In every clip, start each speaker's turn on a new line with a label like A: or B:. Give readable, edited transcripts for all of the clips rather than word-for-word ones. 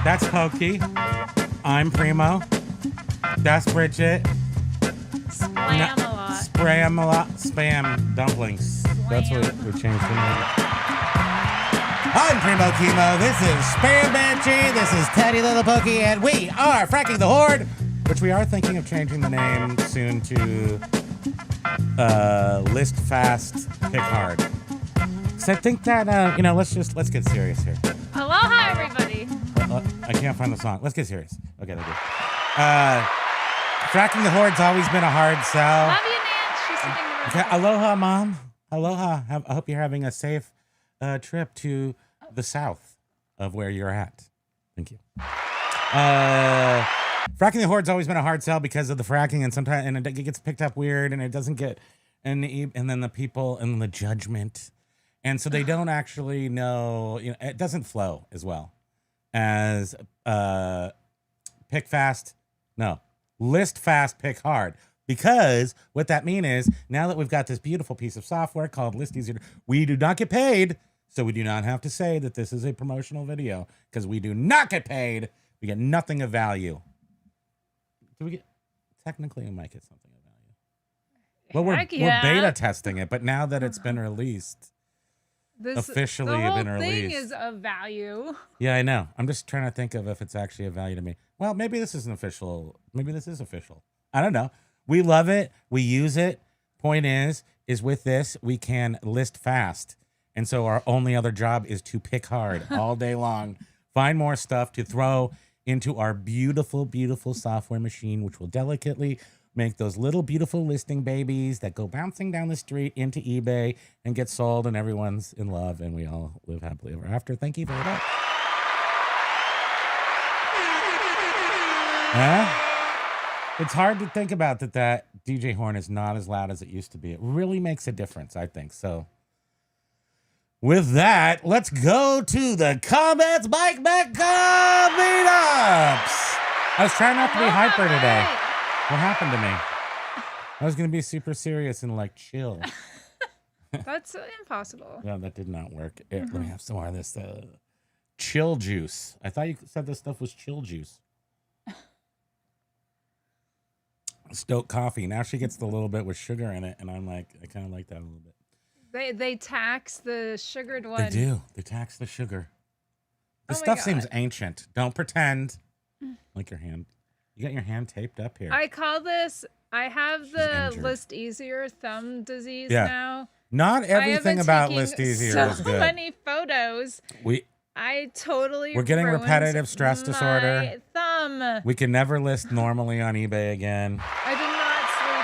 A: That's Pokey. I'm Primo. That's Bridget.
B: Spam-a-lot.
A: Spam dumplings. That's what we changed the name. I'm Primo Kimo. This is Spam Banshee. This is Teddy Little Pokey, and we are Fracking the Horde, which we are thinking of changing the name soon to List Fast, Pick Hard. So I think that let's get serious here.
B: Aloha, everybody.
A: I can't find the song. Let's get serious. Okay, that's good. Fracking the Horde's always been a hard sell.
B: Love you, Nance. She's sitting there.
A: Okay, aloha, Mom. Aloha. I hope you're having a safe trip to the south of where you're at. Thank you. Fracking the Horde's always been a hard sell because of the fracking, and sometimes it gets picked up weird, and it doesn't get, and then the people and the judgment, and so they don't actually know. It doesn't flow as well as pick fast. No, list fast, pick hard. Because what that means is now that we've got this beautiful piece of software called ListEasier, we do not get paid. So we do not have to say that this is a promotional video because we do not get paid. We get nothing of value. Do we get? Technically, we might get something of value. Well, we're beta testing it, but now that it's been released, officially been released.
B: The whole thing is of value.
A: Yeah, I know. I'm just trying to think of if it's actually of value to me. Well, maybe this isn't official. Maybe this is official. I don't know. We love it. We use it. Point is with this, we can list fast. And so our only other job is to pick hard all day long, find more stuff to throw into our beautiful, beautiful software machine, which will delicately make those little beautiful listing babies that go bouncing down the street into eBay and get sold, and everyone's in love, and we all live happily ever after. Thank you very much. It's hard to think about that DJ horn is not as loud as it used to be. It really makes a difference, I think. So with that, let's go to the comments. Mike Meetups. I was trying not to be hyper today. What happened to me? I was going to be super serious and like chill.
B: That's impossible.
A: No, that did not work. Let me have some more of this chill juice. I thought you said this stuff was chill juice. Stoke coffee. Now she gets the little bit with sugar in it, and I'm like, I kind of like that a little bit.
B: They tax the sugared one.
A: They do. They tax the sugar. This stuff seems ancient. Don't pretend. Like your hand. You got your hand taped up here.
B: I call this. I have the ListEasier thumb disease now.
A: Not everything about ListEasier is good.
B: So many photos. We're
A: getting repetitive stress disorder.
B: Thumb.
A: We can never list normally on eBay again.
B: I did not sleep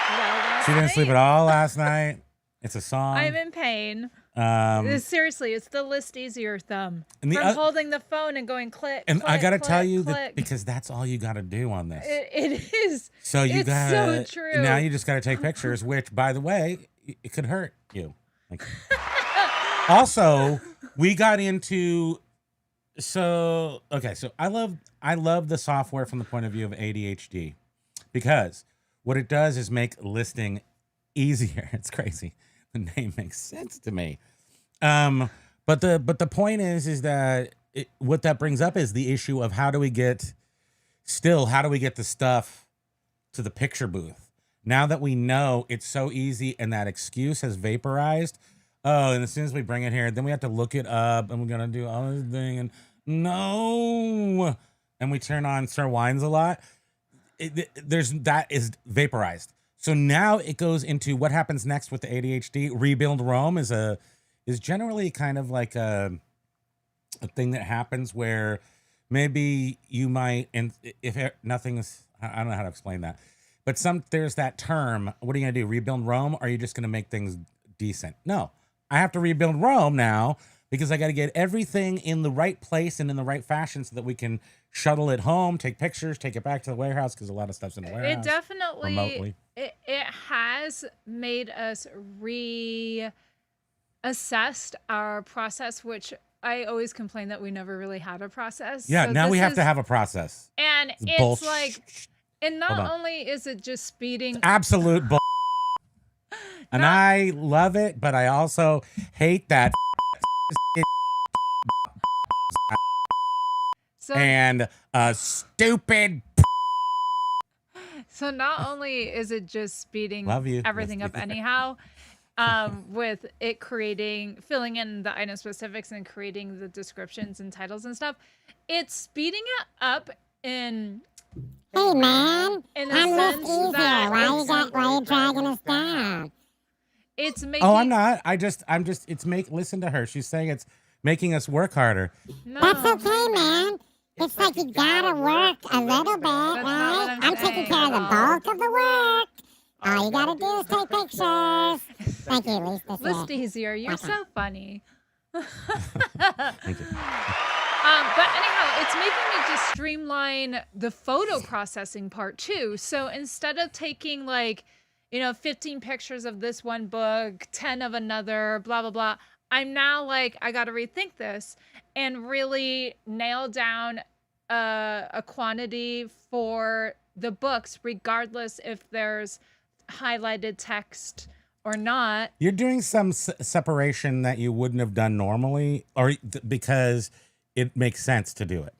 B: well last night.
A: She didn't sleep at all last night. It's a song.
B: I'm in pain. Seriously, it's the ListEasier thumb. From holding the phone and going click.
A: And
B: click,
A: I got to
B: tell
A: you that because that's all you got to do on this.
B: It is.
A: So it's
B: so true.
A: Now you just got to take pictures, which, by the way, it could hurt you. Also, we got into. So I love the software from the point of view of ADHD because what it does is make listing easier. It's crazy. The name makes sense to me. But the point is that what that brings up is the issue of how do we get the stuff to the picture booth now that we know it's so easy and that excuse has vaporized. Oh, and as soon as we bring it here, then we have to look it up, and we're gonna do all this thing, and no, and we turn on Sir Wines a lot. That is vaporized. So now it goes into what happens next with the ADHD. Rebuild Rome is generally kind of like a thing that happens where maybe you might, and if nothing's, I don't know how to explain that, but there's that term. What are you gonna do? Rebuild Rome? Or are you just gonna make things decent? No. I have to rebuild Rome now because I got to get everything in the right place and in the right fashion so that we can shuttle it home, take pictures, take it back to the warehouse because a lot of stuff's in the warehouse.
B: It definitely
A: remotely.
B: It has made us reassess our process, which I always complain that we never really had a process.
A: Yeah, so now we have to have a process.
B: And it's like, and not only is it just speeding.
A: It's absolute bull. And I love it, but I also hate that and stupid.
B: So not only is it just speeding everything up anyhow, with it filling in the item specifics and creating the descriptions and titles and stuff, it's speeding it up in.
C: Hey man, I'm ListEasier. Why are you dragging us down?
B: It's making.
A: Oh, I'm not. Listen to her. She's saying it's making us work harder.
B: No.
C: That's okay, man. It's like you gotta work a little bit, right? I'm taking care of the bulk of the work. All you gotta do is take pictures. Thank you,
B: ListEasier. You're so funny.
A: Thank you.
B: But anyhow, it's making me just streamline the photo processing part too. So instead of taking 15 pictures of this one book, 10 of another, blah, blah, blah, I'm now I got to rethink this and really nail down a quantity for the books, regardless if there's highlighted text or not.
A: You're doing some separation that you wouldn't have done normally, or because it makes sense to do it.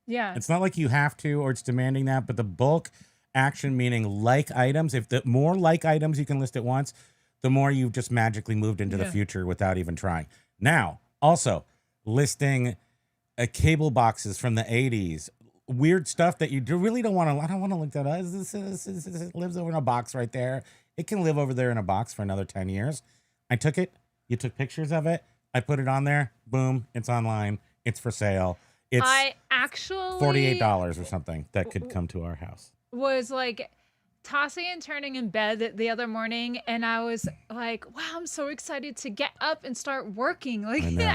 B: Yeah.
A: It's not like you have to, or it's demanding that, but the bulk action, meaning like items, if the more like items you can list at once, the more you've just magically moved into the future without even trying. Now, also listing cable boxes from the 80s, weird stuff that you really don't want to. I don't want to look that up. It lives over in a box right there. It can live over there in a box for another 10 years. I took it. You took pictures of it. I put it on there. Boom. It's online. It's for sale. It's
B: I actually
A: $48 or something that could come to our house.
B: Was tossing and turning in bed the other morning, and I was like, wow, I'm so excited to get up and start working.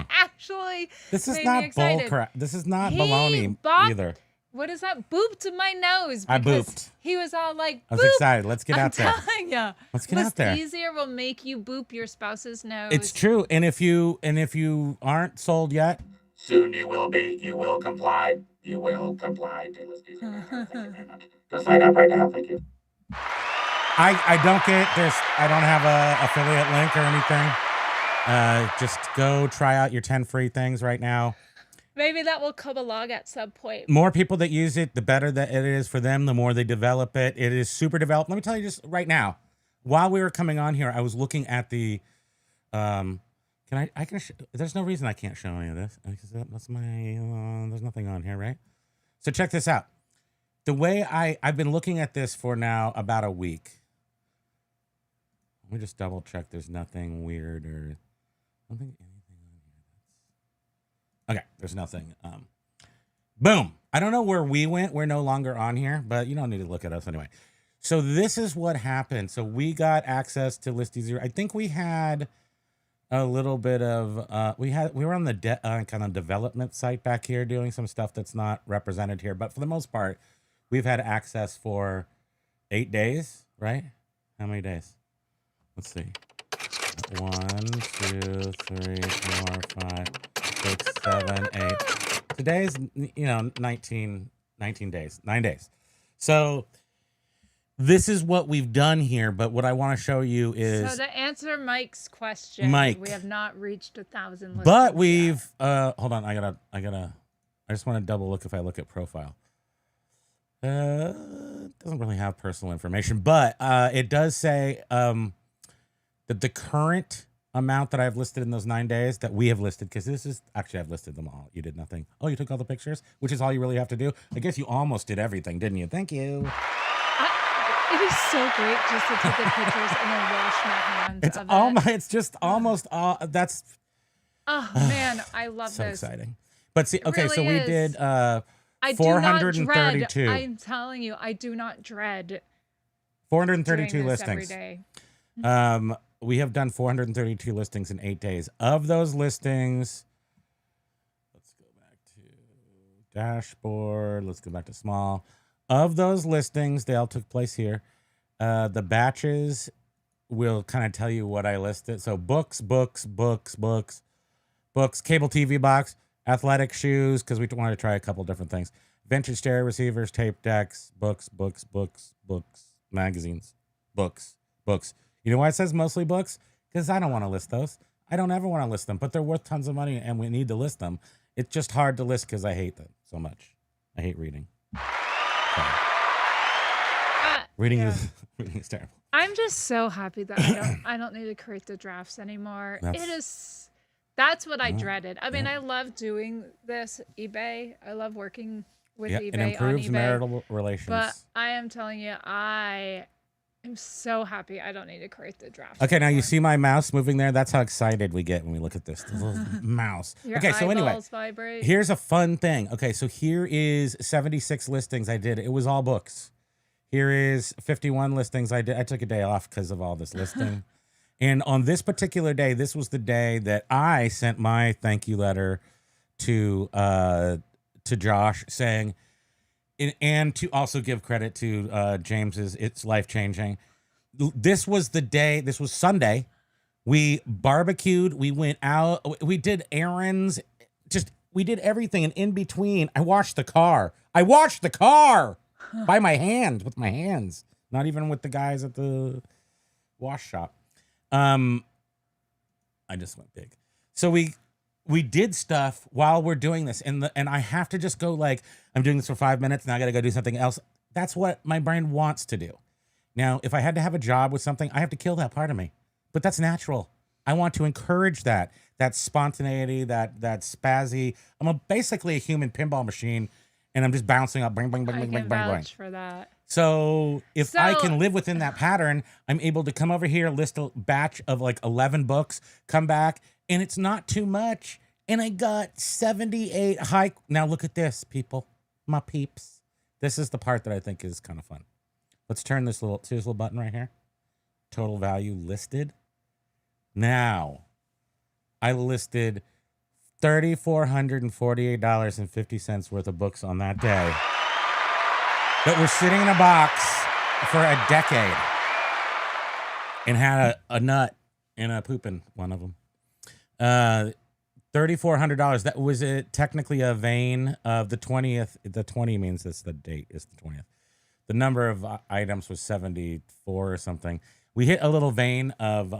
B: Actually,
A: this is not bull crap. This is not baloney either.
B: What is that? Booped my nose.
A: I booped.
B: He was all like,
A: I was excited. Let's get out there. Let's get out there.
B: ListEasier will make you boop your spouse's nose.
A: It's true. And if you aren't sold yet, soon you will be. You will comply. You will comply to ListEasier. Go sign up right now. Thank you. I don't get this. I don't have a affiliate link or anything. Just go try out your 10 free things right now.
B: Maybe that will come along at some point.
A: More people that use it, the better that it is for them, the more they develop it. It is super developed. Let me tell you just right now, while we were coming on here, I was looking at the, there's no reason I can't show any of this. That's there's nothing on here, right? So check this out. The way I've been looking at this for now about a week. Let me just double check. There's nothing weird or I don't think anything on here. Okay, there's nothing. Boom. I don't know where we went. We're no longer on here, but you don't need to look at us anyway. So this is what happened. So we got access to ListEasier. I think we had a little bit of we were on the kind of development site back here doing some stuff that's not represented here, but for the most part, we've had access for 8 days, right? How many days? Let's see. 1, 2, 3, 4, 5, 6, 7, 8. Today's 19 days, 9 days. So this is what we've done here, but what I want to show you is...
B: So to answer Mike's question, we have not reached 1,000 listings.
A: But we've... hold on, I just want to double look if I look at profile. It doesn't really have personal information, but it does say that the current amount that I've listed in those 9 days that we have listed, because this is... Actually, I've listed them all. You did nothing. Oh, you took all the pictures, which is all you really have to do. I guess you almost did everything, didn't you? Thank you.
B: It is so great just to take the pictures and then wash my hands.
A: It's just almost all. That's.
B: Oh man, I love
A: so
B: this.
A: So exciting. But see, okay,
B: really
A: so we did 432.
B: I'm telling you, I do not dread
A: 432 listings
B: every day.
A: We have done 432 listings in 8 days. Of those listings, let's go back to dashboard. Let's go back to small. Of those listings, they all took place here. The batches will kind of tell you what I listed. So books, cable TV box, athletic shoes, because we wanted to try a couple different things. Vintage stereo receivers, tape decks, books, magazines, books. You know why it says mostly books? Because I don't want to list those. I don't ever want to list them, but they're worth tons of money and we need to list them. It's just hard to list because I hate them so much. I hate reading. Sorry.
B: Yeah.
A: Reading is terrible.
B: I'm just so happy that I don't need to create the drafts anymore. That's what I dreaded. I mean, I love doing this eBay. I love working with eBay
A: It improves
B: on eBay.
A: marital relations.
B: But I am telling you, I am so happy I don't need to create the drafts.
A: Okay, now
B: anymore.
A: you see my mouse moving there? That's how excited we get when we look at this. The little mouse.
B: Your
A: Okay, so anyway,
B: eyeballs vibrate.
A: here's a fun thing. Okay, so here is 76 listings I did. It was all books. Here is 51 listings I did. I took a day off because of all this listing. And on this particular day, this was the day that I sent my thank you letter to Josh saying, and to also give credit to James's It's Life-Changing. This was the day, this was Sunday. We barbecued, we went out, we did errands, we did everything. And in between, I washed the car. By my hand, with my hands, not even with the guys at the wash shop. I just went big. So we did stuff while we're doing this, and I have to just go like, I'm doing this for 5 minutes, and I got to go do something else. That's what my brain wants to do. Now, if I had to have a job with something, I have to kill that part of me, but that's natural. I want to encourage that spontaneity, that spazzy. Basically a human pinball machine. And I'm just bouncing up, bang, bang, bang, bang, bang, bang, bang.
B: For that.
A: So if I can live within that pattern, I'm able to come over here, list a batch of like 11 books, come back, and it's not too much. And I got 78 high. Now look at this, people, my peeps. This is the part that I think is kind of fun. Let's turn this little button right here. Total value listed. Now, I listed $3,448.50 worth of books on that day that were sitting in a box for a decade and had a nut and a poop in one of them. $3,400. That was technically a vein of the 20th. The 20 means this. The date is the 20th. The number of items was 74 or something. We hit a little vein of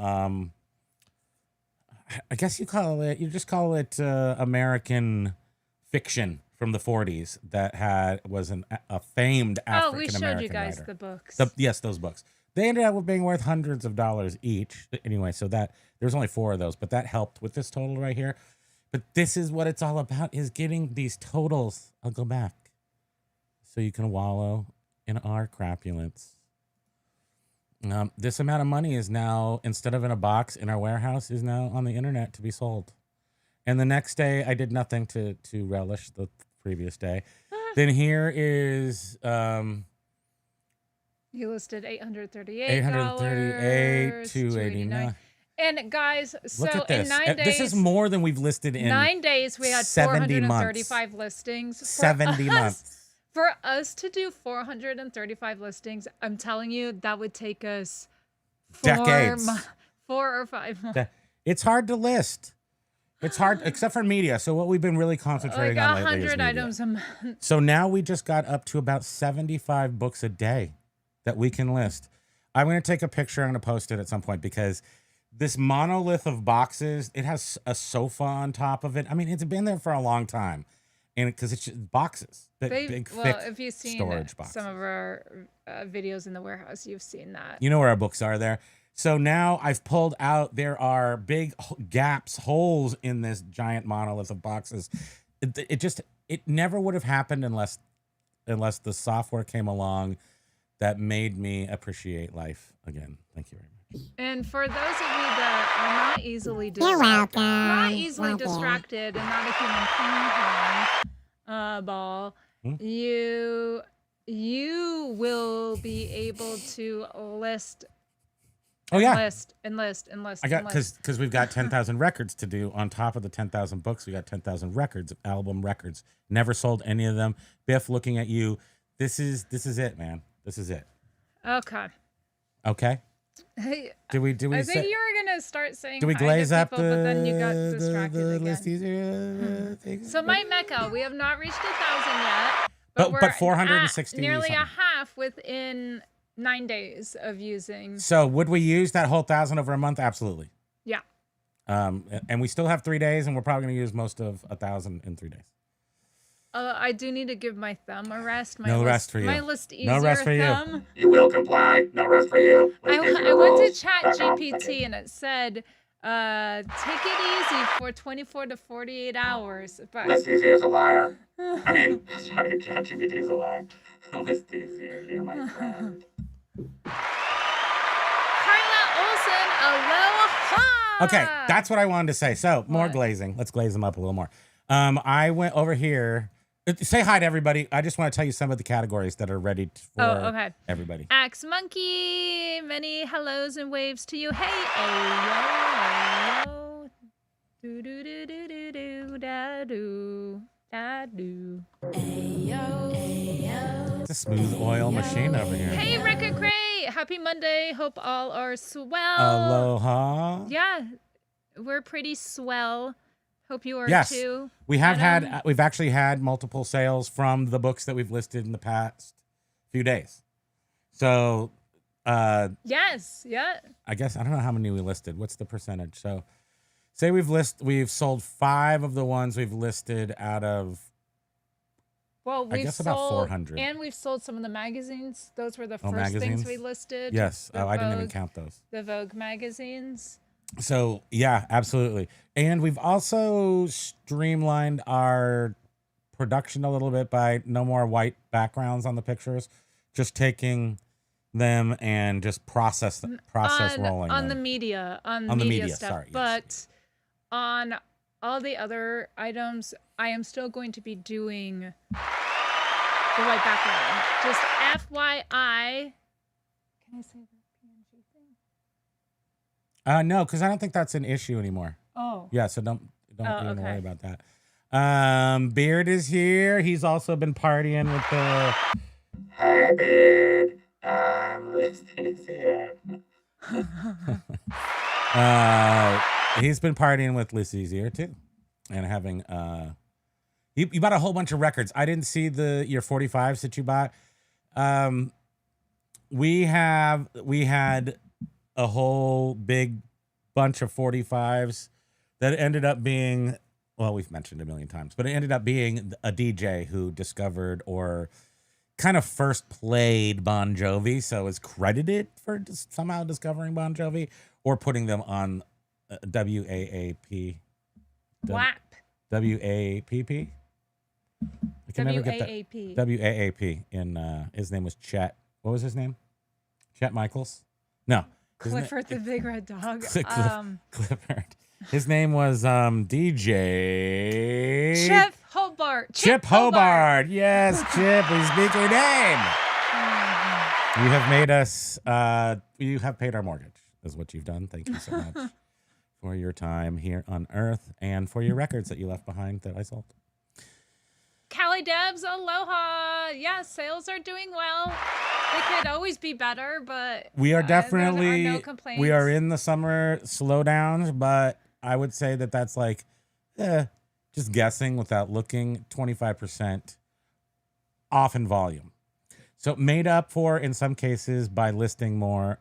A: I guess you just call it American fiction from the 40s that was a famed African American writer.
B: Oh, we showed you guys the books.
A: Yes, those books. They ended up being worth hundreds of dollars each. Anyway, so there's only 4 of those, but that helped with this total right here. But this is what it's all about, is getting these totals. I'll go back so you can wallow in our crapulence. This amount of money is now, instead of in a box in our warehouse, is now on the internet to be sold. And the next day, I did nothing to relish the previous day. Then here is
B: you listed $838.
A: $289.
B: And guys, so
A: look at this.
B: in 9 days,
A: this is more than we've listed in
B: 9 days. We had 435 listings.
A: 70 months.
B: For us to do 435 listings, I'm telling you, that would take us
A: decades.
B: 4 or 5 months.
A: It's hard to list. It's hard, except for media. So what we've been really concentrating on lately is
B: 100
A: media.
B: items a month.
A: So now we just got up to about 75 books a day that we can list. I'm going to take a picture. I'm going to post it at some point because this monolith of boxes, it has a sofa on top of it. I mean, it's been there for a long time. And because it's just boxes, big thick
B: if you've seen
A: storage boxes.
B: Some of our videos in the warehouse, you've seen that.
A: You know where our books are there. So now I've pulled out, there are big gaps, holes in this giant monolith of boxes. It never would have happened unless the software came along that made me appreciate life again. Thank you very much.
B: And for those of you that are not easily
C: You're
B: distracted,
C: welcome.
B: and not a human ping pong ball, you will be able to list.
A: Oh yeah,
B: list.
A: I got because we've got 10,000 records to do on top of the 10,000 books. We got 10,000 records, album records. Never sold any of them. Biff, looking at you. This is it, man. This is it.
B: Okay.
A: Okay.
B: Hey,
A: Do we?
B: I think you were gonna start saying.
A: Do we glaze up
B: people, but then you got distracted
A: the
B: again.
A: ListEasier thing?
B: So my Mecca, we have not reached 1,000 yet,
A: But
B: we're
A: 460
B: at nearly
A: something.
B: a half within 9 days of using.
A: So would we use that whole 1,000 over a month? Absolutely.
B: Yeah.
A: And we still have 3 days, and we're probably gonna use most of 1,000 in 3 days.
B: I do need to give my thumb a rest.
A: No rest for you.
B: My ListEasier
A: No rest for you.
B: thumb.
D: You will comply. No rest for you.
B: I went to Chat GPT and it said, take it easy for 24 to 48 hours. But
D: ListEasier is a liar. I mean, sorry, ChatGPT is a liar. ListEasier, you're my friend.
B: Carla Olsen, aloha!
A: Okay, that's what I wanted to say. So more
B: What?
A: glazing. Let's glaze them up a little more. I went over here. Say hi to everybody. I just want to tell you some of the categories that are ready for
B: okay.
A: everybody.
B: Axe Monkey, many hellos and waves to you. Hey, ayo. Do do do do do do da do da do.
A: It's a smooth oil machine over here.
B: Hey, Record Crate. Happy Monday. Hope all are swell.
A: Aloha.
B: Yeah, we're pretty swell. Hope you are
A: Yes.
B: too.
A: We've actually had multiple sales from the books that we've listed in the past few days. So,
B: Yes, yeah.
A: I guess I don't know how many we listed. What's the percentage? So, say we've sold 5 of the ones we've listed out of.
B: Well, we've
A: guess
B: sold,
A: about 400.
B: and we've sold some of the magazines. Those were the
A: Oh,
B: first things
A: magazines?
B: we listed.
A: Yes.
B: The
A: Oh, I didn't even
B: Vogue-
A: count those.
B: The Vogue magazines.
A: So yeah, absolutely. And we've also streamlined our production a little bit by no more white backgrounds on the pictures, just taking them and just process rolling
B: on
A: them.
B: the media
A: media,
B: stuff.
A: sorry, yes.
B: But on all the other items, I am still going to be doing the white background. Just FYI. Can I say the PNG thing?
A: No, because I don't think that's an issue anymore.
B: Oh.
A: Yeah, so don't even worry
B: okay.
A: about that. Beard is here. He's also been partying with the.
D: Hi, Beard. ListEasier.
A: He's been partying with ListEasier too, and having you bought a whole bunch of records. I didn't see your 45s that you bought. We had a whole big bunch of 45s that ended up being, well, we've mentioned a million times, but it ended up being a DJ who discovered or kind of first played Bon Jovi, so is credited for somehow discovering Bon Jovi or putting them on WAAP.
B: WAP.
A: WAPP? I can never get that.
B: WAAP.
A: WAAP. In his name was Chet. What was his name? Chet Michaels? No.
B: Clifford the Big Red Dog.
A: Clifford. His name was DJ
B: Chip Hobart.
A: Chip Hobart. Yes, Chip. We speak your name. You have made us. You have paid our mortgage. Is what you've done. Thank you so much for your time here on Earth and for your records that you left behind that I sold.
B: Callie Debs, aloha. Yeah, sales are doing well. They could always be better, but
A: We are definitely.
B: there are no complaints.
A: We are in the summer slowdowns, but I would say that that's like, just guessing without looking, 25% off in volume. So made up for in some cases by listing more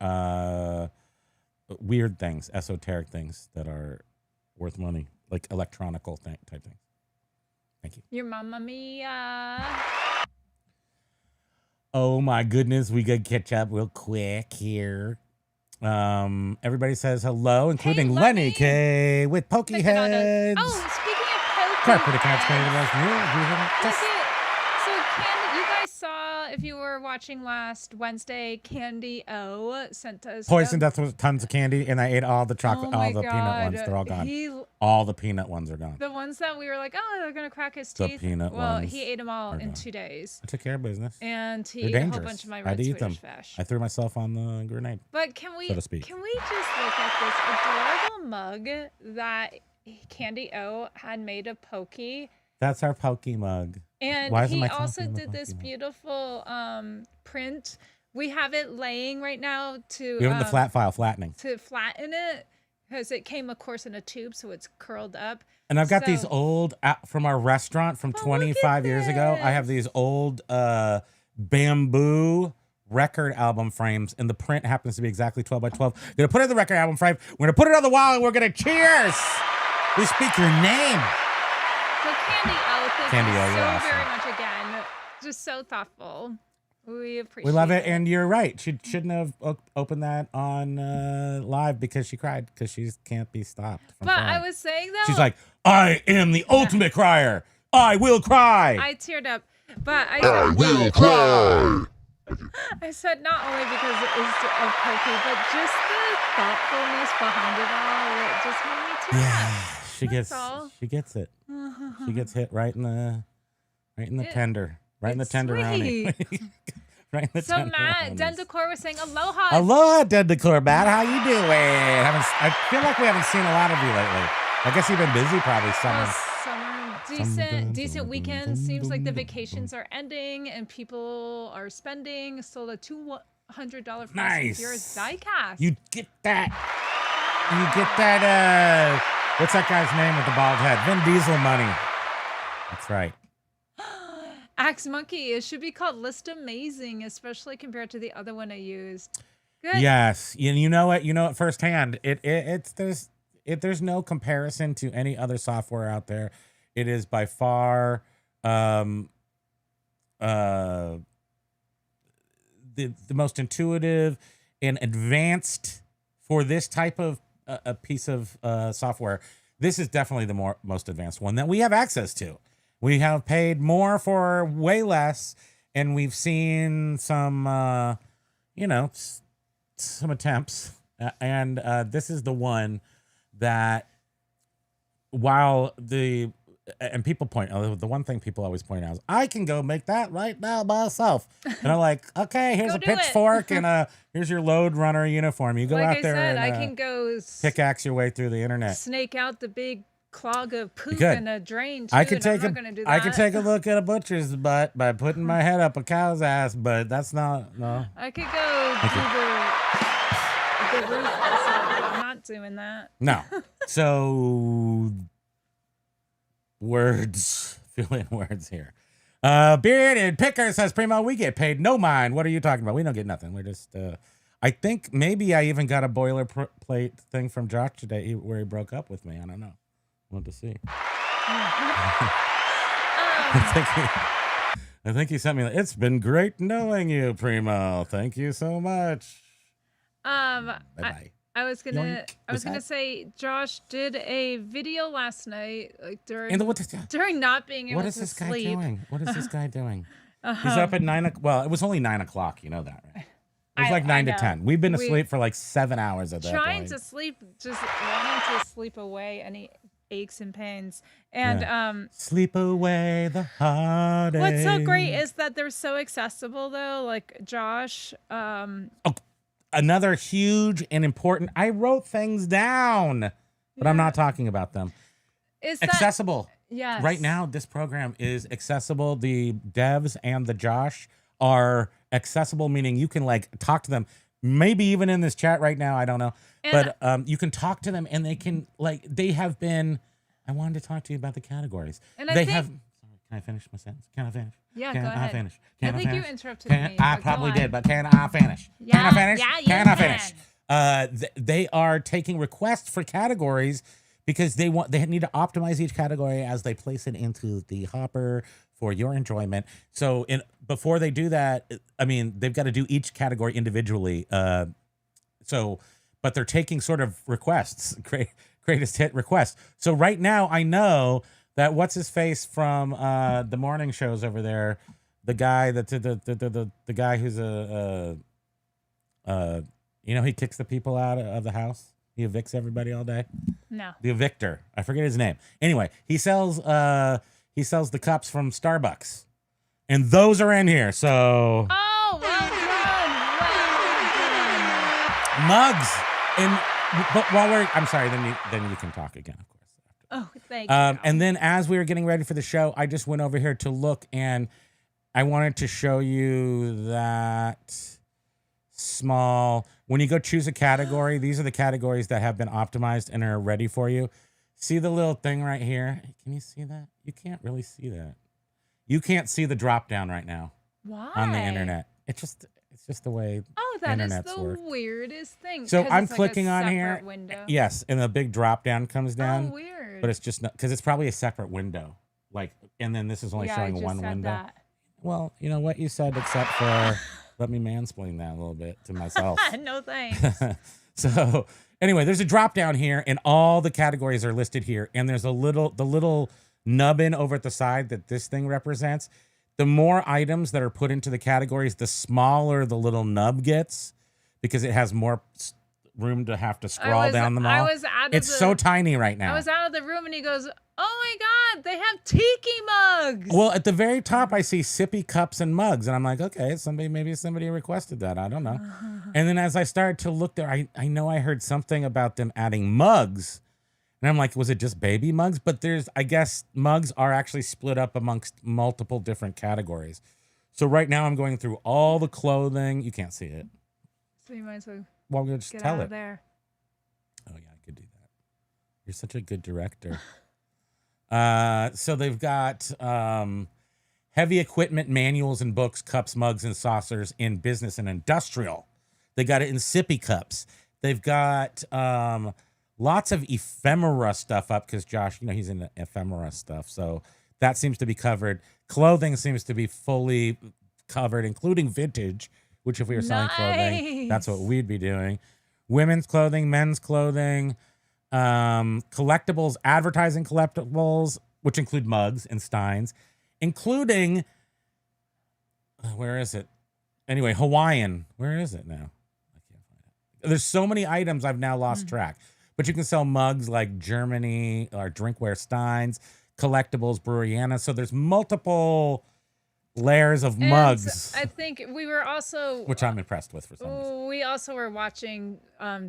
A: weird things, esoteric things that are worth money, like electronical type things. Thank you.
B: Your Mamma Mia.
A: Oh my goodness, we could catch up real quick here. Everybody says hello, including Lenny
B: Lenny.
A: K with Pokey
B: Picking on us.
A: heads.
B: Oh, speaking of Pokey
A: Carpet accounts
B: heads,
A: made of us.
B: look at- So Candy, you guys saw, if you were watching last Wednesday, Candy O sent us
A: Poison Death with tons of candy, and I ate all the chocolate,
B: Oh
A: all
B: my
A: the peanut
B: God.
A: ones. They're all gone.
B: He,
A: All the peanut ones are gone.
B: the ones that we were like, oh, they're gonna crack his
A: The
B: teeth.
A: peanut
B: well,
A: ones
B: he ate them all
A: are
B: in
A: gone.
B: 2 days,
A: I took care of business.
B: and he
A: They're
B: ate a whole
A: dangerous.
B: bunch of my
A: I had
B: red
A: to eat them.
B: Swedish fish.
A: I threw myself on the grenade.
B: But can we
A: so to speak.
B: can we just look at this adorable mug that Candy O had made of Pokey?
A: That's our Pokey mug.
B: And
A: Why isn't
B: he
A: my coffee
B: also
A: in the
B: did this
A: Pokey mug?
B: beautiful print. We have it laying right now to
A: We have the flat file flattening.
B: to flatten it because it came, of course, in a tube, so it's curled up.
A: And I've got these
B: So-
A: old from our restaurant from
B: But look
A: 25
B: at
A: years ago. I have
B: this.
A: these old bamboo record album frames, and the print happens to be exactly 12 by 12. We're gonna put it in the record album frame. We're gonna put it on the wall, and we're gonna cheers. We speak your name.
B: So Candy O, thank you
A: you're
B: so
A: awesome.
B: very much again. Just so thoughtful. We appreciate
A: We love it, and you're right. She shouldn't have opened that on live because she cried because she can't be stopped. From
B: But
A: crying.
B: I was saying though,
A: She's like, I am the ultimate crier. I will cry.
B: I teared up, but I
E: will cry.
B: I said not only because it is of Pokey, but just the thoughtfulness behind it all. It just made me tear up.
A: She
B: That's all.
A: she gets it. She gets hit right in the tender. Right in the
B: it's
A: tenderoni. Right in the
B: So Matt,
A: tenderonis.
B: Den Decor was saying aloha.
A: Aloha, Den Decor. Matt, how you doing? I feel like we haven't seen a lot of you lately. I guess you've been busy probably summer.
B: Summer, decent weekend. Seems like the vacations are ending and people are spending. Sold a $200
A: Nice.
B: Pure diecast.
A: You get that. You get that. What's that guy's name with the bald head? Vin Diesel money. That's right.
B: Axe Monkey. It should be called List Amazing, especially compared to the other one I used. Good.
A: Yes. You know what? You know it firsthand. There's no comparison to any other software out there. It is by far the most intuitive and advanced for this type of a piece of software. This is definitely the most advanced one that we have access to. We have paid more for way less, and we've seen some, some attempts. And this is the one that, while the one thing people always point out is, I can go make that right now myself. And I'm like, okay, here's
B: Go
A: a
B: do it.
A: pitchfork and here's your load runner uniform. You go
B: Like
A: out
B: I
A: there
B: said,
A: and
B: I can go
A: pickaxe your way through the internet.
B: snake out the big clog of poop
A: could.
B: in a drain too.
A: I could
B: and
A: take
B: I'm not gonna do that.
A: I could take a look at a butcher's butt by putting my head up a cow's ass, but that's not no.
B: I could go do the roof also, but I'm not doing that.
A: No. So words. Fill in words here. Bearded Picker says, Primo, we get paid no mind. What are you talking about? We don't get nothing. We're just I think maybe I even got a boilerplate thing from Josh today where he broke up with me. I don't know. We'll have to see. I think he sent me. It's been great knowing you, Primo. Thank you so much. Bye bye.
B: I was gonna
A: Yoink. What's that?
B: say Josh did a video last night, like during
A: What
B: during not being able
A: what
B: to
A: is this guy
B: sleep.
A: doing? What is this guy doing? He's up at 9 o'clock. Well, it was only 9 o'clock. You know that, right? It was like 9 to
B: know.
A: 10. We've been asleep for like 7 hours at that
B: Trying
A: point.
B: to sleep, just wanting to sleep away any aches and pains. And
A: Sleep away the heartache.
B: what's so great is that they're so accessible though. Like Josh,
A: Another huge and important. I wrote things down, but I'm not talking about them.
B: is that
A: Accessible.
B: yes.
A: Right now, this program is accessible. The devs and the Josh are accessible, meaning you can like talk to them. Maybe even in this chat right now, I don't know.
B: And
A: But you can talk to them, and they can they have been. I wanted to talk to you about the categories.
B: And I
A: they
B: think-
A: have. Sorry, can I finish my sentence? Can I finish?
B: Yeah,
A: Can
B: go
A: I
B: ahead.
A: finish?
B: I
A: Can I
B: think you
A: finish?
B: interrupted
A: Can
B: me.
A: I
B: but go
A: probably
B: on.
A: did, but can I finish? Can I
B: Yeah,
A: finish?
B: yeah, you
A: Can I finish?
B: can.
A: They are taking requests for categories because they need to optimize each category as they place it into the hopper for your enjoyment. So before they do that, I mean, they've got to do each category individually. But they're taking sort of requests, greatest hit requests. So right now, I know that what's his face from the morning shows over there, the guy the guy who's he kicks the people out of the house. He evicts everybody all day.
B: No.
A: The evictor. I forget his name. Anyway, he sells the cups from Starbucks, and those are in here. So
B: Oh, well done.
A: mugs. But while I'm sorry. Then you can talk again, of course.
B: Oh, thank you.
A: And then as we were getting ready for the show, I just went over here to look, and I wanted to show you that small. When you go choose a category, these are the categories that have been optimized and are ready for you. See the little thing right here? Can you see that? You can't really see that. You can't see the drop down right now
B: Why?
A: on the internet. It's just the way.
B: Oh, that is
A: internets
B: the
A: work.
B: weirdest thing.
A: So
B: 'cause
A: I'm
B: it's like a
A: clicking on
B: separate
A: here.
B: Window.
A: Yes, and the big drop down comes down.
B: Oh, weird.
A: But it's just not because it's probably a separate window. Like, and then this is only
B: I
A: showing
B: just
A: one
B: said
A: window.
B: that.
A: Well, you know what you said, except for let me mansplain that a little bit to myself.
B: No thanks.
A: So anyway, there's a drop down here, and all the categories are listed here. And there's the little nubbin over at the side that this thing represents. The more items that are put into the categories, the smaller the little nub gets because it has more room to have to scroll down them all. It's so tiny right now.
B: I was out of the room and he goes, "Oh my God, they have tiki mugs."
A: Well, at the very top, I see sippy cups and mugs, and I'm like, okay, maybe somebody requested that. I don't know. And then as I started to look there, I know I heard something about them adding mugs, and I'm like, was it just baby mugs? But I guess mugs are actually split up amongst multiple different categories. So right now I'm going through all the clothing. You can't see it.
B: So you might as well
A: Well, we'll just
B: get
A: tell
B: out
A: it.
B: of there.
A: Oh yeah, I could do that. You're such a good director. So they've got heavy equipment manuals and books, cups, mugs, and saucers in business and industrial. They got it in sippy cups. They've got lots of ephemera stuff up because Josh, he's in ephemera stuff. So that seems to be covered. Clothing seems to be fully covered, including vintage, which if we were selling clothing, that's what we'd be doing. Women's clothing, men's clothing, collectibles, advertising collectibles, which include mugs and steins, including, where is it? Anyway, Hawaiian. Where is it now? I can't find it. There's so many items I've now lost track. But you can sell mugs like Germany or drinkware steins, collectibles, Breweriana. So there's multiple layers of mugs.
B: I think we were also,
A: which I'm impressed with for some reason.
B: we also were watching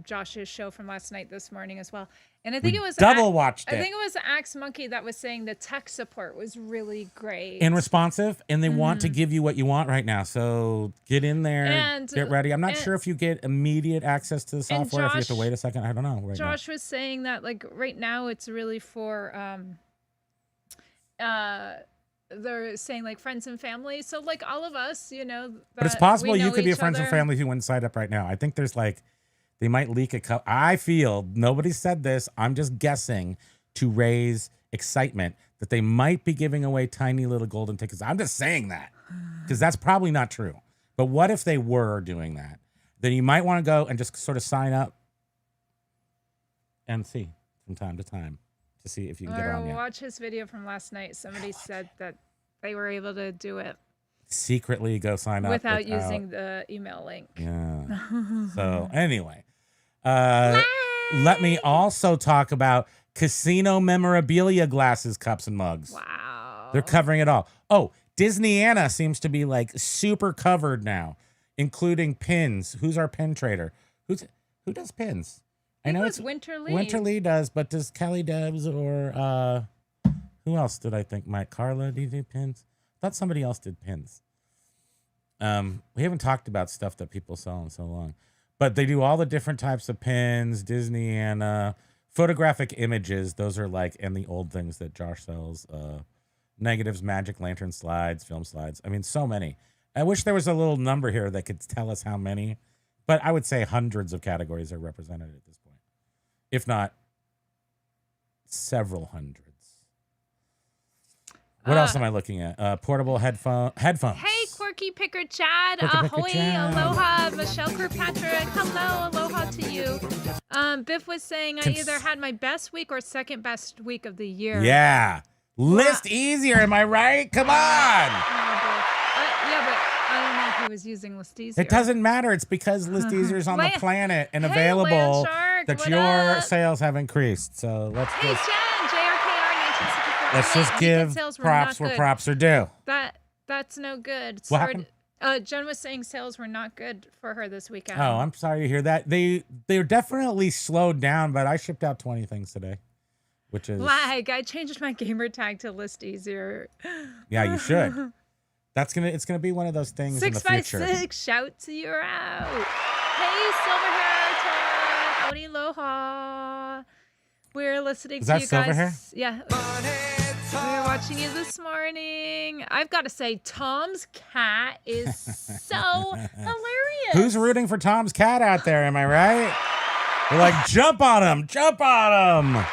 B: Josh's show from last night this morning as well. And I think it was
A: watched it.
B: I think it was Axe Monkey that was saying the tech support was really great
A: and responsive, and they want to give you what you want right now. So get in there, and get ready. I'm not sure if you get immediate access to the software, if you have to wait a second. I don't know.
B: Josh was saying that like right now it's really for they're saying like friends and family. So like all of us,
A: but it's possible you could be a friends and family who wouldn't sign up right now. I think there's they might leak a cup. I feel, nobody said this, I'm just guessing to raise excitement that they might be giving away tiny little golden tickets. I'm just saying that because that's probably not true. But what if they were doing that? Then you might want to go and just sort of sign up and see from time to time to see if you can get on yet.
B: Watch his video from last night. Somebody said that they were able to do it.
A: Secretly go sign up
B: without using the email link.
A: Yeah. So anyway, let me also talk about casino memorabilia glasses, cups, and mugs.
B: Wow.
A: They're covering it all. Oh, Disneyana seems to be super covered now, including pins. Who's our pin trader? Who does pins?
B: I know it's Winter Lee.
A: Winter Lee does, but does Kelly Debs or who else did I think? Mike Carla, do you do pins? I thought somebody else did pins. We haven't talked about stuff that people sell in so long, but they do all the different types of pins, Disneyana, photographic images. Those are and the old things that Josh sells, negatives, magic lantern slides, film slides. I mean, so many. I wish there was a little number here that could tell us how many, but I would say hundreds of categories are represented at this point, if not several hundreds. What else am I looking at? Portable headphones.
B: Hey, Quirky Picker Chad. Ahoy, aloha. Michelle Kirkpatrick. Hello, aloha to you. Biff was saying I either had my best week or second best week of the year.
A: Yeah. ListEasier, am I right? Come on.
B: Yeah, but I don't know if he was using ListEasier.
A: It doesn't matter. It's because ListEasier is on the planet and available that your sales have increased. So let's just give props where props are due.
B: That's no good.
A: What happened?
B: Jen was saying sales were not good for her this weekend.
A: Oh, I'm sorry to hear that. They're definitely slowed down, but I shipped out 20 things today, which is
B: I changed my gamer tag to ListEasier. Yeah,
A: you should. It's gonna be one of those things in the future.
B: 656, shout you're out. Hey, Silver Hair, howdy, aloha. We're listening to you guys.
A: Is that Silver Hair?
B: Yeah. We were watching you this morning. I've got to say, Tom's cat is so hilarious.
A: Who's rooting for Tom's cat out there? Am I right? We're like, jump on him, jump on him.
B: And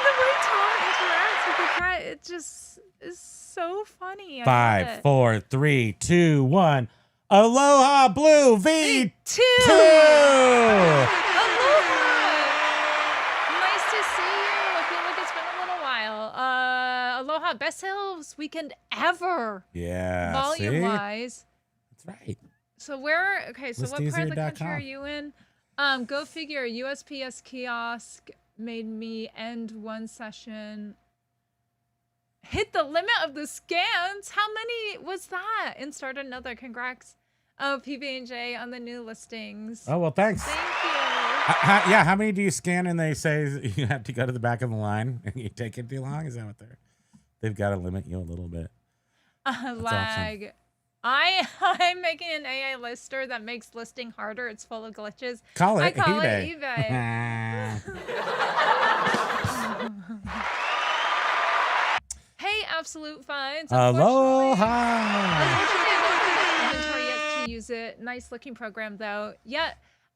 B: the way Tom interacts with the cat, it just is so funny. I love
A: 5,
B: it.
A: 4, 3, 2, 1. Aloha Blue V2.
B: Aloha. Nice to see you. I feel like it's been a little while. Aloha, best sales weekend ever.
A: Yeah.
B: Volume wise.
A: That's right.
B: So where? Okay, so what part of the country are
A: ListEasier.com.
B: you in? Go figure. USPS kiosk made me end one session. Hit the limit of the scans. How many was that? And start another. Congrats. Oh, PB&J on the new listings.
A: Oh, well, thanks.
B: Thank you.
A: Yeah, how many do you scan and they say you have to go to the back of the line and you take it too long? Is that what they've got to limit you a little bit?
B: Lag. I'm making an AI lister that makes listing harder. It's full of glitches.
A: Call it
B: I call
A: eBay.
B: it eBay. Hey, absolute finds.
A: Aloha.
B: Unfortunately, I don't have the inventory yet to use it. Nice looking program though. Yeah,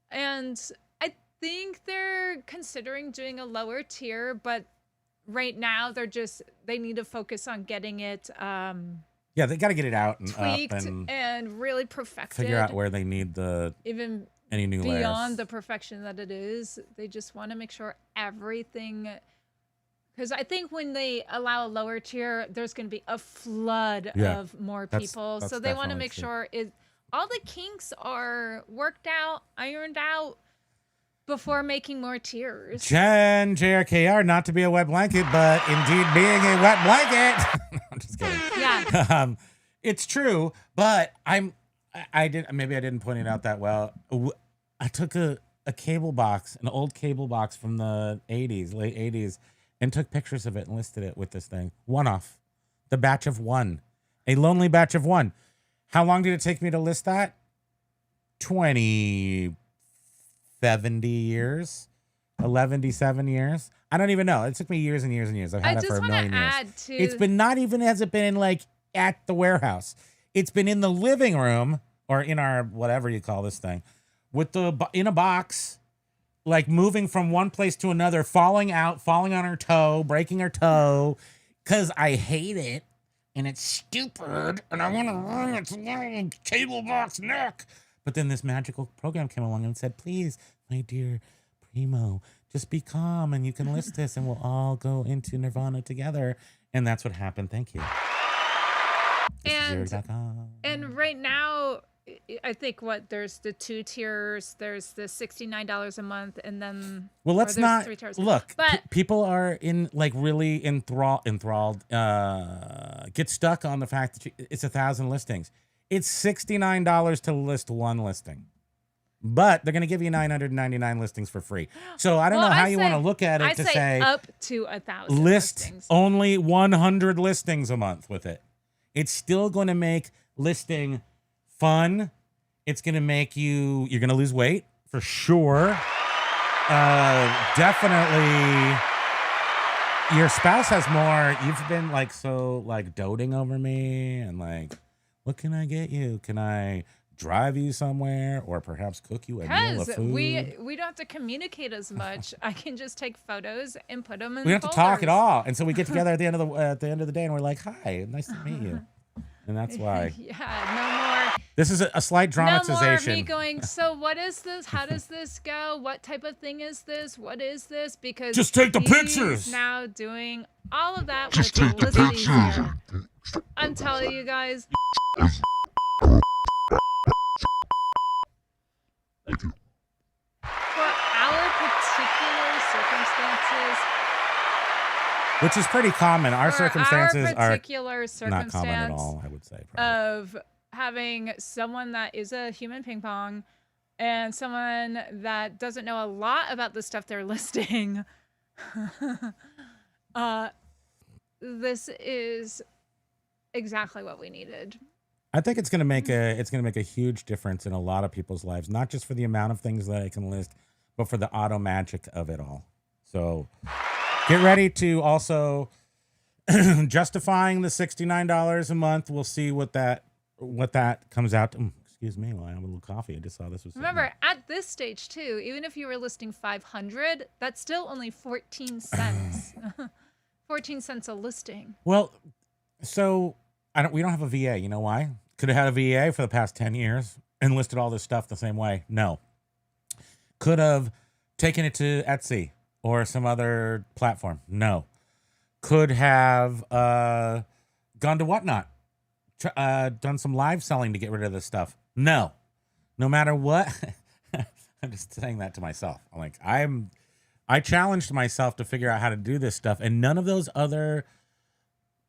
B: and I think they're considering doing a lower tier, but right now they need to focus on getting it
A: Yeah, they got to get it out and
B: tweaked
A: up and
B: and really perfected.
A: figure out where they need
B: even
A: any new
B: beyond
A: layers.
B: the perfection that it is. They just want to make sure everything. Because I think when they allow a lower tier, there's going to be a flood of more people.
A: that's
B: so they want to
A: definitely
B: make
A: true.
B: sure all the kinks are worked out, ironed out before making more tiers.
A: Jen, JRKR, not to be a wet blanket, but indeed being a wet blanket. I'm just kidding.
B: Yeah.
A: It's true, but I didn't point it out that well. I took a cable box, an old cable box from the 80s, late 80s, and took pictures of it and listed it with this thing. One off. The batch of one. A lonely batch of one. How long did it take me to list that? 70 years. 11-7 years. I don't even know. It took me years and years and years. I've had it for a million years.
B: Add to
A: It's been not even has it been like at the warehouse. It's been in the living room or in our whatever you call this thing, in a box, like moving from one place to another, falling on her toe, breaking her toe, because I hate it and it's stupid and I want to ruin its little cable box neck. But then this magical program came along and said, please, my dear Primo, just be calm and you can list this and we'll all go into Nirvana together. And that's what happened. Thank you.
B: And right now, I think there's the 2 tiers. There's the $69 a month, and then
A: let's not
B: 3 tiers.
A: look.
B: But
A: People are in like really enthralled. Get stuck on the fact that it's 1,000 listings. It's $69 to list one listing, but they're gonna give you 999 listings for free. So I don't know how you want to look at it. To say
B: up to 1,000
A: list
B: listings.
A: only 100 listings a month with it. It's still going to make listing fun. It's going to make you're going to lose weight for sure. Definitely. Your spouse has more. You've been like so like doting over me and like, what can I get you? Can I drive you somewhere or perhaps cook you a meal of
B: Because
A: food?
B: we don't have to communicate as much. I can just take photos and put them in.
A: We don't have to talk at all, and so we get together at the end of the day, and we're like, "Hi, nice to meet you," and that's why.
B: Yeah, no more.
A: This is a slight dramatization.
B: No more me going. So what is this? How does this go? What type of thing is this? What is this? Because
A: just take the
B: he's
A: pictures.
B: Now doing all of that
E: Just
B: with
E: take the
B: ListEasier.
E: pictures.
B: I'm telling you guys. For our particular circumstances,
A: Which is pretty common. Our
B: for
A: circumstances
B: our
A: are
B: particular
A: not
B: circumstance
A: common at all, I would say. Probably.
B: of having someone that is a human ping pong and someone that doesn't know a lot about the stuff they're listing. This is exactly what we needed.
A: I think it's gonna make a huge difference in a lot of people's lives, not just for the amount of things that I can list, but for the auto magic of it all. So get ready to also justifying the $69 a month. We'll see what that comes out to. Excuse me while I have a little coffee. I just saw this was.
B: Remember, at this stage too, even if you were listing 500, that's still only 14 cents. 14 cents a listing.
A: Well, So we don't have a VA. You know why? Could have had a VA for the past 10 years and listed all this stuff the same way. No. Could have taken it to Etsy or some other platform. No. Could have gone to Whatnot, done some live selling to get rid of this stuff. No. No matter what, I'm just saying that to myself. I'm like, I challenged myself to figure out how to do this stuff, and none of those other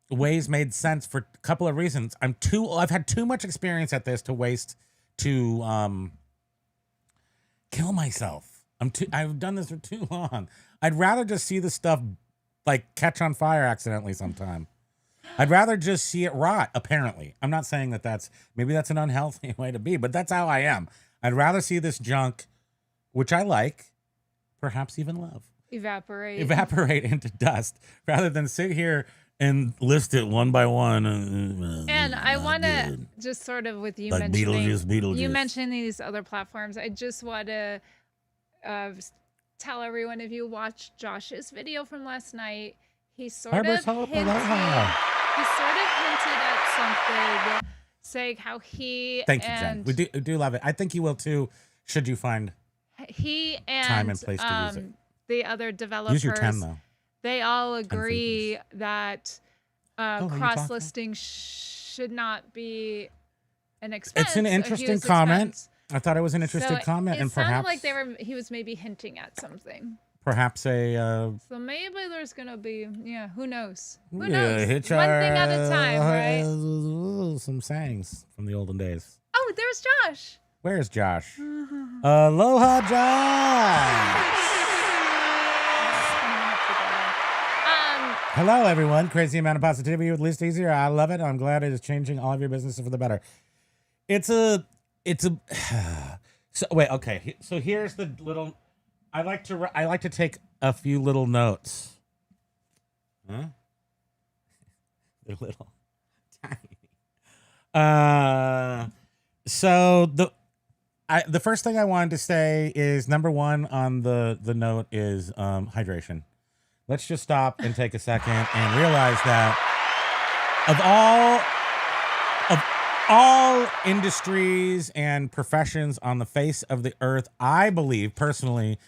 A: ways made sense for a couple of reasons. I've had too much experience at this to waste to kill myself. I've done this for too long. I'd rather just see the stuff like catch on fire accidentally sometime. I'd rather just see it rot, apparently. I'm not saying maybe that's an unhealthy way to be, but that's how I am. I'd rather see this junk, which I like, perhaps even love, evaporate into dust rather than sit here and list it one by one.
B: And I want to just sort of with you
A: like
B: mentioning
A: Beetlejuice.
B: You mentioned these other platforms. I just want to tell everyone, if you watched Josh's video from last night, he sort of hinted at something, saying how he
A: Thank you, Jen. We do love it. I think you will too, should you find
B: he and
A: time and place to use it.
B: The other developers.
A: Use your 10 though.
B: They all agree that cross-listing should not be an expense.
A: It's an interesting comment.
B: Expense.
A: I thought it was an interesting comment, and perhaps
B: like he was maybe hinting at something.
A: Perhaps
B: so maybe there's gonna be who knows? Who knows? One thing at a time, right?
A: Some sayings from the olden days.
B: Oh, there's Josh.
A: Where's Josh? Aloha, Josh. Hello, everyone. Crazy amount of positivity with ListEasier. I love it. I'm glad it is changing all of your businesses for the better. So wait, okay. So here's the little. I like to take a few little notes. Huh? They're little, tiny. So the first thing I wanted to say is number one on the note is hydration. Let's just stop and take a second and realize that of all industries and professions on the face of the earth, I believe personally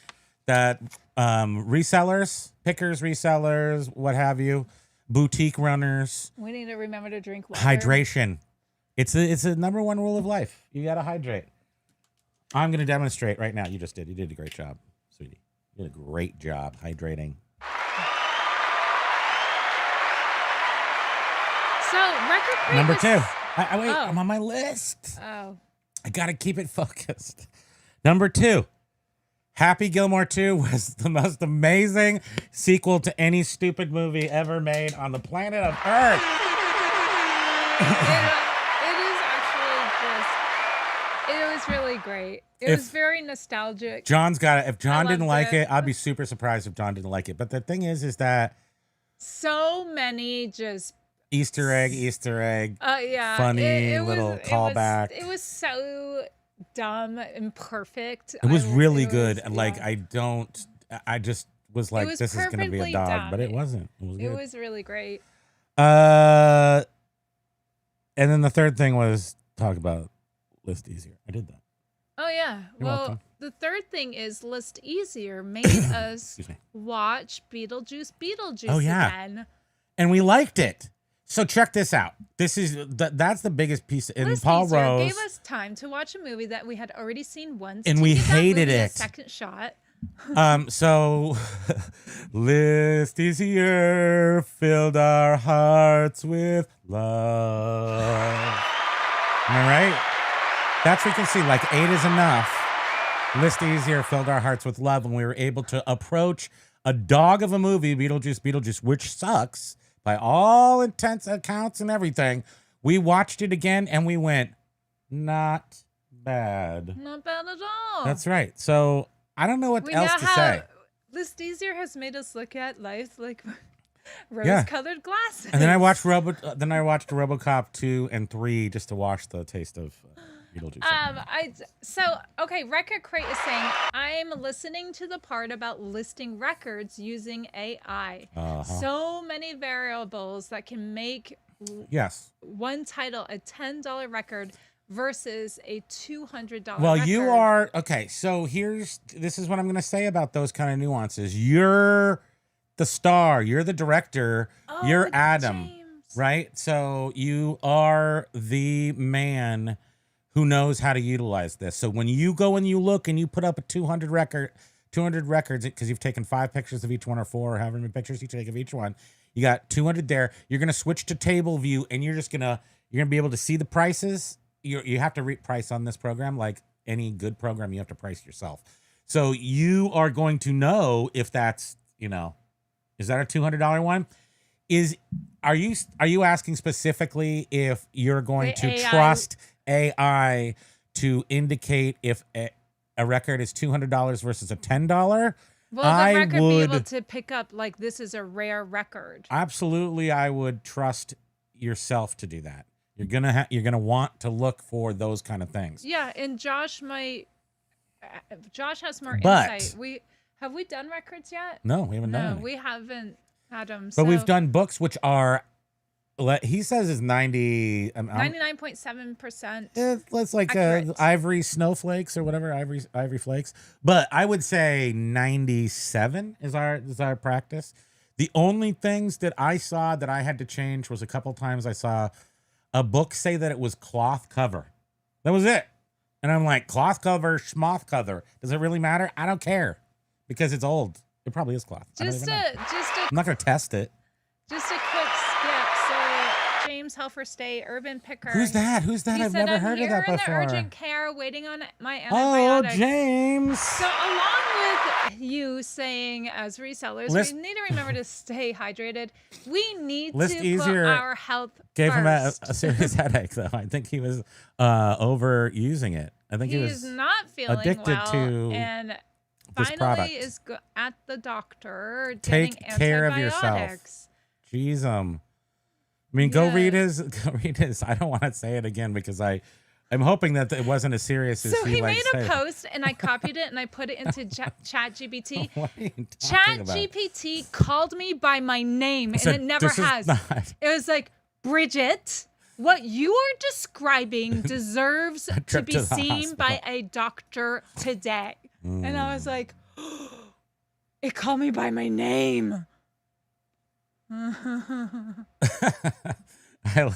A: that resellers, pickers, resellers, what have you, boutique runners,
B: we need to remember to drink water.
A: Hydration. It's a number one rule of life. You got to hydrate. I'm going to demonstrate right now. You just did. You did a great job, sweetie. You did a great job hydrating.
B: So, record crate
A: Number
B: was...
A: 2. Wait, I'm on my list.
B: Oh.
A: I got to keep it focused. Number 2. Happy Gilmore 2 was the most amazing sequel to any stupid movie ever made on the planet of Earth.
B: It was really great. It was very nostalgic.
A: John's got it. If John didn't like it, I'd be super surprised if John didn't like it. But the thing is that
B: so many just
A: Easter egg,
B: yeah,
A: funny little callback.
B: It was so dumb and perfect.
A: It was really good. Like I just was like, this is going to be a dog,
B: dumb.
A: But it wasn't. It was good.
B: It was really great.
A: And then the third thing was talk about ListEasier. I did that.
B: Oh yeah.
A: You're welcome.
B: The third thing is ListEasier made us watch Beetlejuice again.
A: And we liked it. So check this out. That's the biggest piece. And Paul Rose
B: gave us time to watch a movie that we had already seen once,
A: and we hated it.
B: A second shot.
A: So ListEasier filled our hearts with love. Am I right? That's what you can see. Like 8 is enough. ListEasier filled our hearts with love, and we were able to approach a dog of a movie, Beetlejuice, which sucks by all intents, accounts, and everything. We watched it again, and we went, not bad.
B: Not bad at all.
A: That's right. So I don't know what else to say.
B: ListEasier has made us look at life like rose-colored glasses.
A: And then I watched RoboCop 2 and 3 just to wash the taste of Beetlejuice.
B: Record Crate is saying, I'm listening to the part about listing records using AI.
A: Uh-huh.
B: So many variables that can make
A: Yes.
B: one title, a $10 record versus a $200
A: Well,
B: record.
A: you are okay. So this is what I'm going to say about those kind of nuances. You're the star. You're the director. You're Adam,
B: James.
A: right? So you are the man who knows how to utilize this. So when you go and you look and you put up a 200 records, because you've taken 5 pictures of each one or 4 or however many pictures you take of each one, you got 200 there. You're going to switch to table view and you're going to be able to see the prices. You have to price on this program. Like any good program, you have to price yourself. So you are going to know if that's, is that a $200 one? Are you asking specifically if you're going to trust AI to indicate if a record is $200 versus a $10?
B: Will the record be able to pick up like this is a rare record?
A: Absolutely, I would trust yourself to do that. You're gonna want to look for those kind of things.
B: Yeah, and Josh has more insight. Have we done records yet?
A: No, we haven't done any.
B: No, we haven't, Adam.
A: But we've done books which are, he says is
B: 99.7%.
A: Let's like
B: accurate.
A: ivory snowflakes or whatever, ivory flakes. But I would say 97 is our practice. The only things that I saw that I had to change was a couple times I saw a book say that it was cloth cover. That was it. And I'm like, cloth cover, schmoth cover. Does it really matter? I don't care because it's old. It probably is cloth. I'm not going to test it.
B: Just a quick skip. So James Helferstay, Urban Picker.
A: Who's that?
B: He
A: I've
B: said,
A: never heard of that
B: I'm
A: before.
B: here in the urgent care waiting on my
A: Oh,
B: antibiotics.
A: James.
B: So along with you saying as resellers, we need to remember to stay hydrated. We need to put our health
A: gave
B: first.
A: him a serious headache, though. I think he was overusing it. I think he was
B: not feeling
A: addicted
B: well,
A: to
B: and
A: this product.
B: finally is at the doctor
A: Take
B: getting
A: care of yourself.
B: antibiotics.
A: Jeez, I mean, go read his. I don't want to say it again because I'm hoping that it wasn't as serious as
B: So he made a
A: said.
B: post, and I copied it, and I put it into ChatGPT.
A: What are you talking about?
B: ChatGPT called me by my name, and it never has. It was like, Bridget, what you are describing deserves to be seen by a doctor today. And I was like, it called me by my name.
A: I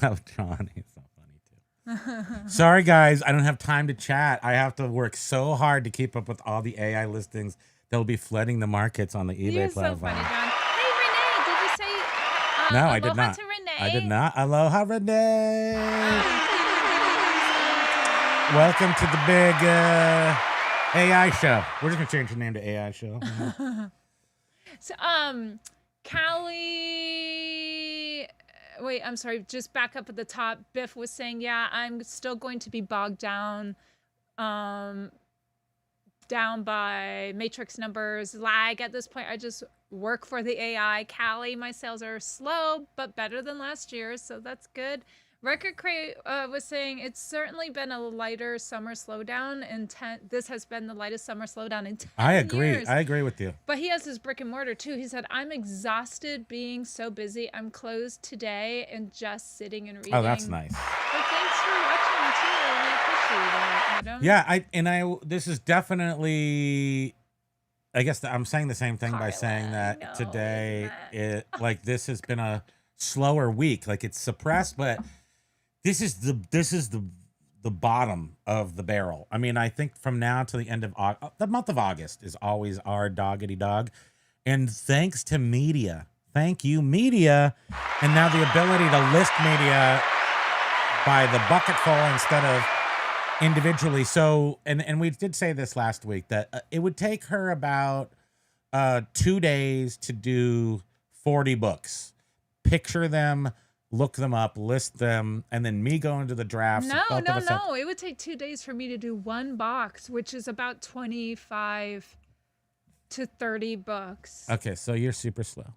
A: love John. He's so funny too. Sorry, guys. I don't have time to chat. I have to work so hard to keep up with all the AI listings that will be flooding the markets on the eBay
B: You're
A: platform.
B: so funny, John. Hey, Renee, did you say
A: No, I did not.
B: to Renee?
A: I did not. Aloha, Renee. Welcome to the big AI show. We're just going to change the name to AI show.
B: So, Callie, wait, I'm sorry, just back up at the top. Biff was saying, yeah, I'm still going to be bogged down by matrix numbers, lag at this point. I just work for the AI. Callie, my sales are slow, but better than last year, so that's good. Record Crate was saying it's certainly been a lighter summer slowdown. This has been the lightest summer slowdown in 10
A: I agree.
B: years.
A: I agree with you.
B: But he has his brick and mortar too. He said, I'm exhausted being so busy. I'm closed today and just sitting and reading.
A: Oh, that's nice.
B: But thanks for watching too. We appreciate that, Adam.
A: Yeah, this is definitely, I guess I'm saying the same thing by saying that today, this has been a slower week. Like it's suppressed, but this is the bottom of the barrel. I mean, I think from now to the end of the month of August is always our doggity dog. And thanks to media, thank you, media, and now the ability to list media by the bucketful instead of individually. So, and we did say this last week that it would take her about 2 days to do 40 books. Picture them, look them up, list them, and then me go into the drafts.
B: No. It would take 2 days for me to do one box, which is about 25 to 30 books.
A: Okay, so you're super slow.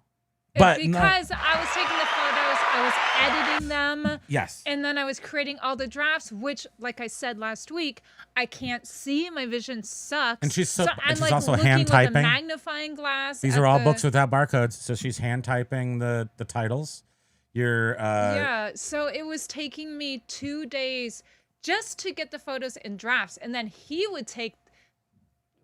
A: But
B: because I was taking the photos, I was editing them.
A: Yes.
B: And then I was creating all the drafts, which, like I said last week, I can't see. My vision sucks.
A: And she's
B: I'm
A: she's
B: like
A: also
B: looking
A: hand typing.
B: with a magnifying glass.
A: These are all books without barcodes, so she's hand typing the titles. Your
B: yeah, so it was taking me 2 days just to get the photos in drafts, and then he would take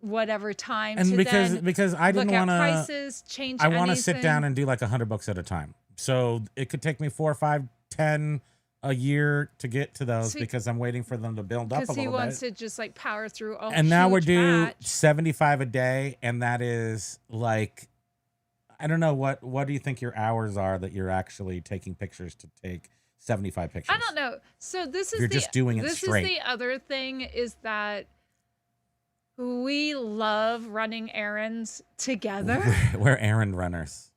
B: whatever time
A: and
B: to then
A: because I didn't
B: look at
A: want to
B: prices, change
A: I want to sit
B: anything.
A: down and do like 100 books at a time. So it could take me 4, 5, 10 a year to get to those
B: So-
A: because I'm waiting for them to build up a
B: Because he
A: little
B: wants
A: bit.
B: to just like power through a
A: And now we're
B: huge
A: due
B: batch.
A: 75 a day, and that is like, I don't know what do you think your hours are that you're actually taking pictures to take 75 pictures?
B: I don't know. So this is
A: You're just doing it
B: this
A: straight.
B: is the other thing is that we love running errands together.
A: We're errand runners.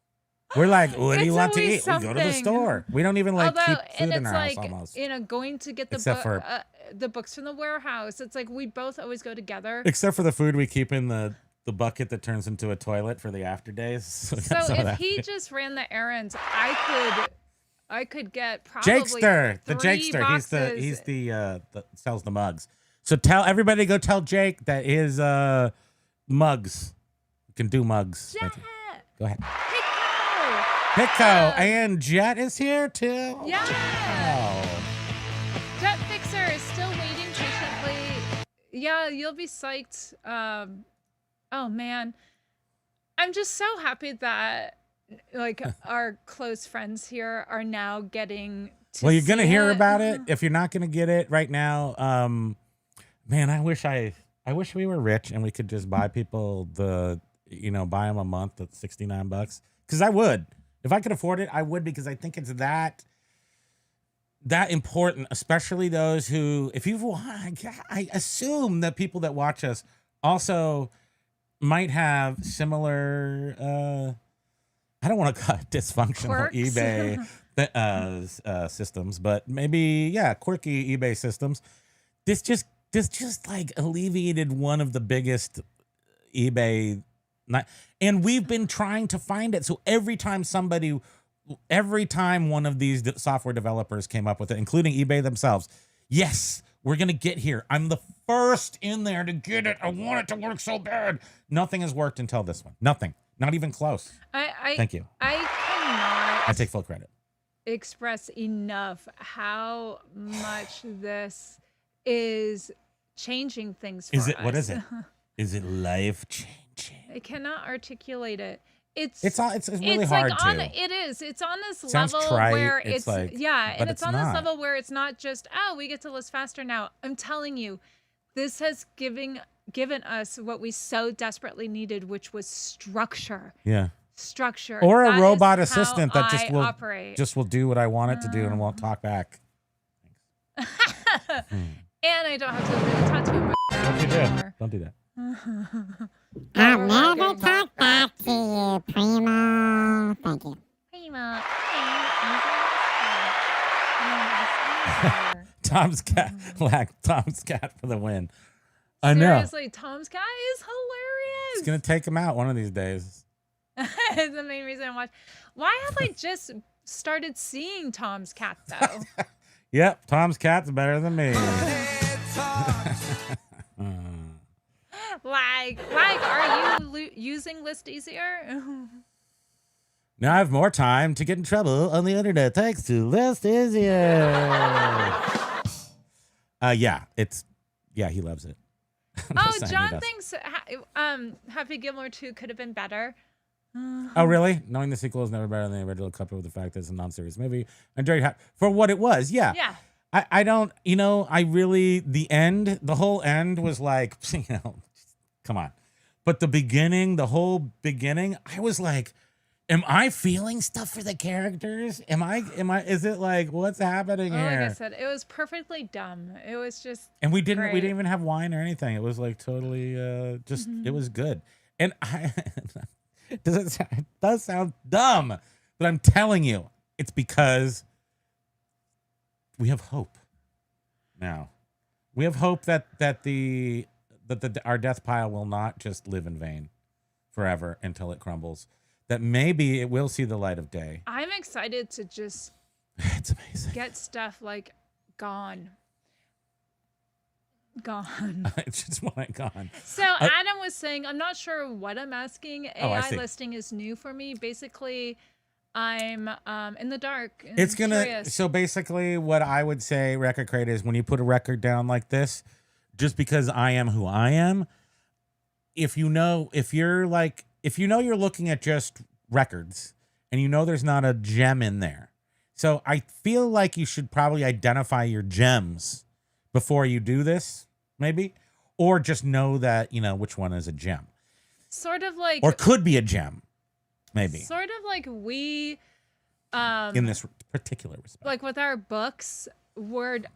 A: We're like, what do you
B: It's
A: want to
B: always
A: eat? We go to the
B: something.
A: store. We don't even like
B: Although,
A: keep
B: and
A: food in
B: it's
A: our house
B: like,
A: almost.
B: going to get
A: Except for-
B: the books from the warehouse. It's like we both always go together.
A: Except for the food we keep in the bucket that turns into a toilet for the after days.
B: So
A: Some of
B: if
A: that.
B: he just ran the errands, I could get probably
A: Jakester, the
B: 3
A: Jakester,
B: boxes.
A: he's the sells the mugs. So tell everybody, go tell Jake that his mugs can do mugs. Thank you.
B: Jet!
A: Go ahead.
B: Pico!
A: Pico and Jet is here too.
B: Yeah.
A: Oh.
B: Jet Fixer is still waiting patiently. Yeah, you'll be psyched. Oh man, I'm just so happy that like our close friends here are now getting to
A: Well, you're gonna
B: see
A: hear
B: it.
A: about it. If you're not gonna get it right now, man, I wish we were rich and we could just buy people buy them a month at $69. Because I would, if I could afford it, I would, because I think it's that important, especially those who, I assume that people that watch us also might have similar, I don't want to call it dysfunctional
B: Quirks?
A: eBay systems, but maybe, quirky eBay systems. This just like alleviated one of the biggest eBay, and we've been trying to find it. So every time one of these software developers came up with it, including eBay themselves, yes, we're going to get here. I'm the first in there to get it. I want it to work so bad. Nothing has worked until this one. Nothing. Not even close. Thank you.
B: I cannot
A: I take full credit.
B: express enough how much this is changing things for us.
A: What is it? Is it life changing?
B: I cannot articulate it. It's
A: really
B: it's
A: hard
B: like
A: to.
B: It is. It's on this
A: Sounds
B: level
A: trite.
B: where
A: It's like-
B: and
A: but
B: it's
A: it's
B: on this
A: not.
B: level where it's not just, we get to list faster now. I'm telling you, this has given us what we so desperately needed, which was structure.
A: Yeah.
B: Structure.
A: Or a
B: That is
A: robot
B: how
A: assistant that
B: I operate.
A: just will do what I want it to do and won't talk back.
B: And I don't have to really talk to him.
A: Don't you do? Don't do that.
C: I'll never talk back to you, Primo. Thank you.
B: Primo.
A: Tom's cat for the win. I know.
B: Seriously, Tom's cat is hilarious.
A: It's gonna take him out one of these days.
B: It's the main reason I watch. Why have I just started seeing Tom's cat though?
A: Yep, Tom's cat's better than me.
B: Are you using ListEasier?
A: Now I have more time to get in trouble on the internet thanks to ListEasier. He loves it. I'm
B: Oh,
A: just saying he
B: John
A: does.
B: thinks Happy Gilmore 2 could have been better.
A: Oh, really? Knowing the sequel is never better than the original, coupled with the fact that it's a non-serious movie. For what it was, yeah.
B: Yeah.
A: I don't, the whole end was like, come on. But the whole beginning, I was like, am I feeling stuff for the characters? Is it like, what's happening here?
B: Like I said, it was perfectly dumb. It was just.
A: And we didn't
B: great.
A: even have wine or anything. It was like totally, it was good. And it does sound dumb, but I'm telling you, it's because we have hope now. We have hope that our death pile will not just live in vain forever until it crumbles. That maybe it will see the light of day.
B: I'm excited to just
A: It's amazing.
B: get stuff like gone.
A: It's just gone.
B: So Adam was saying, I'm not sure what I'm asking.
A: Oh, I
B: AI
A: see.
B: listing is new for me. Basically, I'm in the dark. And
A: It's gonna.
B: curious.
A: So basically, what I would say, record crate, is when you put a record down like this, just because I am who I am. If you're looking at just records, and you know there's not a gem in there, so I feel like you should probably identify your gems before you do this, maybe, or just know that which one is a gem,
B: Sort of like,
A: or could be a gem, maybe
B: sort of like we,
A: in this particular respect.
B: like with our books,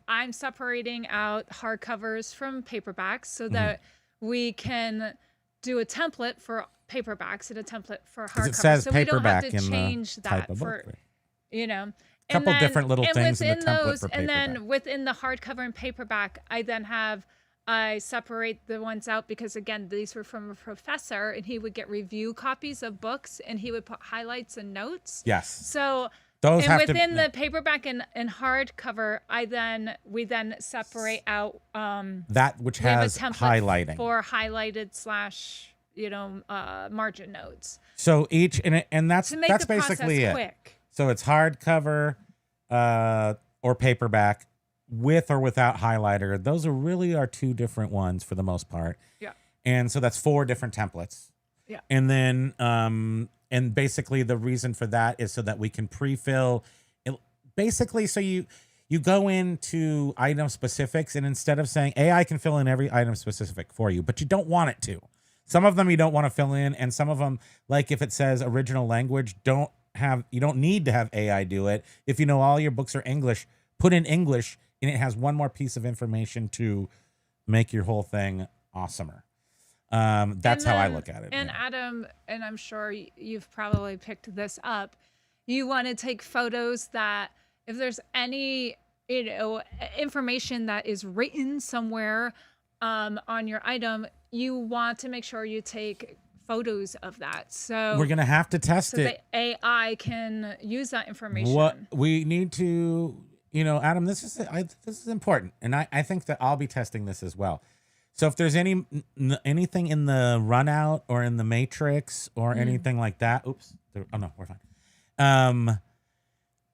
B: I'm separating out hardcovers from paperbacks so that we can do a template for paperbacks and a template for
A: 'Cause
B: hardcovers.
A: it says
B: So we don't have
A: paperback
B: to
A: in the
B: change
A: type
B: that
A: of
B: for,
A: book, right?
B: you know.
A: Couple different little things in the
B: within
A: template for
B: and then
A: paperback.
B: within the hardcover and paperback, I separate the ones out because again, these were from a professor and he would get review copies of books and he would put highlights and notes.
A: Yes.
B: So
A: Those
B: and
A: have
B: within
A: to,
B: the paperback and hardcover, we then separate out
A: that which
B: we have a
A: has
B: template
A: highlighting.
B: for highlighted / margin notes.
A: So each and that's
B: To make
A: that's
B: the process
A: basically it.
B: quick.
A: So it's hardcover or paperback with or without highlighter. Those are really our two different ones for the most part.
B: Yeah.
A: And so that's 4 different templates.
B: Yeah.
A: And then and basically the reason for that is so that we can pre-fill it, basically so you go into item specifics and instead of saying AI can fill in every item specific for you, but you don't want it to. Some of them you don't want to fill in, and some of them, like if it says original language, you don't need to have AI do it. If you know all your books are English, put in English and it has one more piece of information to make your whole thing awesomer. That's how I look at it.
B: And
A: yeah.
B: Adam, and I'm sure you've probably picked this up, you want to take photos that if there's any information that is written somewhere on your item, you want to make sure you take photos of that. So
A: We're gonna have to test
B: so
A: it.
B: the AI can use that information.
A: What we need to, Adam, this is important, and I think that I'll be testing this as well. So if there's anything in the run out or in the matrix or anything like that, no, we're fine.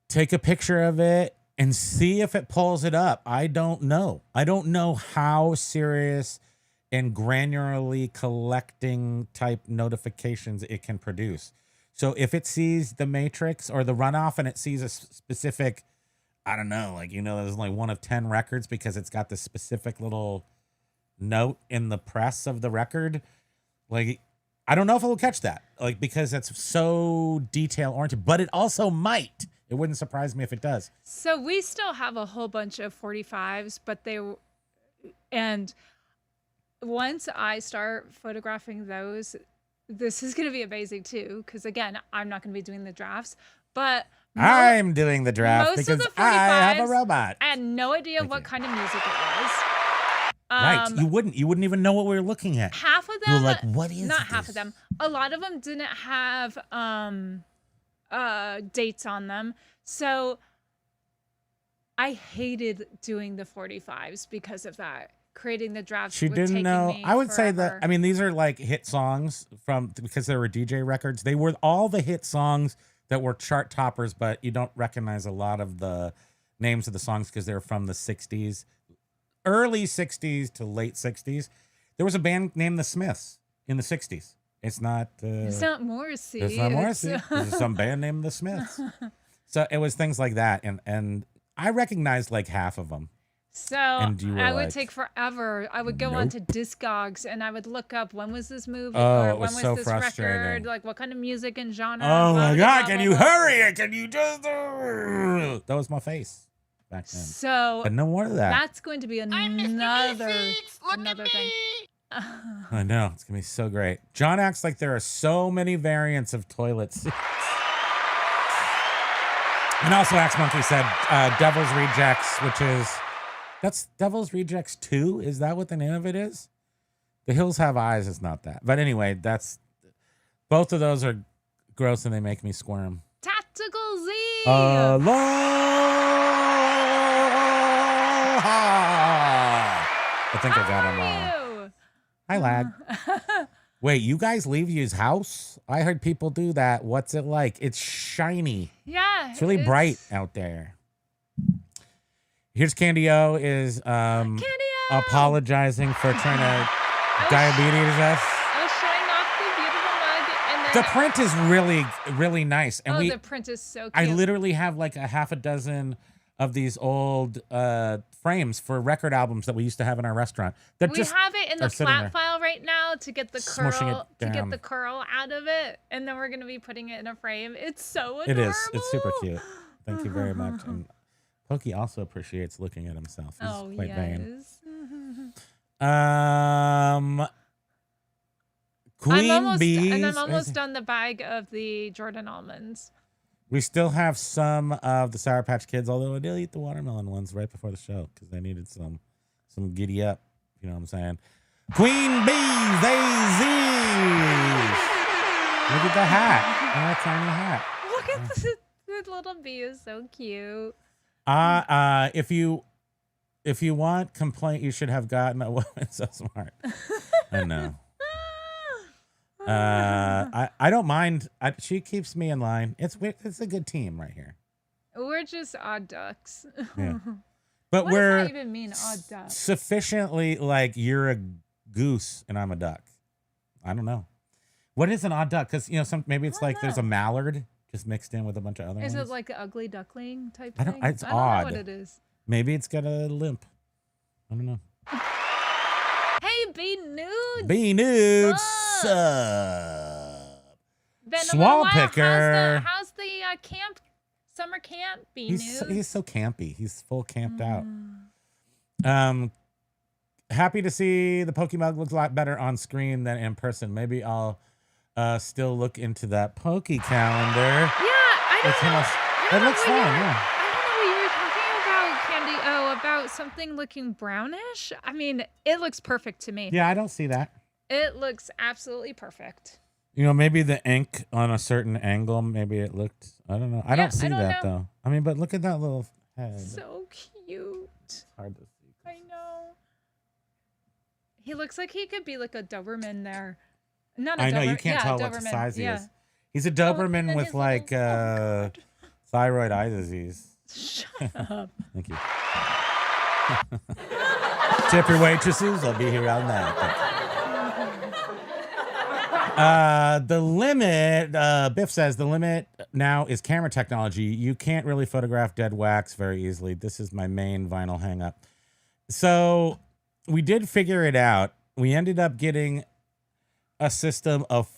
A: Take a picture of it and see if it pulls it up. I don't know how serious and granularly collecting type notifications it can produce. So if it sees the matrix or the runoff and it sees a specific, I don't know, there's only one of 10 records because it's got this specific little note in the press of the record. I don't know if it will catch that, because it's so detail oriented, but it also might. It wouldn't surprise me if it does.
B: So we still have a whole bunch of 45s, and once I start photographing those, this is going to be amazing too. Because again, I'm not going to be doing the drafts, but
A: I'm doing the draft
B: most of
A: because
B: the
A: I have a
B: 45s,
A: robot.
B: I had no idea what kind of music it was.
A: Right, you wouldn't even know what we were looking at.
B: Half of
A: You were
B: them,
A: like, what is
B: not
A: this?
B: half of them. A lot of them didn't have dates on them. So I hated doing the 45s because of that. Creating the drafts.
A: She didn't know. I would say that. I mean, these are like hit songs because they were DJ records. They were all the hit songs that were chart toppers, but you don't recognize a lot of the names of the songs because they're from the 60s, early 60s to late 60s. There was a band named the Smiths in the 60s. It's not
B: Morrissey.
A: It's not Morrissey. There's some band named the Smiths. So it was things like that, and I recognized like half of them.
B: So I would
A: like,
B: take forever. I would go onto Discogs and I would look up when was this movie
A: Oh,
B: or
A: it
B: when
A: was
B: was
A: so
B: this
A: frustrating.
B: record, like what kind of music and genre.
A: Oh
B: blah,
A: my
B: blah,
A: God,
B: blah,
A: can
B: blah,
A: you
B: blah.
A: hurry it? Can you just... That was my face back then.
B: So
A: But no more of that.
B: that's going to be another thing.
A: I know. It's going to be so great. John acts like there are so many variants of toilet seats. And also Axe Monkey said Devil's Rejects, which is... That's Devil's Rejects 2? Is that what the name of it is? The Hills Have Eyes is not that. But anyway, both of those are gross and they make me squirm.
B: Tactical Z.
A: Aloha! I think I got him wrong. Hi, Lag. Wait, you guys leave his house? I heard people do that. What's it like? It's shiny.
B: Yeah.
A: It's really bright out there. Here's Candy O is
B: Candy O!
A: apologizing for trying to diabetes us.
B: I was showing off the beautiful mug, and then
A: The print is really, really nice. And
B: the print is so cute.
A: I literally have like a half a dozen of these old frames for record albums that we used to have in our restaurant. That
B: We
A: just
B: have it in the
A: are sitting
B: flat
A: there.
B: file right now to get the
A: Smushing it down.
B: curl out of it, and then we're gonna be putting it in a frame. It's so adorable.
A: It is. It's super cute. Thank you very much. And Pokey also appreciates looking at himself. He's quite vain. Queen Bees.
B: And I'm almost done the bag of the Jordan almonds.
A: We still have some of the Sour Patch Kids, although I did eat the watermelon ones right before the show because I needed some giddy up. You know what I'm saying? Queen Bees, AZs. Look at the hat. Oh, that tiny hat.
B: Look at the little bee is so cute.
A: If you want complaint, you should have gotten a woman so smart. I know. I don't mind. She keeps me in line. It's a good team right here.
B: We're just odd ducks.
A: Yeah. But
B: What
A: we're
B: does that even mean, odd duck?
A: sufficiently like you're a goose and I'm a duck. I don't know. What is an odd duck? Because maybe it's like there's a mallard just mixed in with a bunch of other
B: Is
A: ones.
B: it like an ugly duckling type
A: I don't-
B: thing?
A: it's
B: I don't
A: odd.
B: know what it is.
A: Maybe it's got a limp. I don't know.
B: Hey, B Nudes.
A: B nudes.
B: Been a
A: Swamp
B: little while.
A: picker.
B: How's the camp? Summer camp? B
A: He's
B: Nudes.
A: so campy. He's full camped out. Happy to see the Pokemon looks a lot better on screen than in person. Maybe I'll still look into that Pokey calendar.
B: Yeah, I don't know.
A: It looks fun, yeah.
B: I don't know what you were talking about, Candy. Oh, about something looking brownish? I mean, it looks perfect to me.
A: Yeah, I don't see that.
B: It looks absolutely perfect.
A: Maybe the ink on a certain angle, maybe it looked, I don't know. I don't see that, though. I mean, but look at that little head.
B: So cute.
A: It's hard to see.
B: I know. He looks like he could be like a Doberman there. Not a
A: I know,
B: Doberman.
A: you can't tell what the
B: Doberman.
A: size he
B: Yeah.
A: is. He's a
B: and
A: Doberman
B: then
A: with
B: his
A: like
B: little-
A: thyroid eye disease.
B: Shut up.
A: Thank you. Tip your waitresses. I'll be here all night. The limit, Biff says, the limit now is camera technology. You can't really photograph dead wax very easily. This is my main vinyl hang up. So we did figure it out. We ended up getting a system of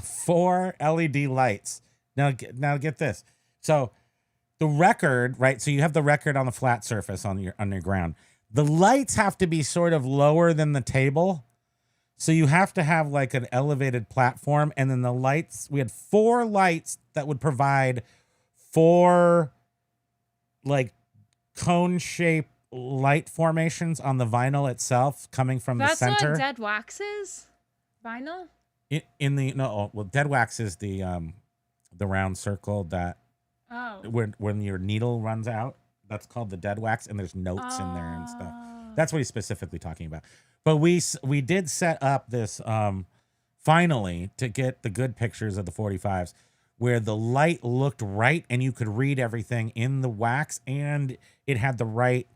A: 4 LED lights. Now get this. So the record, right? So you have the record on the flat surface on your ground. The lights have to be sort of lower than the table. So you have to have like an elevated platform, and then the lights, we had 4 lights that would provide 4 like cone shaped light formations on the vinyl itself coming from the center.
B: That's what dead wax is? Vinyl?
A: Dead wax is the round circle that when your needle runs out, that's called the dead wax, and there's notes in there and stuff. That's what he's specifically talking about. But we did set up this finally to get the good pictures of the 45s where the light looked right and you could read everything in the wax, and it had the right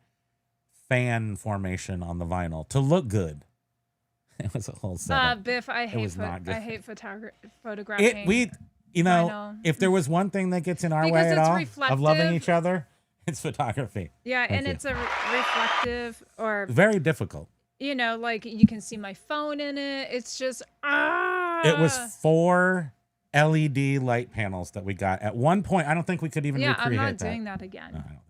A: fan formation on the vinyl to look good. It was a whole setup.
B: Biff, I hate photographing.
A: If there was one thing that gets in our
B: Because
A: way at
B: it's
A: all
B: reflective.
A: of loving each other, it's photography.
B: Yeah,
A: Thank
B: and
A: you.
B: it's a reflective or
A: Very difficult.
B: like you can see my phone in it. It's just
A: It was 4 LED light panels that we got at one point. I don't think we could even
B: I'm
A: recreate
B: not
A: that.
B: doing that again.
A: No, I don't think.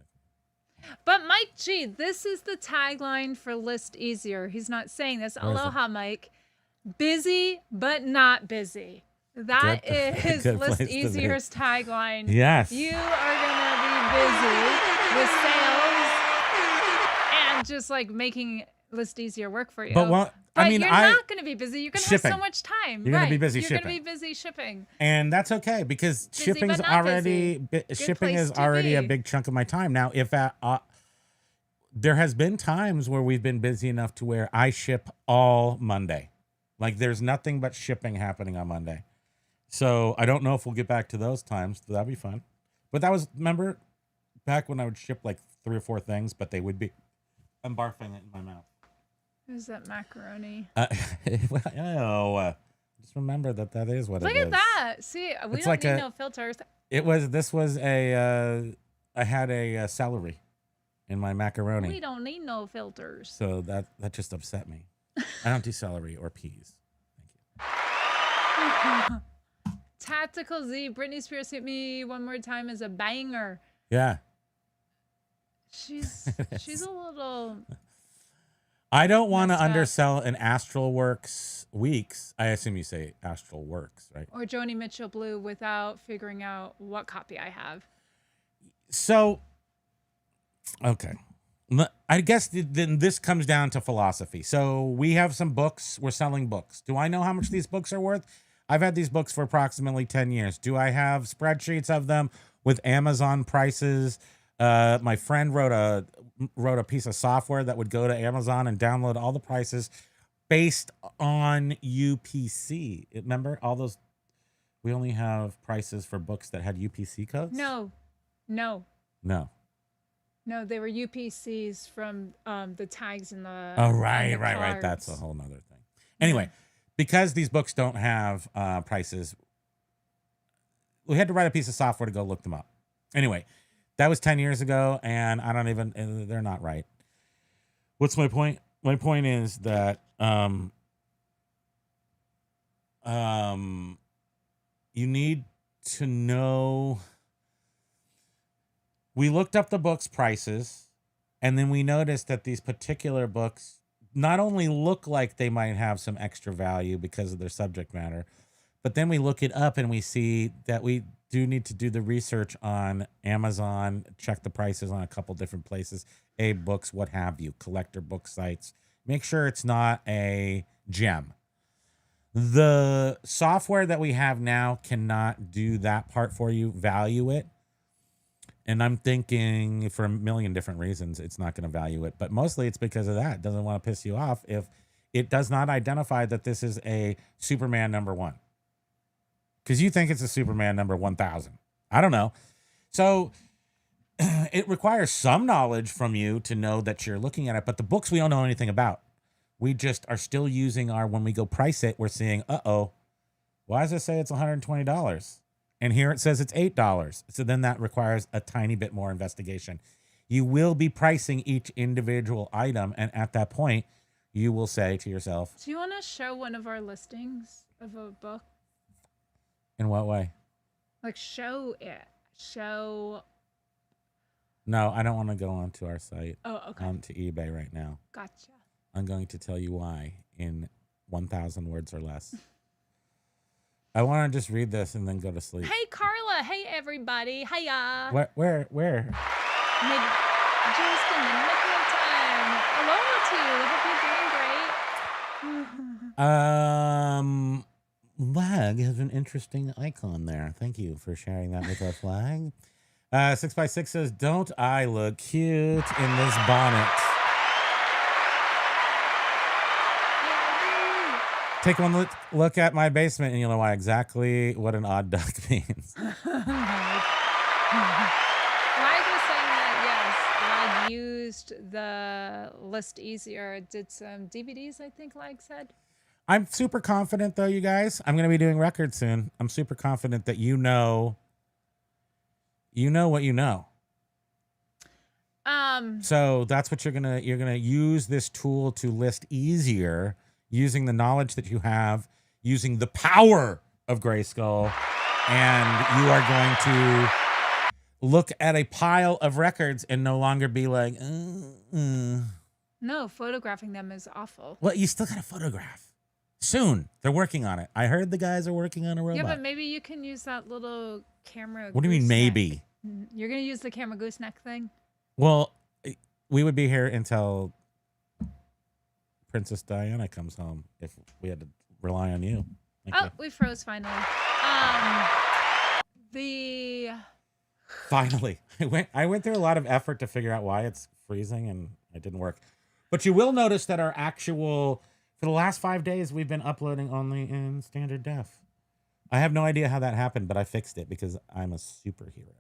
B: But Mike G, this is the tagline for ListEasier. He's not saying this.
A: Where is it?
B: Aloha, Mike. Busy but not busy. That is
A: Good place to be.
B: ListEasier's tagline.
A: Yes.
B: You are gonna be busy with sales and just like making ListEasier work for you.
A: But
B: you're not going to be busy. You're going to have so
A: shipping.
B: much time.
A: You're gonna be busy
B: You're
A: shipping.
B: going to be busy shipping.
A: And that's okay because
B: Busy
A: shipping's
B: but not
A: already shipping
B: place
A: is
B: to
A: already a
B: be.
A: big chunk of my time. Now, if there has been times where we've been busy enough to where I ship all Monday. Like there's nothing but shipping happening on Monday. So I don't know if we'll get back to those times. That'd be fun. But that was, remember, back when I would ship like 3 or 4 things, but they would be, I'm barfing it in my mouth.
B: Who's that macaroni?
A: Just remember that is what
B: Look
A: it is.
B: at that. See, we
A: It's
B: don't
A: like
B: need
A: a-
B: no filters.
A: This was I had a celery in my macaroni.
B: We don't need no filters.
A: So that just upset me. I don't do celery or peas.
B: Tactical Z, Britney Spears hit me one more time as a banger.
A: Yeah.
B: She's a little.
A: I don't want to
B: Messed up.
A: undersell an Astral Works Weeks. I assume you say Astral Works, right?
B: Or Joni Mitchell Blue without figuring out what copy I have.
A: So, okay. I guess then this comes down to philosophy. So we have some books. We're selling books. Do I know how much these books are worth? I've had these books for approximately 10 years. Do I have spreadsheets of them with Amazon prices? My friend wrote a piece of software that would go to Amazon and download all the prices based on UPC. Remember all those? We only have prices for books that had UPC codes?
B: No. No, they were UPCs from the tags in the.
A: Oh,
B: on
A: right.
B: the
A: That's a
B: cards.
A: whole nother thing. Anyway, because these books don't have prices, we had to write a piece of software to go look them up. Anyway, that was 10 years ago, and I don't even, they're not right. What's my point? My point is that you need to know. We looked up the books' prices, and then we noticed that these particular books not only look like they might have some extra value because of their subject matter, but then we look it up and we see that we do need to do the research on Amazon, check the prices on a couple different places, Books, what have you, collector book sites. Make sure it's not a gem. The software that we have now cannot do that part for you, value it. And I'm thinking for a million different reasons, it's not going to value it. But mostly it's because of that. It doesn't want to piss you off if it does not identify that this is a Superman #1. Because you think it's a Superman number 1000. I don't know. So it requires some knowledge from you to know that you're looking at it. But the books we don't know anything about. We just are still using when we go price it, we're seeing, why does it say it's $120? And here it says it's $8. So then that requires a tiny bit more investigation. You will be pricing each individual item. And at that point, you will say to yourself,
B: Do you want to show one of our listings of a book?
A: in what way?
B: Like, show it. Show.
A: No, I don't want to go onto our site,
B: Oh, okay.
A: onto eBay right now.
B: Gotcha.
A: I'm going to tell you why in 1,000 words or less. I want to just read this and then go to sleep.
B: Hey, Carla. Hey, everybody. Hiya.
A: Where?
B: Maybe just in the nick of time. Aloha to you. Hope you're doing great.
A: Lag has an interesting icon there. Thank you for sharing that with us, Lag. 6x6 says, don't I look cute in this bonnet? Take one look at my basement and you'll know why exactly what an odd duck means.
B: Lag was saying that, yes, Lag used the ListEasier, did some DVDs, I think Lag said.
A: I'm super confident, though, you guys. I'm going to be doing records soon. I'm super confident that you know what you know. So that's what you're gonna use this tool to list easier, using the knowledge that you have, using the power of Grayskull, and you are going to look at a pile of records and no longer be like,
B: No, photographing them is awful.
A: Well, you still got to photograph. Soon. They're working on it. I heard the guys are working on a robot.
B: Yeah, but maybe you can use that little camera.
A: What do you mean,
B: gooseneck.
A: maybe?
B: You're going to use the camera gooseneck thing?
A: Well, we would be here until Princess Diana comes home if we had to rely on you. Thank you.
B: We froze finally.
A: Finally. I went through a lot of effort to figure out why it's freezing, and it didn't work. But you will notice that our for the last 5 days, we've been uploading only in standard def. I have no idea how that happened, but I fixed it because I'm a superhero.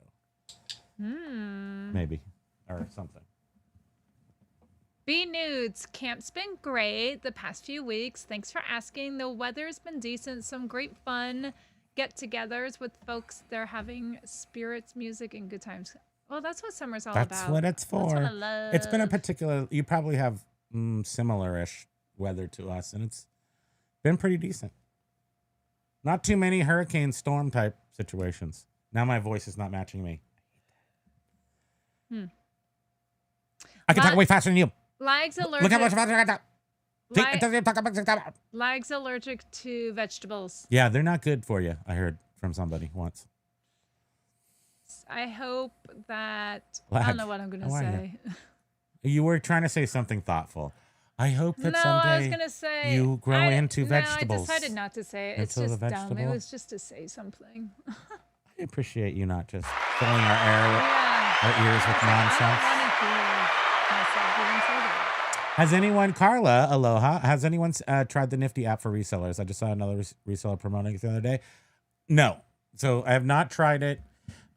A: Maybe. Or something.
B: B Nudes. Camp's been great the past few weeks. Thanks for asking. The weather's been decent. Some great fun get-togethers with folks. They're having spirits, music, and good times. Well, that's what summer's all about.
A: That's what it's for.
B: That's what I love.
A: It's been a particular... You probably have similar-ish weather to us, and it's been pretty decent. Not too many hurricane storm type situations. Now my voice is not matching me. I can talk way faster than you.
B: Lag's allergic.
A: Look how much faster I can talk.
B: Lag's allergic to vegetables.
A: Yeah, they're not good for you. I heard from somebody once.
B: I hope that...
A: Lag.
B: I don't know what I'm going to say.
A: You were trying to say something thoughtful. I hope that
B: No,
A: someday
B: I was going to say...
A: you grow into vegetables.
B: No, I decided not to say it. It's
A: Into
B: just
A: a
B: dumb. It
A: vegetable?
B: was just to say something.
A: I appreciate you not just filling our ears with
B: I
A: nonsense.
B: don't want to hear myself even say that.
A: Has anyone, Carla, aloha, has anyone tried the Nifty app for resellers? I just saw another reseller promoting it the other day. No. So I have not tried it.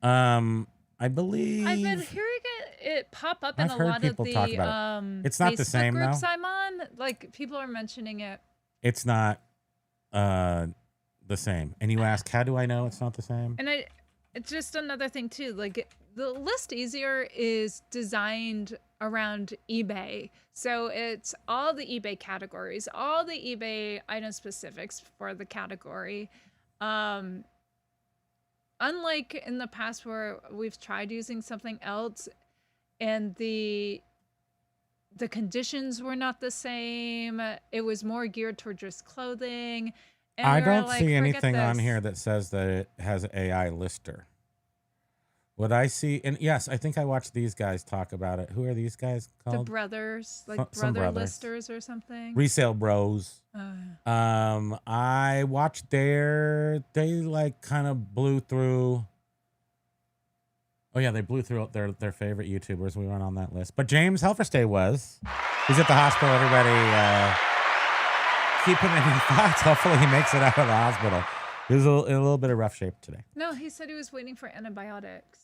A: I believe...
B: I've been hearing it pop up in
A: I've
B: a
A: heard
B: lot of
A: people
B: the
A: talk about it. It's not
B: Facebook
A: the same,
B: groups
A: though.
B: I'm on. Like, people are mentioning it.
A: It's not the same. And you ask, how do I know it's not the same?
B: And it's just another thing, too. Like, the ListEasier is designed around eBay. So it's all the eBay categories, all the eBay item specifics for the category. Unlike in the past where we've tried using something else and the conditions were not the same, it was more geared toward just clothing. And
A: I
B: we were
A: don't
B: like,
A: see
B: "Forget
A: anything on
B: this."
A: here that says that it has AI lister. What I see, and yes, I think I watched these guys talk about it. Who are these guys
B: The
A: called?
B: brothers, like
A: Some
B: brother
A: brothers.
B: listers or something.
A: Resale Bros.
B: Oh,
A: I watched they like kind of blew through. Oh yeah, they blew through their favorite YouTubers. We weren't on that list, but James Helferstay was. He's at the hospital. Everybody, keep him in your thoughts. Hopefully, he makes it out of the hospital. He was in a little bit of rough shape today.
B: no, he said he was waiting for antibiotics.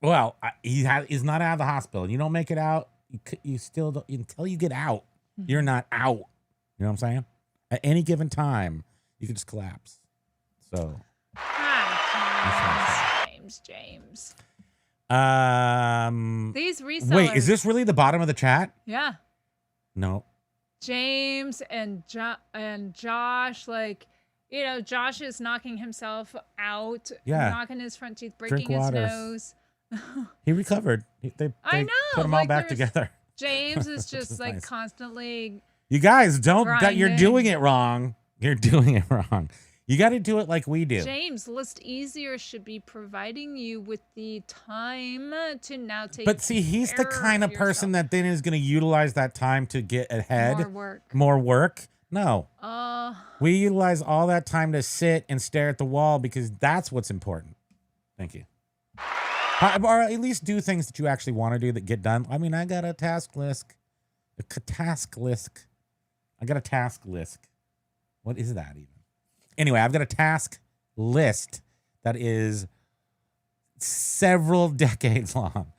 A: Well, he's not out of the hospital. You don't make it out. You still don't, until you get out. You're not out. You know what I'm saying? At any given time, you can just collapse. So,
B: Hi, James. These resellers.
A: wait, is this really the bottom of the chat?
B: Yeah.
A: No.
B: James and Josh, like, you know, Josh is knocking himself out,
A: Yeah.
B: knocking his front teeth, breaking
A: Drink
B: his
A: waters.
B: nose.
A: He recovered. They
B: I know,
A: put them all
B: like,
A: back
B: there's-
A: together.
B: James is
A: Which
B: just
A: is
B: like
A: nice.
B: constantly.
A: You guys don't. You're
B: Grinding.
A: doing it wrong. You're doing it wrong. You got to do it like we do.
B: James, ListEasier should be providing you with the time to now take.
A: But see, he's the
B: care
A: kind of person
B: yourself.
A: that then is going to utilize that time to get ahead.
B: More work.
A: More work? No.
B: Uh,
A: We utilize all that time to sit and stare at the wall because that's what's important. Thank you. Or at least do things that you actually want to do that get done. I mean, I got a task list. I got a task list. What is that even? Anyway, I've got a task list that is several decades long.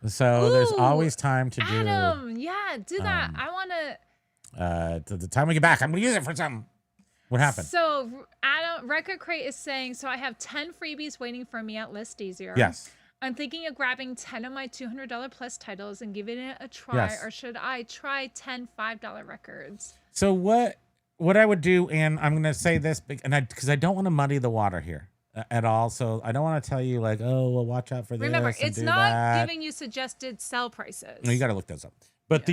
A: So there's
B: Ooh,
A: always time to do.
B: Adam, yeah, do that. I want to.
A: To the time we get back, I'm going to use it for something. What happened?
B: So Adam, Record Crate is saying, so I have 10 freebies waiting for me at ListEasier.
A: Yes.
B: I'm thinking of grabbing 10 of my $200 plus titles and giving it a try,
A: Yes.
B: or should I try 10 $5 records?
A: So what I would do, and I'm going to say this, because I don't want to muddy the water here at all. So I don't want to tell you like, oh, well, watch out for this.
B: Remember,
A: and
B: it's
A: do
B: not
A: that.
B: giving you suggested sell prices.
A: No, you got to look those up. But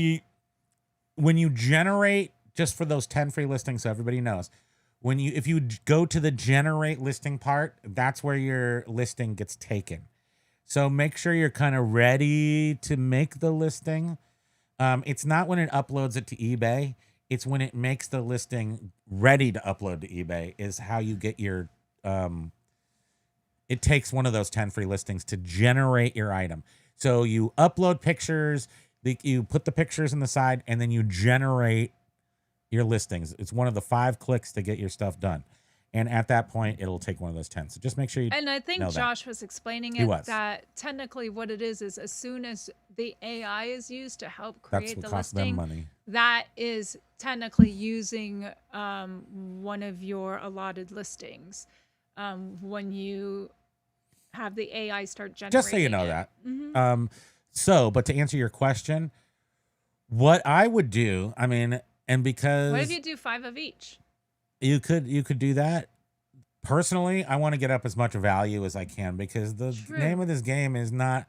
A: when you generate, just for those 10 free listings, so everybody knows, if you go to the generate listing part, that's where your listing gets taken. So make sure you're kind of ready to make the listing. It's not when it uploads it to eBay. It's when it makes the listing ready to upload to eBay is how you get your, it takes one of those 10 free listings to generate your item. So you upload pictures, you put the pictures in the side, and then you generate your listings. It's one of the 5 clicks to get your stuff done. And at that point, it'll take one of those 10. So just make sure you
B: And I think
A: know that.
B: Josh was explaining
A: He
B: it
A: was.
B: that technically what it is as soon as the AI is used to help
A: That's
B: create
A: what
B: the
A: costs them
B: listing,
A: money.
B: that is technically using one of your allotted listings when you have the AI start generating
A: Just so you know
B: it.
A: that.
B: Mhm.
A: But to answer your question, what I would do, I mean, and because
B: What if you do 5 of each?
A: you could do that. Personally, I want to get up as much value as I can because the
B: True.
A: name of this game is not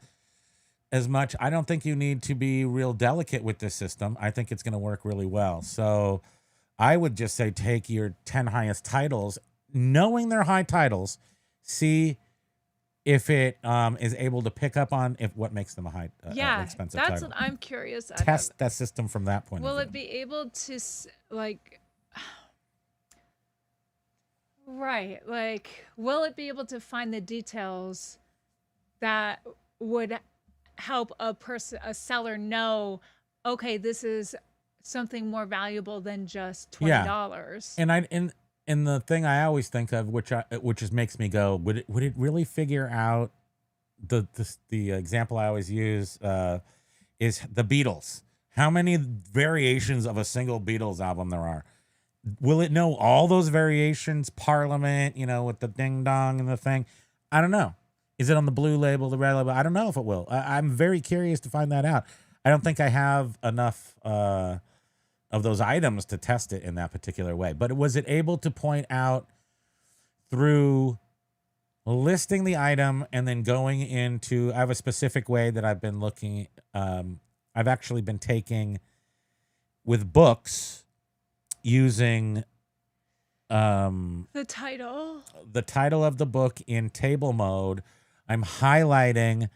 A: as much. I don't think you need to be real delicate with this system. I think it's going to work really well. So I would just say take your 10 highest titles, knowing they're high titles, see if it is able to pick up on what makes them a high expensive
B: that's
A: title.
B: what I'm curious.
A: Test that system from that point
B: Will
A: of
B: it
A: view.
B: be able to like right, like will it be able to find the details that would help a seller know, okay, this is something more valuable than just $20.
A: And the thing I always think of, which makes me go, would it really figure out the example I always use is the Beatles. How many variations of a single Beatles album there are? Will it know all those variations? Parliament, with the ding dong and the thing. I don't know. Is it on the blue label, the red label? I don't know if it will. I'm very curious to find that out. I don't think I have enough of those items to test it in that particular way. But was it able to point out through listing the item and then going into, I have a specific way that I've been looking. I've actually been taking with books using
B: The title
A: of the book in table mode. I'm highlighting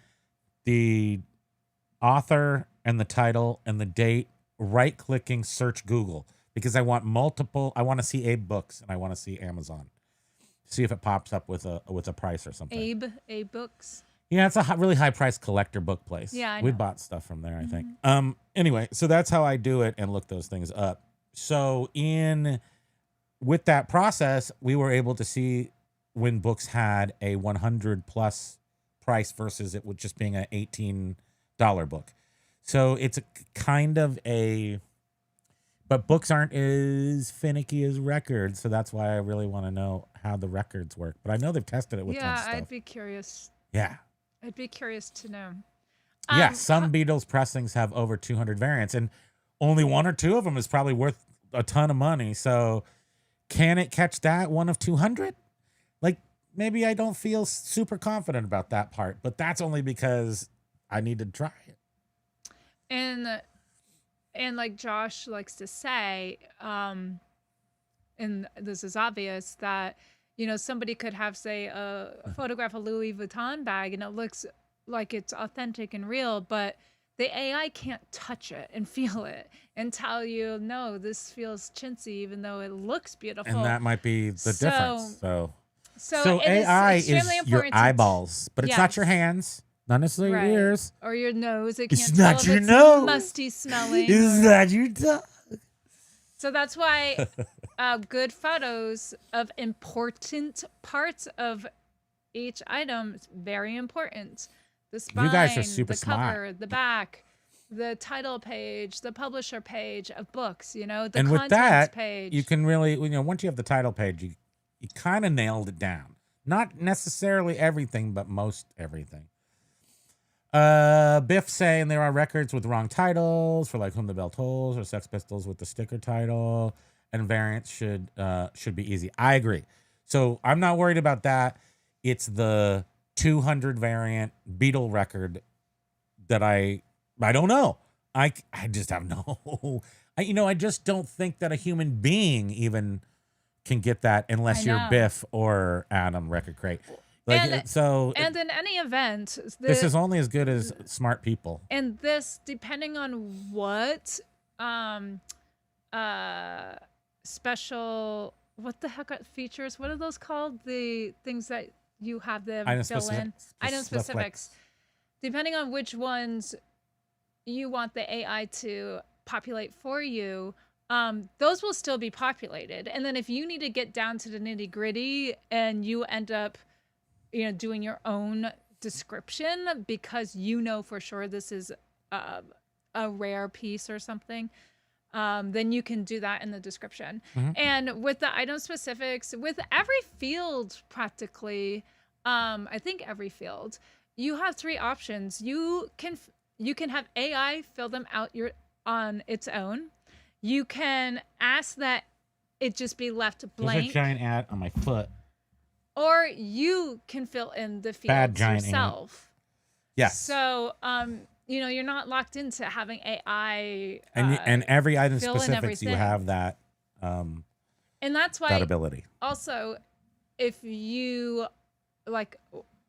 A: the author and the title and the date, right-clicking search Google, because I want to see Abe Books and I want to see Amazon. See if it pops up with a price or something.
B: Abe Books.
A: Yeah, it's a really high-priced collector book place.
B: Yeah,
A: we
B: know.
A: bought stuff from there, I think. Anyway, so that's how I do it and look those things up. So with that process, we were able to see when books had a 100 plus price versus it would just being an $18 book. So it's a kind of but books aren't as finicky as records. So that's why I really want to know how the records work. But I know they've tested it with tons of stuff.
B: I'd be curious.
A: Yeah.
B: I'd be curious to know.
A: Yeah, some Beatles pressings have over 200 variants, and only one or two of them is probably worth a ton of money. So can it catch that one of 200? Like, maybe I don't feel super confident about that part, but that's only because I need to try it.
B: And like Josh likes to say, and this is obvious, that somebody could have, say, a photograph of Louis Vuitton bag and it looks like it's authentic and real, but the AI can't touch it and feel it and tell you, no, this feels chintzy, even though it looks beautiful.
A: And that might be the difference. So
B: it
A: AI is
B: extremely
A: your
B: important
A: eyeballs, but it's not your hands, not necessarily your ears.
B: Or your nose. It
A: It's
B: can't
A: not
B: tell
A: your
B: if it's
A: nose.
B: musty smelling.
A: It's not your tongue.
B: So that's why good photos of important parts of each item is very important. The spine,
A: You guys are super
B: the cover,
A: smart.
B: the back, the title page, the publisher page of books, the
A: And
B: contents
A: with that,
B: page.
A: you can really, once you have the title page, you kind of nailed it down. Not necessarily everything, but most everything. Biff saying there are records with wrong titles for like Whom the Bell Tolls or Sex Pistols with the sticker title, and variants should be easy. I agree. So I'm not worried about that. It's the 200 variant Beatle record that I don't know. I just have no. I just don't think that a human being even can get that unless you're Biff or Adam Record Crate.
B: And in any event,
A: this is only as good as smart people.
B: And this, depending on what special, what the heck features, what are those called? The things that you have them fill in. Item specifics. Depending on which ones you want the AI to populate for you, those will still be populated. And then if you need to get down to the nitty gritty and you end up, doing your own description because for sure this is a rare piece or something, then you can do that in the description. And with the item specifics, with every field practically, I think every field, you have 3 options. You can have AI fill them out on its own. You can ask that it just be left blank.
A: There's a giant ant on my foot.
B: Or you can fill in the
A: Bad
B: fields
A: giant
B: yourself.
A: Yes.
B: So, you're not locked into having AI.
A: And every item
B: fill in
A: specifics, you
B: everything.
A: have that.
B: And that's why
A: that ability.
B: Also, if you like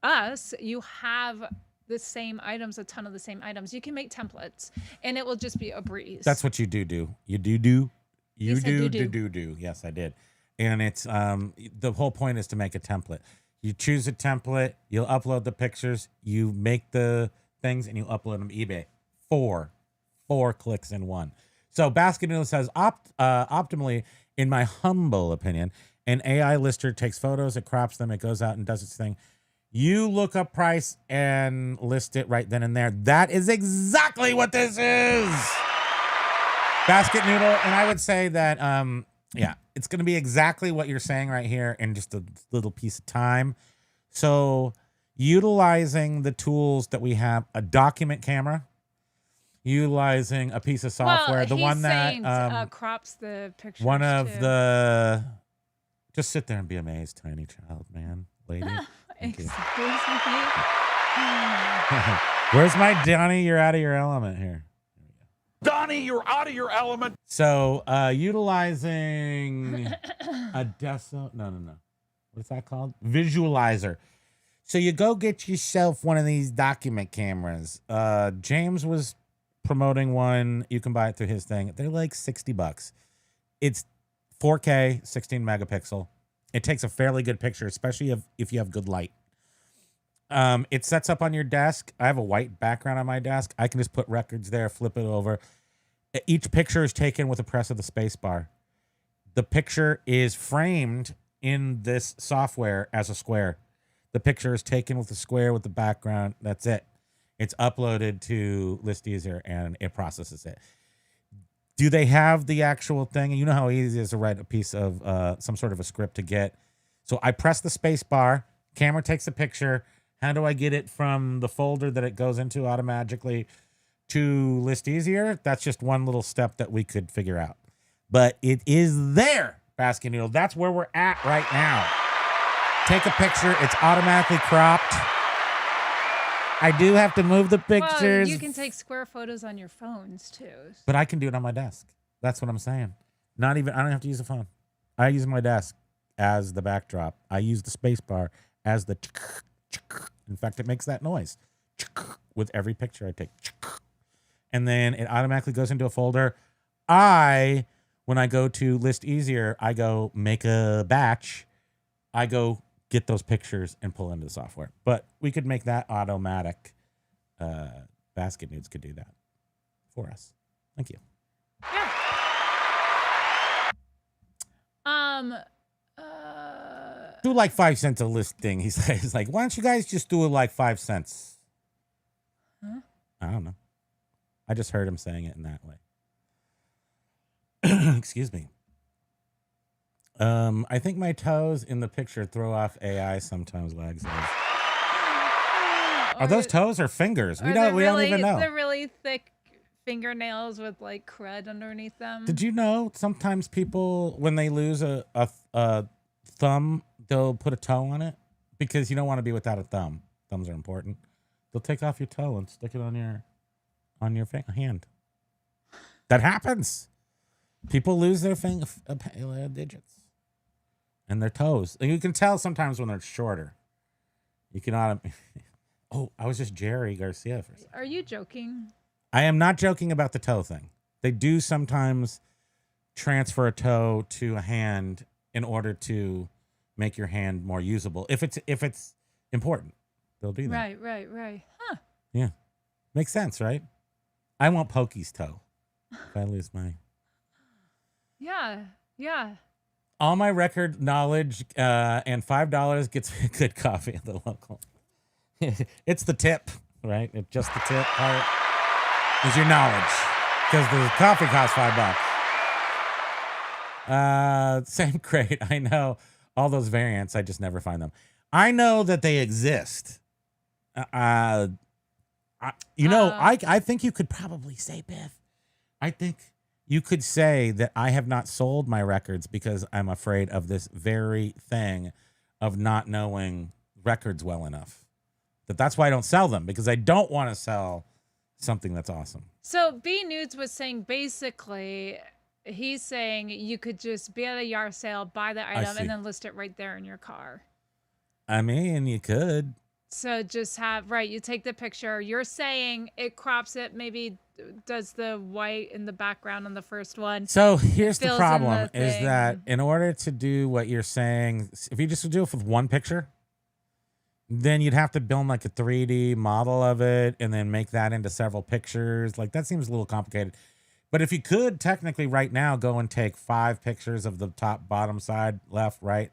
B: us, you have the same items, a ton of the same items. You can make templates, and it will just be a breeze.
A: That's what you do. You do.
B: You said
A: do. Yes, I did. And it's the whole point is to make a template. You choose a template, you'll upload the pictures, you make the things, and you upload them to eBay. 4 clicks in one. So Basket Noodle says, optimally, in my humble opinion, an AI lister takes photos, it crops them, it goes out and does its thing. You look up price and list it right then and there. That is exactly what this is. Basket Noodle. And I would say that, it's going to be exactly what you're saying right here in just a little piece of time. So utilizing the tools that we have, a document camera, utilizing a piece of software, the one that
B: crops the pictures.
A: One of
B: too.
A: the, just sit there and be amazed, tiny child, man, lady.
B: Excuse me.
A: Where's my Donnie? You're out of your element here.
E: Donnie, you're out of your element.
A: So utilizing a no. What's that called? Visualizer. So you go get yourself one of these document cameras. James was promoting one. You can buy it through his thing. They're like $60. It's 4K, 16 megapixel. It takes a fairly good picture, especially if you have good light. It sets up on your desk. I have a white background on my desk. I can just put records there, flip it over. Each picture is taken with a press of the space bar. The picture is framed in this software as a square. The picture is taken with a square with the background. That's it. It's uploaded to ListEasier and it processes it. Do they have the actual thing? And you know how easy it is to write a piece of some sort of a script to get. So I press the space bar. Camera takes a picture. How do I get it from the folder that it goes into automatically to ListEasier? That's just one little step that we could figure out. But it is there, Basket Noodle. That's where we're at right now. Take a picture. It's automatically cropped. I do have to move the pictures.
B: Well, you can take square photos on your phones too.
A: But I can do it on my desk. That's what I'm saying. I don't have to use a phone. I use my desk as the backdrop. I use the space bar as the. In fact, it makes that noise with every picture I take. And then it automatically goes into a folder. When I go to ListEasier, I go make a batch. I go get those pictures and pull into the software. But we could make that automatic. Basket Nudes could do that for us. Thank you.
B: Yeah.
A: Do like 5 cents a listing. He's like, why don't you guys just do it like 5 cents?
B: Huh?
A: I don't know. I just heard him saying it in that way. Excuse me. I think my toes in the picture throw off AI sometimes, Lag says. Are those toes or fingers? We don't even know.
B: They're really thick fingernails with like crud underneath them.
A: Did you know sometimes people, when they lose a thumb, they'll put a toe on it because you don't want to be without a thumb. Thumbs are important. They'll take off your toe and stick it on your hand. That happens. People lose their digits and their toes. And you can tell sometimes when they're shorter. You can Oh, I was just Jerry Garcia for a second.
B: Are you joking?
A: I am not joking about the toe thing. They do sometimes transfer a toe to a hand in order to make your hand more usable. If it's important, they'll do that.
B: Right. Huh.
A: Yeah. Makes sense, right? I want Pokey's toe if I lose my...
B: Yeah. Yeah.
A: All my record knowledge and $5 gets good coffee at the local. It's the tip, right? It's just the tip part is your knowledge, because the coffee costs $5. Same crate. I know all those variants. I just never find them. I know that they exist. I think you could probably say, Biff, I think you could say that I have not sold my records because I'm afraid of this very thing of not knowing records well enough. That's why I don't sell them, because I don't want to sell something that's awesome.
B: So B Nudes was saying basically, he's saying you could just be at a yard sale, buy the item, and then list it right there in your car.
A: I mean, you could.
B: So just have, you take the picture. You're saying it crops it, maybe does the white in the background on the first one.
A: So here's the problem is that in order to do what you're saying, if you just do it with one picture, then you'd have to build like a 3D model of it and then make that into several pictures. Like, that seems a little complicated. But if you could technically right now go and take 5 pictures of the top, bottom, side, left, right,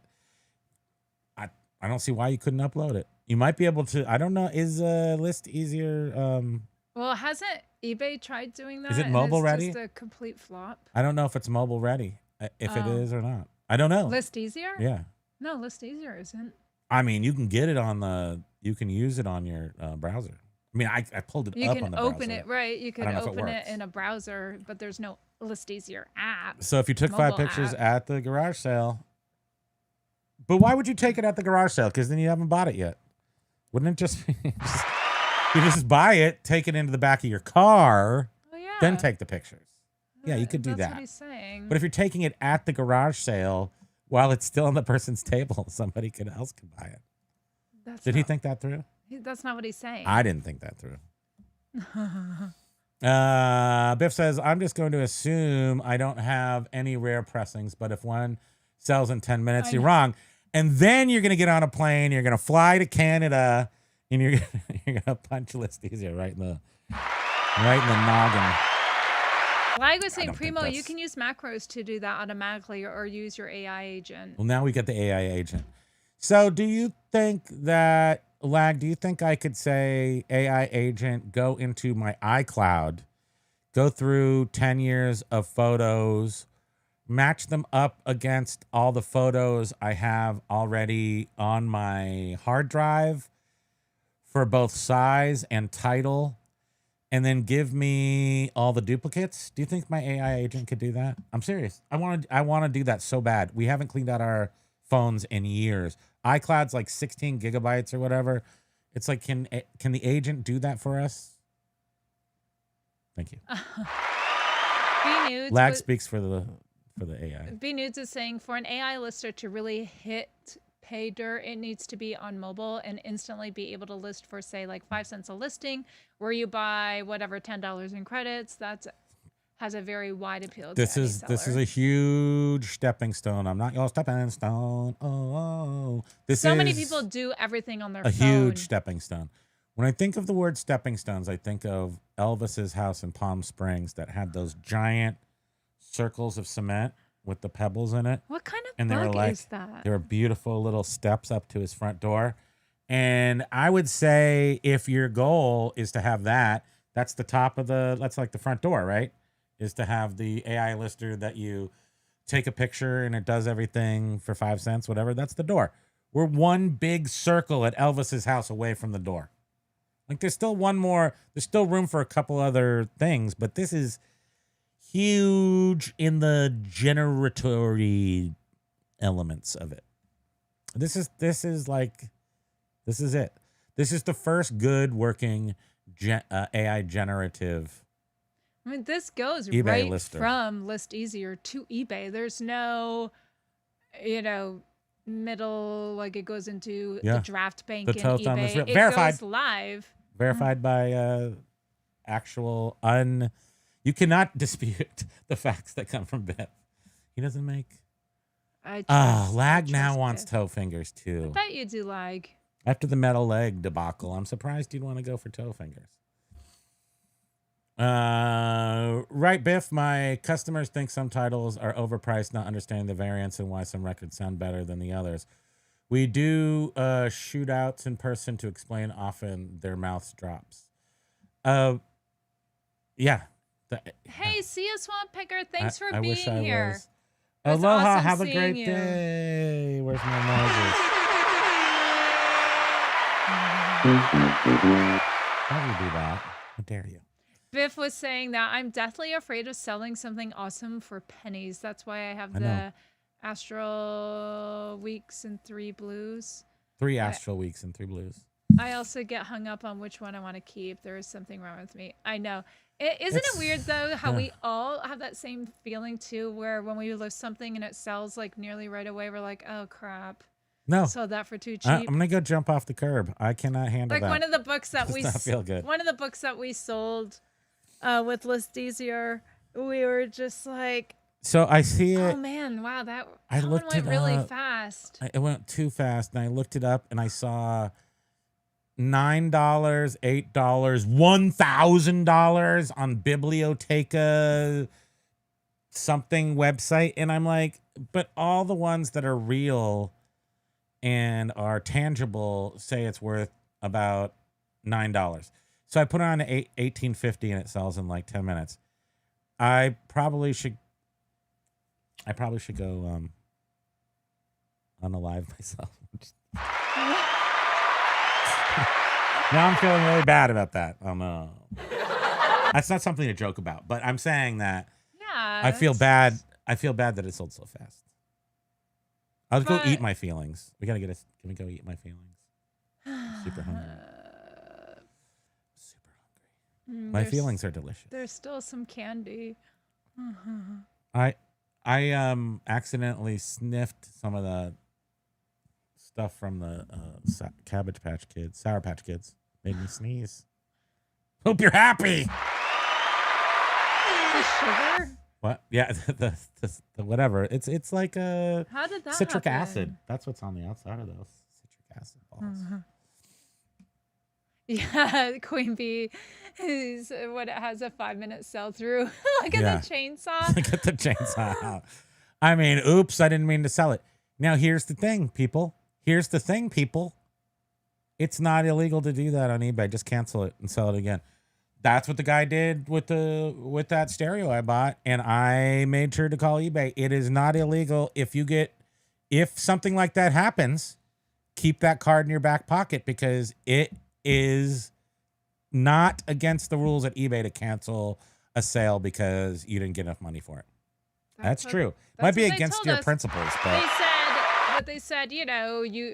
A: I don't see why you couldn't upload it. You might be able to. I don't know. Is ListEasier?
B: Well, hasn't eBay tried doing that?
A: Is it mobile ready?
B: Just a complete flop.
A: I don't know if it's mobile ready. If it is or not, I don't know.
B: ListEasier?
A: Yeah.
B: No, ListEasier isn't.
A: I mean, you can get it on the. You can use it on your browser. I mean, I pulled it up on the browser.
B: You can open it, right? You can open it in a browser, but there's no ListEasier app.
A: So if you took 5 pictures at the garage sale. But why would you take it at the garage sale? Because then you haven't bought it yet. Wouldn't it just be... you just buy it, take it into the back of your car, then take the pictures. Yeah, you could do that.
B: That's what he's saying.
A: But if you're taking it at the garage sale while it's still on the person's table, somebody else could buy it. Did he think that through?
B: That's not what he's saying.
A: I didn't think that through. Biff says, I'm just going to assume I don't have any rare pressings, but if one sells in 10 minutes, you're wrong. And then you're going to get on a plane, you're going to fly to Canada, and you're going to punch ListEasier right in the noggin.
B: Like I was saying, Primo, you can use macros to do that automatically or use your AI agent.
A: Well, now we got the AI agent. So do you think that, Lag, do you think I could say, AI agent, go into my iCloud, go through 10 years of photos, match them up against all the photos I have already on my hard drive for both size and title, and then give me all the duplicates? Do you think my AI agent could do that? I'm serious. I want to do that so bad. We haven't cleaned out our phones in years. iCloud's like 16 gigabytes or whatever. It's like, can the agent do that for us? Thank you. Lag speaks for the AI.
B: B Nudes is saying for an AI lister to really hit pay dirt, it needs to be on mobile and instantly be able to list for, say, like 5 cents a listing, where you buy whatever $10 in credits. That has a very wide appeal.
A: This is a huge stepping stone. I'm not your stepping stone.
B: So many people do everything on their phone.
A: A huge stepping stone. When I think of the word stepping stones, I think of Elvis's house in Palm Springs that had those giant circles of cement with the pebbles in it.
B: What kind of bug is that?
A: They were beautiful little steps up to his front door. And I would say if your goal is to have that, that's the top of that's like the front door, right? Is to have the AI lister that you take a picture and it does everything for 5 cents, whatever. That's the door. We're one big circle at Elvis's house away from the door. Like there's still room for a couple other things, but this is huge in the generatory elements of it. This is it. This is the first good working AI generative.
B: I mean, this goes
A: eBay
B: right
A: lister.
B: From ListEasier to eBay. There's no, middle, like it goes into the draft bank in eBay. It
A: verified.
B: Goes live.
A: Verified by actual you cannot dispute the facts that come from Biff. He doesn't make. Lag now wants toe fingers too.
B: I bet you do, Lag.
A: After the metal leg debacle, I'm surprised you'd want to go for toe fingers. Right, Biff. My customers think some titles are overpriced, not understanding the variance and why some records sound better than the others. We do shootouts in person to explain. Often their mouths drops. Yeah.
B: Hey, see you, Swamp Picker. Thanks for
A: I
B: being
A: wish I
B: here.
A: was.
B: It's
A: Aloha.
B: awesome
A: Have a
B: seeing
A: great
B: you.
A: day. Where's my Moses? How do you do that? How dare you?
B: Biff was saying that I'm deathly afraid of selling something awesome for pennies. That's why I have
A: I know.
B: the Astral Weeks and 3 Blues.
A: 3 Astral Weeks and 3 Blues.
B: I also get hung up on which one I want to keep. There is something wrong with me. I know. Isn't it weird, though, how we all have that same feeling, too, where when we list something and it sells, like, nearly right away, we're like, oh, crap.
A: No.
B: Sold that for too cheap.
A: I'm going to go jump off the curb. I cannot handle
B: like,
A: that.
B: one of the books that
A: Does not feel good.
B: One of the books that we sold with ListEasier, we were just like,
A: So I see it.
B: oh, man, wow, that
A: I
B: one
A: looked
B: went
A: it
B: really
A: up.
B: fast.
A: It went too fast, and I looked it up, and I saw $9, $8, $1,000 on Biblioteca something website, and I'm like, but all the ones that are real and are tangible say it's worth about $9. So I put it on to $18.50, and it sells in like 10 minutes. I probably should go unalive myself. Now I'm feeling really bad about that. Oh no. That's not something to joke about, but I'm saying that
B: Yeah.
A: I feel bad. I feel bad that it sold so fast. I'll go
B: But-
A: eat my feelings. Can we go eat my feelings? Super hungry. Super hungry. My feelings are delicious.
B: There's still some candy.
A: I accidentally sniffed some of the stuff from the Cabbage Patch Kids, Sour Patch Kids. Made me sneeze. Hope you're happy.
B: The sugar?
A: What? Yeah, the whatever. It's like a
B: How did that
A: citric
B: happen?
A: acid. That's what's on the outside of those citric acid balls.
B: Yeah, Queen Bee is what it has a 5-minute sell through. Look at
A: Yeah.
B: the chainsaw.
A: Get the chainsaw out. I mean, oops, I didn't mean to sell it. Now here's the thing, people. It's not illegal to do that on eBay. Just cancel it and sell it again. That's what the guy did with that stereo I bought, and I made sure to call eBay. It is not illegal. If something like that happens, keep that card in your back pocket, because it is not against the rules at eBay to cancel a sale because you didn't get enough money for it. That's true. Might be
B: what they
A: against
B: told
A: your
B: us.
A: principles, but
B: They said,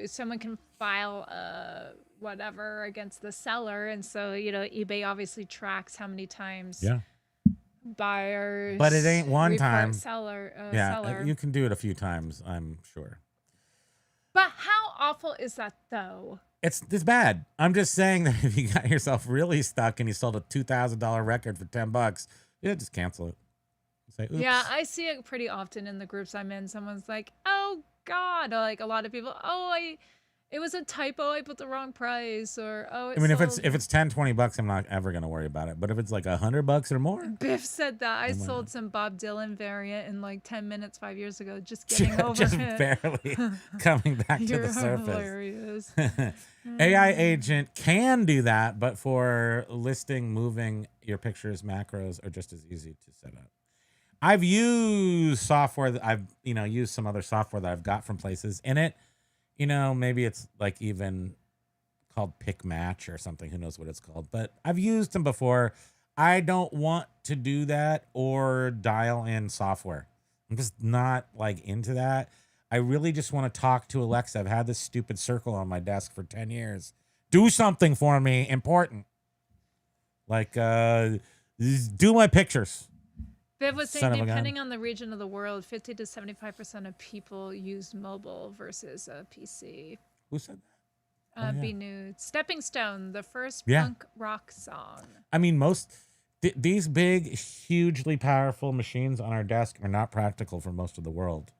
B: someone can file whatever against the seller, and so eBay obviously tracks how many times buyers.
A: But it ain't one
B: report
A: time.
B: Seller.
A: yeah, you can do it a few times, I'm sure.
B: But how awful is that, though?
A: It's bad. I'm just saying that if you got yourself really stuck and you sold a $2,000 record for $10, just cancel it. Say, oops.
B: Yeah, I see it pretty often in the groups I'm in. Someone's like, "Oh God," or like a lot of people. It was a typo. I put the wrong price, or
A: I mean, if it's $10-$20, I'm not ever gonna worry about it. But if it's like $100 or more,
B: Biff said that I sold some Bob Dylan variant in like 10 minutes 5 years ago, just getting over
A: just
B: it.
A: barely coming back to
B: You're
A: the surface.
B: hilarious.
A: AI agent can do that, but for listing, moving your pictures, macros are just as easy to set up. I've used software that I've used some other software that I've got from places, and it, maybe it's like even called Pick Match or something. Who knows what it's called? But I've used them before. I don't want to do that or dial in software. I'm just not like into that. I really just want to talk to Alexa. I've had this stupid circle on my desk for 10 years. Do something for me important. Like do my pictures.
B: Viv was saying,
A: Son of a gun.
B: depending on the region of the world, 50 to 75% of people use mobile versus a PC.
A: Who said that?
B: Be Nude. Stepping Stone, the first
A: Yeah.
B: punk rock song.
A: I mean, these big, hugely powerful machines on our desk are not practical for most of the world.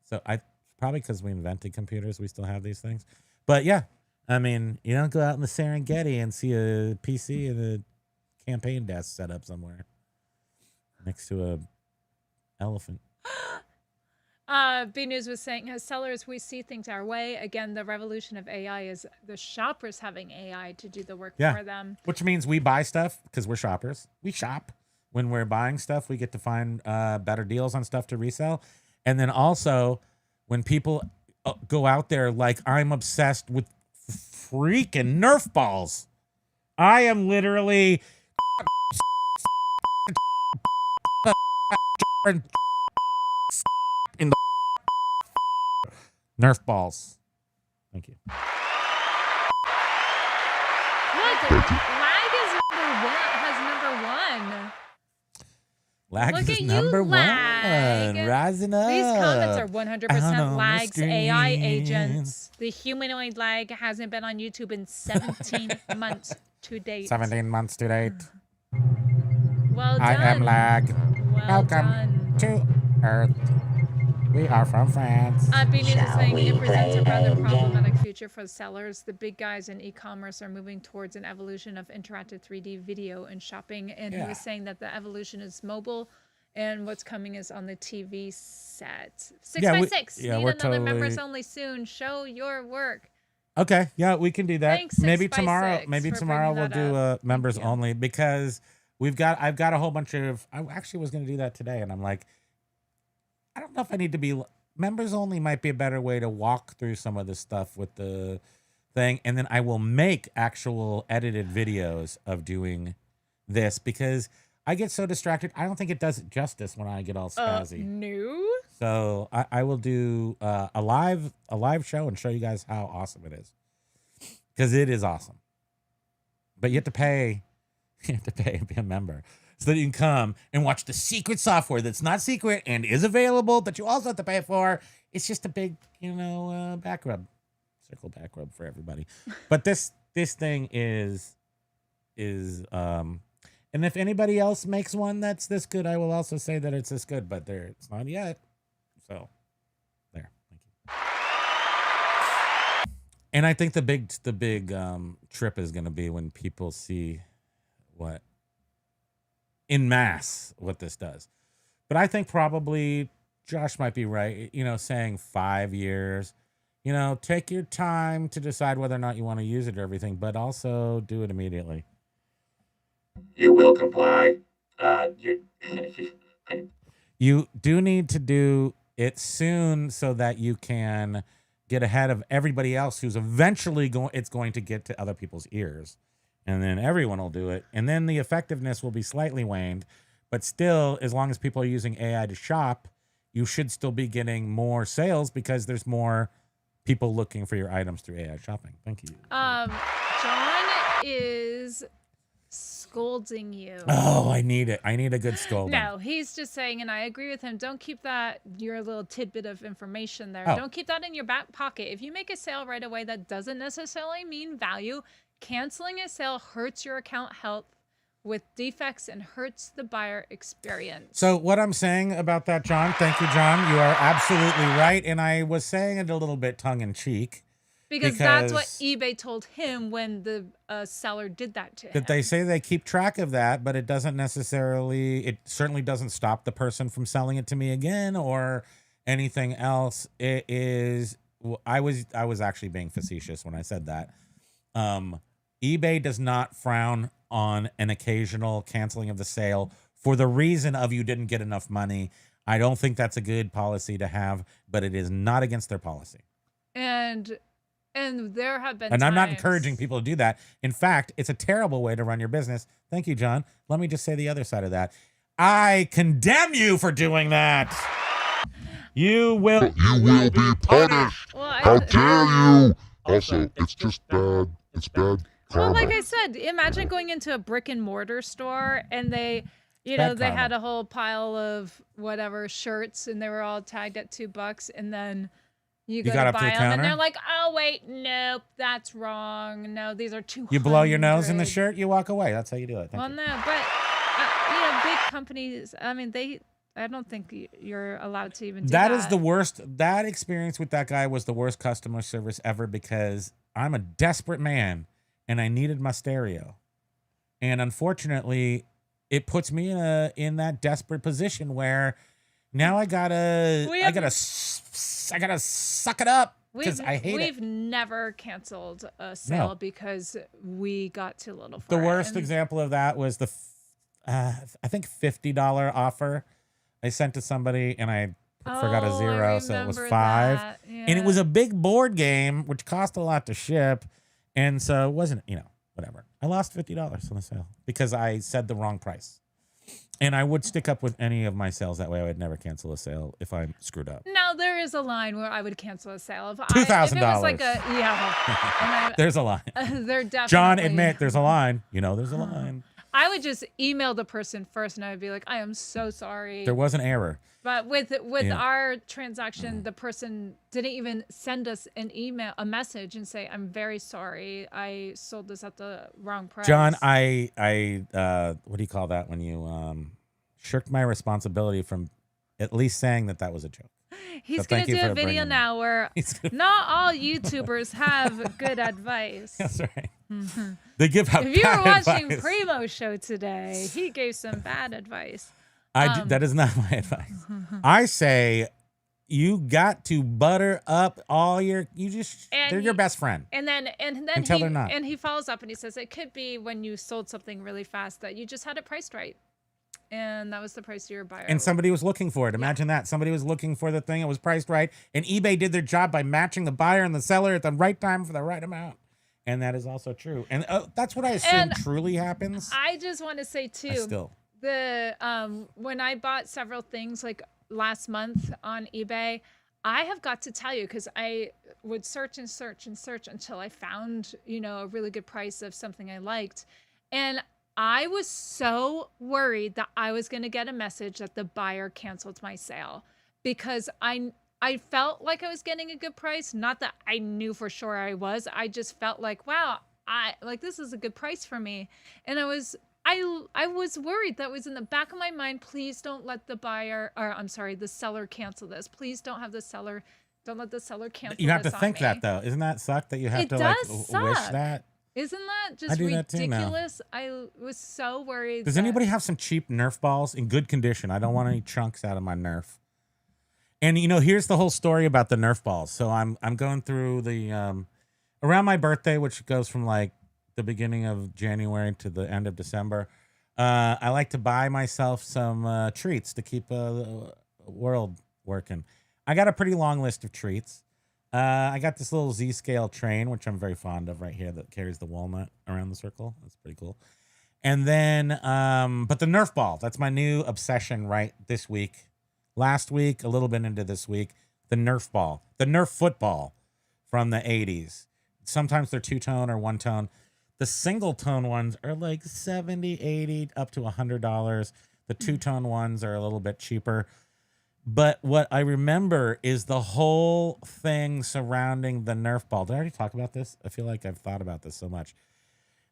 A: So probably because we invented computers, we still have these things. But yeah, I mean, you don't go out in the Serengeti and see a PC and a campaign desk set up somewhere next to a elephant.
B: B News was saying, as sellers, we see things our way. Again, the revolution of AI is the shoppers having AI to do the work for them.
A: Which means we buy stuff because we're shoppers. We shop. When we're buying stuff, we get to find better deals on stuff to resell. And then also, when people go out there, like I'm obsessed with freaking Nerf balls. I am literally in the Nerf balls. Thank you.
B: Look, lag is number one.
A: Lag
B: Look
A: is
B: at
A: number
B: you, lag.
A: one. Rising up.
B: These comments are 100%
A: on the
B: lags, AI
A: screen.
B: agents. The humanoid lag hasn't been on YouTube in 17 months to date.
A: 17 months to date.
B: Well done.
A: I am lag.
B: Well
A: Welcome
B: done.
A: to Earth. We are from France.
B: B News is saying it presents a rather problematic future for sellers. The big guys in e-commerce are moving towards an evolution of interactive 3D video and shopping. And he was saying that the evolution is mobile, and what's coming is on the TV set. 6x6. Need another members only soon. Show your work.
A: Okay, yeah, we can do that.
B: Thanks,
A: maybe
B: 6x6
A: tomorrow. Maybe
B: for
A: tomorrow we'll
B: bringing
A: do
B: that
A: members only because I've got a whole bunch of. I actually was going to do that today, and I'm like, I don't know if I need to be members only. Might be a better way to walk through some of the stuff with the thing, and then I will make actual edited videos of doing this because I get so distracted. I don't think it does it justice when I get all spazzy.
B: No.
A: So I will do a live show and show you guys how awesome it is, because it is awesome. But you have to pay. You have to pay and be a member so that you can come and watch the secret software that's not secret and is available, but you also have to pay for. It's just a big, back rub, circle back rub for everybody. But this thing is, and if anybody else makes one that's this good, I will also say that it's this good. But it's not yet. So, there. Thank you. And I think the big trip is going to be when people see what in mass what this does. But I think probably Josh might be right, saying 5 years. Take your time to decide whether or not you want to use it or everything, but also do it immediately.
D: You will comply.
A: You do need to do it soon so that you can get ahead of everybody else who's eventually going to get to other people's ears. And then everyone will do it. And then the effectiveness will be slightly waned. But still, as long as people are using AI to shop, you should still be getting more sales because there's more people looking for your items through AI shopping. Thank you.
B: John is scolding you.
A: Oh, I need it. I need a good scolding.
B: No, he's just saying, and I agree with him, don't keep your little tidbit of information there.
A: Oh.
B: Don't keep that in your back pocket. If you make a sale right away, that doesn't necessarily mean value. Canceling a sale hurts your account health with defects and hurts the buyer experience.
A: So what I'm saying about that, John, thank you, John. You are absolutely right. And I was saying it a little bit tongue in cheek.
B: Because that's what eBay told him when the seller did that to him.
A: That they say they keep track of that, but it certainly doesn't stop the person from selling it to me again or anything else. It is, I was actually being facetious when I said that. eBay does not frown on an occasional canceling of the sale for the reason of you didn't get enough money. I don't think that's a good policy to have, but it is not against their policy.
B: And there have been
A: And
B: times.
A: I'm not encouraging people to do that. In fact, it's a terrible way to run your business. Thank you, John. Let me just say the other side of that. I condemn you for doing that. You will
E: be punished.
B: Well,
E: How dare you? Also, it's just bad. It's bad
B: Well,
E: karma.
B: like I said, imagine going into a brick and mortar store and they
A: Bad
B: they
A: karma.
B: had a whole pile of whatever shirts and they were all tagged at $2 and then you go
A: got
B: to
A: up to
B: buy
A: the
B: them and
A: counter?
B: they're like, oh wait, nope, that's wrong. No, these are 200.
A: You blow your nose in the shirt, you walk away. That's how you do it. Thank
B: Well,
A: you.
B: no, but big companies. I mean, I don't think you're allowed to even do that.
A: That is the worst. That experience with that guy was the worst customer service ever because I'm a desperate man and I needed my stereo. And unfortunately, it puts me in that desperate position where now I gotta suck it up because I hate it.
B: We've never canceled a sale because we got too little for
A: The
B: it.
A: worst example of that was I think $50 offer I sent to somebody, and I forgot a zero, so it was 5. And it was a big board game, which cost a lot to ship, and so it wasn't, whatever. I lost $50 on the sale because I said the wrong price. And I would stick up with any of my sales. That way I would never cancel a sale if I screwed up.
B: Now, there is a line where I would cancel a sale. If
A: $2,000.
B: it was like yeah.
A: There's a line.
B: There definitely.
A: John, admit there's a line. There's a line.
B: I would just email the person first, and I would be like, I am so sorry.
A: There was an error.
B: But with our transaction, the person didn't even send us a message and say, I'm very sorry. I sold this at the wrong price.
A: John, I what do you call that when you shirked my responsibility from at least saying that was a joke?
B: He's going to do a video now where not all YouTubers have good advice.
A: That's right. Mm-hmm. They give out bad advice.
B: If you were watching Primo's show today, he gave some bad advice.
A: That is not my advice. I say you got to butter up all they're your best friend.
B: And then
A: until they're not.
B: And he follows up and he says it could be when you sold something really fast that you just had it priced right. And that was the price your buyer.
A: And somebody was looking for it. Imagine that. Somebody was looking for the thing. It was priced right. And eBay did their job by matching the buyer and the seller at the right time for the right amount. And that is also true. And that's what I assume truly happens.
B: I just want to say, too, when I bought several things like last month on eBay, I have got to tell you, because I would search and search and search until I found, a really good price of something I liked. And I was so worried that I was going to get a message that the buyer canceled my sale because I felt like I was getting a good price. Not that I knew for sure I was. I just felt like, wow, this is a good price for me. And I was worried. That was in the back of my mind. Please don't let the seller cancel this. Please don't let the seller cancel.
A: You have to think that though. Isn't that suck that you have to wish that?
B: Isn't that just ridiculous? I was so worried.
A: Does anybody have some cheap Nerf balls in good condition? I don't want any chunks out of my Nerf. And here's the whole story about the Nerf balls. So I'm going through the around my birthday, which goes from like the beginning of January to the end of December. I like to buy myself some treats to keep the world working. I got a pretty long list of treats. I got this little Z-scale train, which I'm very fond of right here, that carries the walnut around the circle. That's pretty cool. And then, but the Nerf ball, that's my new obsession right this week. Last week, a little bit into this week, the Nerf ball, the Nerf football from the 80s. Sometimes they're 2-tone or 1-tone. The single-tone ones are like $70, $80, up to $100. The 2-tone ones are a little bit cheaper. But what I remember is the whole thing surrounding the Nerf ball. Did I already talk about this? I feel like I've thought about this so much.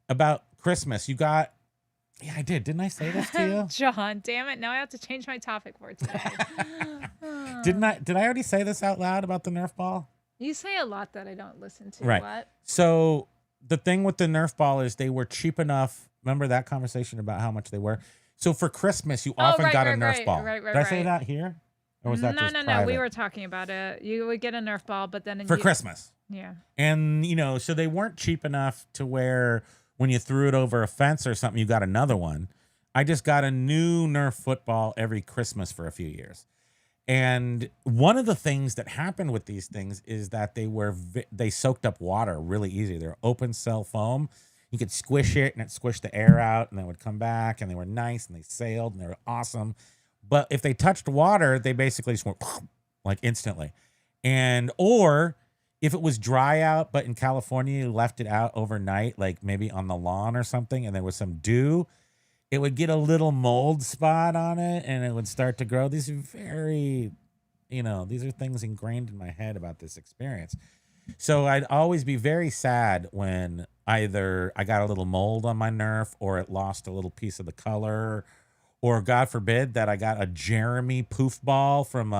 A: About Christmas, you got... Yeah, I did. Didn't I say this to you?
B: John, damn it. Now I have to change my topic for today.
A: Did I already say this out loud about the Nerf ball?
B: You say a lot that I don't listen to.
A: Right.
B: What?
A: So the thing with the Nerf ball is they were cheap enough. Remember that conversation about how much they were? So for Christmas, you often got a Nerf ball.
B: Right,
A: did I say that here? Or was that just private?
B: We were talking about it. You would get a Nerf ball, but then...
A: For Christmas.
B: Yeah.
A: And, so they weren't cheap enough to where when you threw it over a fence or something, you got another one. I just got a new Nerf football every Christmas for a few years. And one of the things that happened with these things is that they soaked up water really easy. They're open cell foam. You could squish it and it squished the air out and then it would come back, and they were nice and they sailed and they were awesome. But if they touched water, they basically just went like instantly. Or if it was dry out, but in California, you left it out overnight, like maybe on the lawn or something, and there was some dew, it would get a little mold spot on it and it would start to grow. These are very, these are things ingrained in my head about this experience. So I'd always be very sad when either I got a little mold on my Nerf or it lost a little piece of the color. Or God forbid that I got a Jeremy poof ball from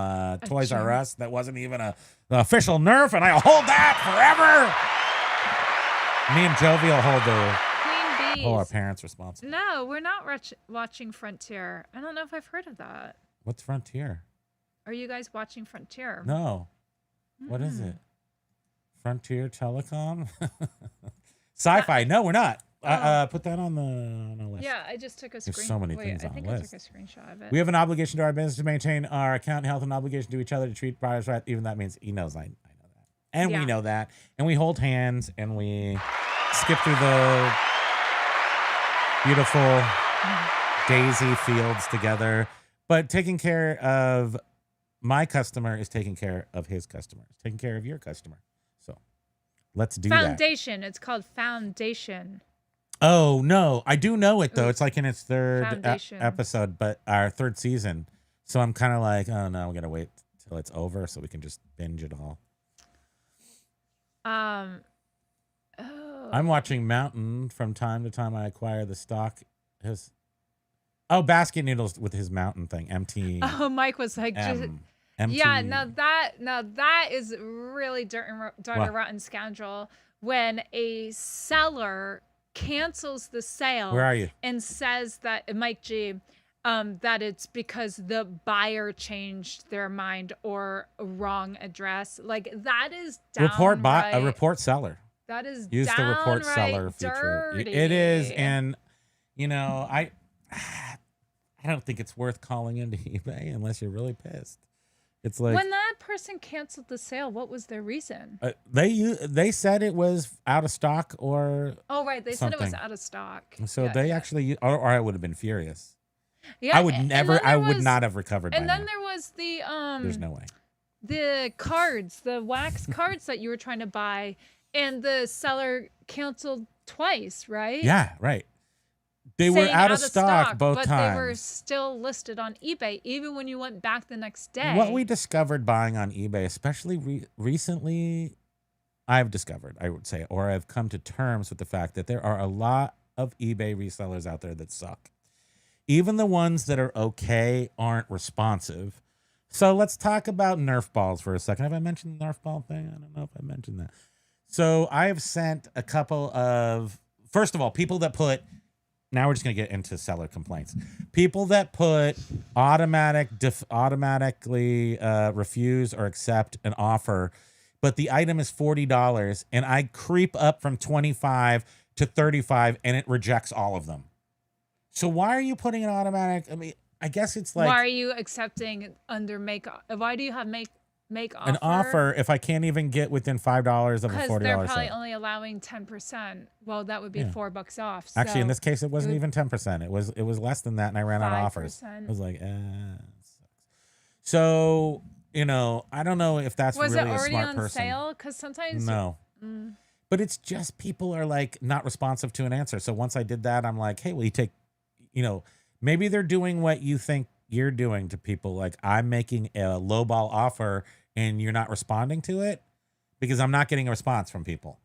A: Toys R Us that wasn't even an official Nerf, and I'll hold that forever. Me and Jovi will hold the
B: Queen Bee
A: hold our parents responsible.
B: No, we're not watching Frontier. I don't know if I've heard of that.
A: What's Frontier?
B: Are you guys watching Frontier?
A: No. What is it? Frontier Telecom? Sci-fi. No, we're not. Put that on the list.
B: Yeah, I just took a
A: There's
B: screen.
A: so many
B: Wait,
A: things
B: I
A: on
B: think
A: the
B: I
A: list.
B: took a screenshot of it.
A: We have an obligation to our business to maintain our account health and obligation to each other to treat buyers right. Even that means he knows I know that. And we know that. And we hold hands and we skip through the beautiful daisy fields together. But taking care of my customer is taking care of his customer. It's taking care of your customer. So let's do that.
B: Foundation. It's called Foundation.
A: Oh, no. I do know it, though. It's like in its third
B: Foundation.
A: episode, but our third season. So I'm kind of like, oh, no, we're going to wait till it's over so we can just binge it all. I'm watching Mountain from time to time. I acquire the stock. Basket Noodles with his Mountain thing. MT.
B: Oh, Mike was like,
A: MT.
B: yeah, now that is really dirty rotten scoundrel when a seller cancels the sale.
A: Where are you?
B: And says that Mike G, that it's because the buyer changed their mind or a wrong address. Like that is
A: report seller.
B: That is
A: use the report seller feature.
B: Dirty.
A: It is, and I don't think it's worth calling into eBay unless you're really pissed. It's like
B: when that person canceled the sale, what was their reason?
A: They said it was out of stock or
B: they said it was out of stock.
A: So actually, or I would have been furious.
B: Yeah,
A: I would not have recovered.
B: And
A: by
B: then
A: now.
B: there was the
A: There's no way.
B: The cards, the wax cards that you were trying to buy, and the seller canceled twice, right?
A: Yeah, right. They were out of stock both times.
B: But they were still listed on eBay, even when you went back the next day.
A: What we discovered buying on eBay, especially recently, I've discovered, I would say, or I've come to terms with the fact that there are a lot of eBay resellers out there that suck. Even the ones that are okay aren't responsive. So let's talk about Nerf balls for a second. Have I mentioned the Nerf ball thing? I don't know if I mentioned that. So I have sent a couple of, first of all, people that put, now we're just going to get into seller complaints. People that put automatically refuse or accept an offer, but the item is $40 and I creep up from 25 to 35 and it rejects all of them. So why are you putting an automatic? I mean, I guess it's like,
B: why are you accepting under make? Why do you have make offer?
A: An offer if I can't even get within $5 of a $40
B: because they're probably
A: sale.
B: only allowing 10%. Well, that would be $4 off. So
A: actually, in this case, it wasn't even 10%. It was less than that, and I ran out of offers. It was like, it sucks. So I don't know if that's
B: was
A: really
B: it
A: a
B: already
A: smart
B: on
A: person.
B: sale? Because sometimes
A: no. But it's just people are like not responsive to an answer. So once I did that, I'm like, hey, will you take, maybe they're doing what you think you're doing to people. Like I'm making a lowball offer and you're not responding to it because I'm not getting a response from people.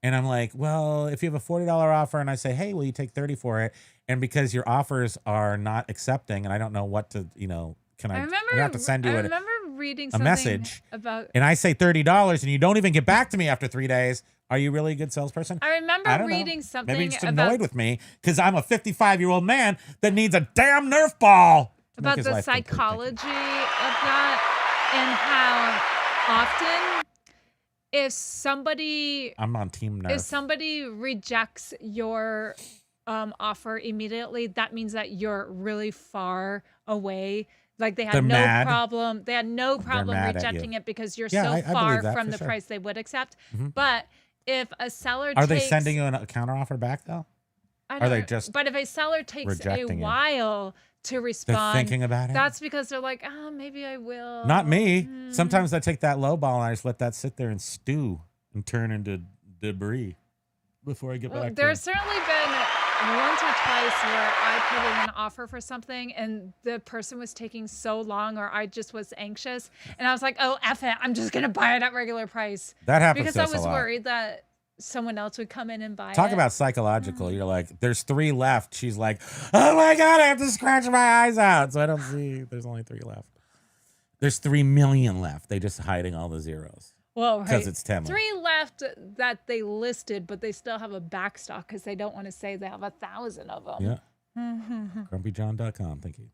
A: And I'm like, well, if you have a $40 offer and I say, hey, will you take 30 for it? And because your offers are not accepting and I don't know what to, can I have to send you
B: reading
A: a message
B: about,
A: and I say $30 and you don't even get back to me after 3 days. Are you really a good salesperson?
B: I remember reading
A: know.
B: something
A: Maybe you're just
B: about,
A: annoyed with me because I'm a 55-year-old man that needs a damn Nerf ball.
B: About the psychology of that and how often if somebody
A: I'm on team Nerf.
B: If somebody rejects your offer immediately, that means that you're really far away. Like they had no problem. They had no problem rejecting it because you're so far from the price they would accept. Mm-hmm. But if a seller
A: are they sending you a counter offer back though?
B: Are they just? But if a seller takes a while to respond,
A: they're thinking about it.
B: That's because they're like, maybe I will.
A: Not me. Sometimes I take that low ball and I just let that sit there and stew and turn into debris before I get back.
B: There's certainly been once or twice where I put in an offer for something and the person was taking so long or I just was anxious and I was like, oh, F it. I'm just going to buy it at regular price.
A: That happens
B: because I was worried that someone else would come in and buy it.
A: Talk about psychological. You're like, there's 3 left. She's like, oh my God, I have to scratch my eyes out. So I don't see, there's only 3 left. There's 3 million left. They just hiding all the zeros.
B: Well,
A: because
B: right.
A: it's Temu.
B: 3 left that they listed, but they still have a back stock because they don't want to say they have 1,000 of them.
A: Yeah. GrumpyJohn.com. Thank you.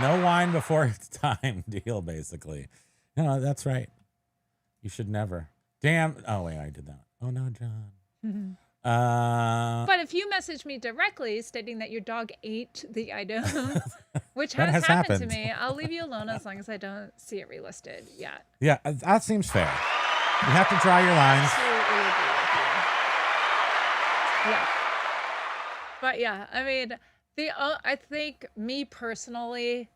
A: No wine before it's time deal, basically. No, that's right. You should never. Damn. Oh, wait, I did that. Oh, no, John.
B: But if you message me directly stating that your dog ate the item, which
A: That
B: has
A: has
B: happened to
A: happened.
B: me, I'll leave you alone as long as I don't see it relisted yet.
A: Yeah, that seems fair. You have to draw your lines.
B: Absolutely agree with you. Yeah. But yeah, I mean, I think me personally,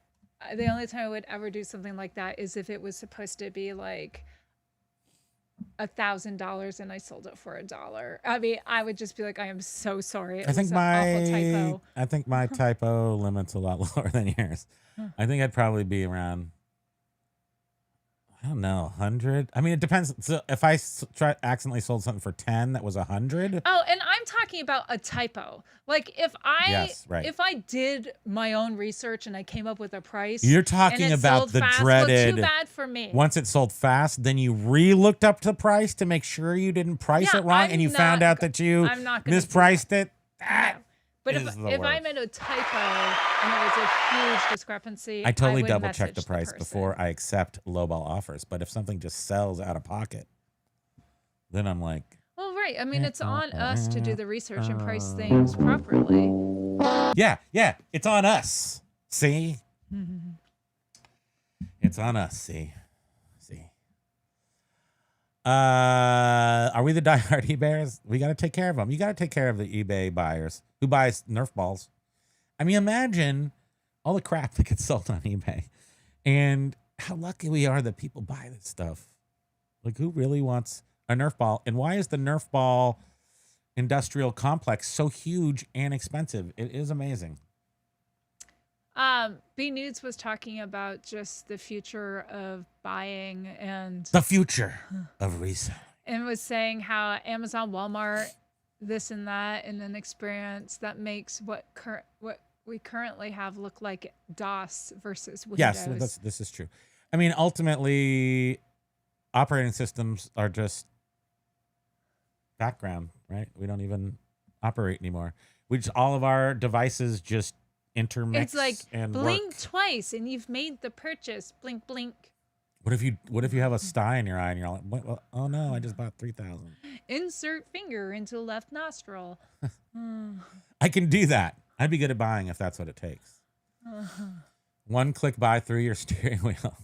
B: the only time I would ever do something like that is if it was supposed to be like $1,000 and I sold it for $1. I mean, I would just be like, I am so sorry. It
A: I think
B: was an awful typo.
A: I think my typo limit's a lot lower than yours. I think I'd probably be around, I don't know, 100. I mean, it depends. So if I accidentally sold something for 10 that was 100.
B: Oh, and I'm talking about a typo. Like if I did my own research and I came up with a price.
A: You're
B: and
A: talking
B: it
A: about
B: sold
A: the
B: fast,
A: dreaded.
B: well, too bad for me.
A: Once it sold fast, then you re-looked up the price to make sure you didn't price it wrong, and you found out that you mispriced it. That
B: But
A: is
B: if
A: the
B: I
A: worst.
B: made a typo and it was a huge discrepancy,
A: I totally
B: would
A: double check
B: message
A: the price
B: person.
A: before I accept lowball offers. But if something just sells out of pocket, then I'm like,
B: Well, right. I mean, it's on us to do the research and price things properly.
A: yeah, it's on us. See? It's on us. See? Are we the diehard eBayers? We got to take care of them. You got to take care of the eBay buyers who buys Nerf balls. I mean, imagine all the crap that gets sold on eBay and how lucky we are that people buy this stuff. Like, who really wants a Nerf ball? And why is the Nerf ball industrial complex so huge and expensive? It is amazing.
B: B Nudes was talking about just the future of buying and
A: The future of reselling.
B: and was saying how Amazon, Walmart, this and that, and an experience that makes what we currently have look like DOS versus Windows.
A: Yes, this is true. I mean, ultimately, operating systems are just background, right? We don't even operate anymore. All of our devices just intermix.
B: It's like
A: and
B: blink
A: work.
B: twice and you've made the purchase. Blink, blink.
A: What if you have a sty in your eye and you're like, well, oh no, I just bought 3,000.
B: Insert finger into left nostril.
A: I can do that. I'd be good at buying if that's what it takes. One click buy through your steering wheel.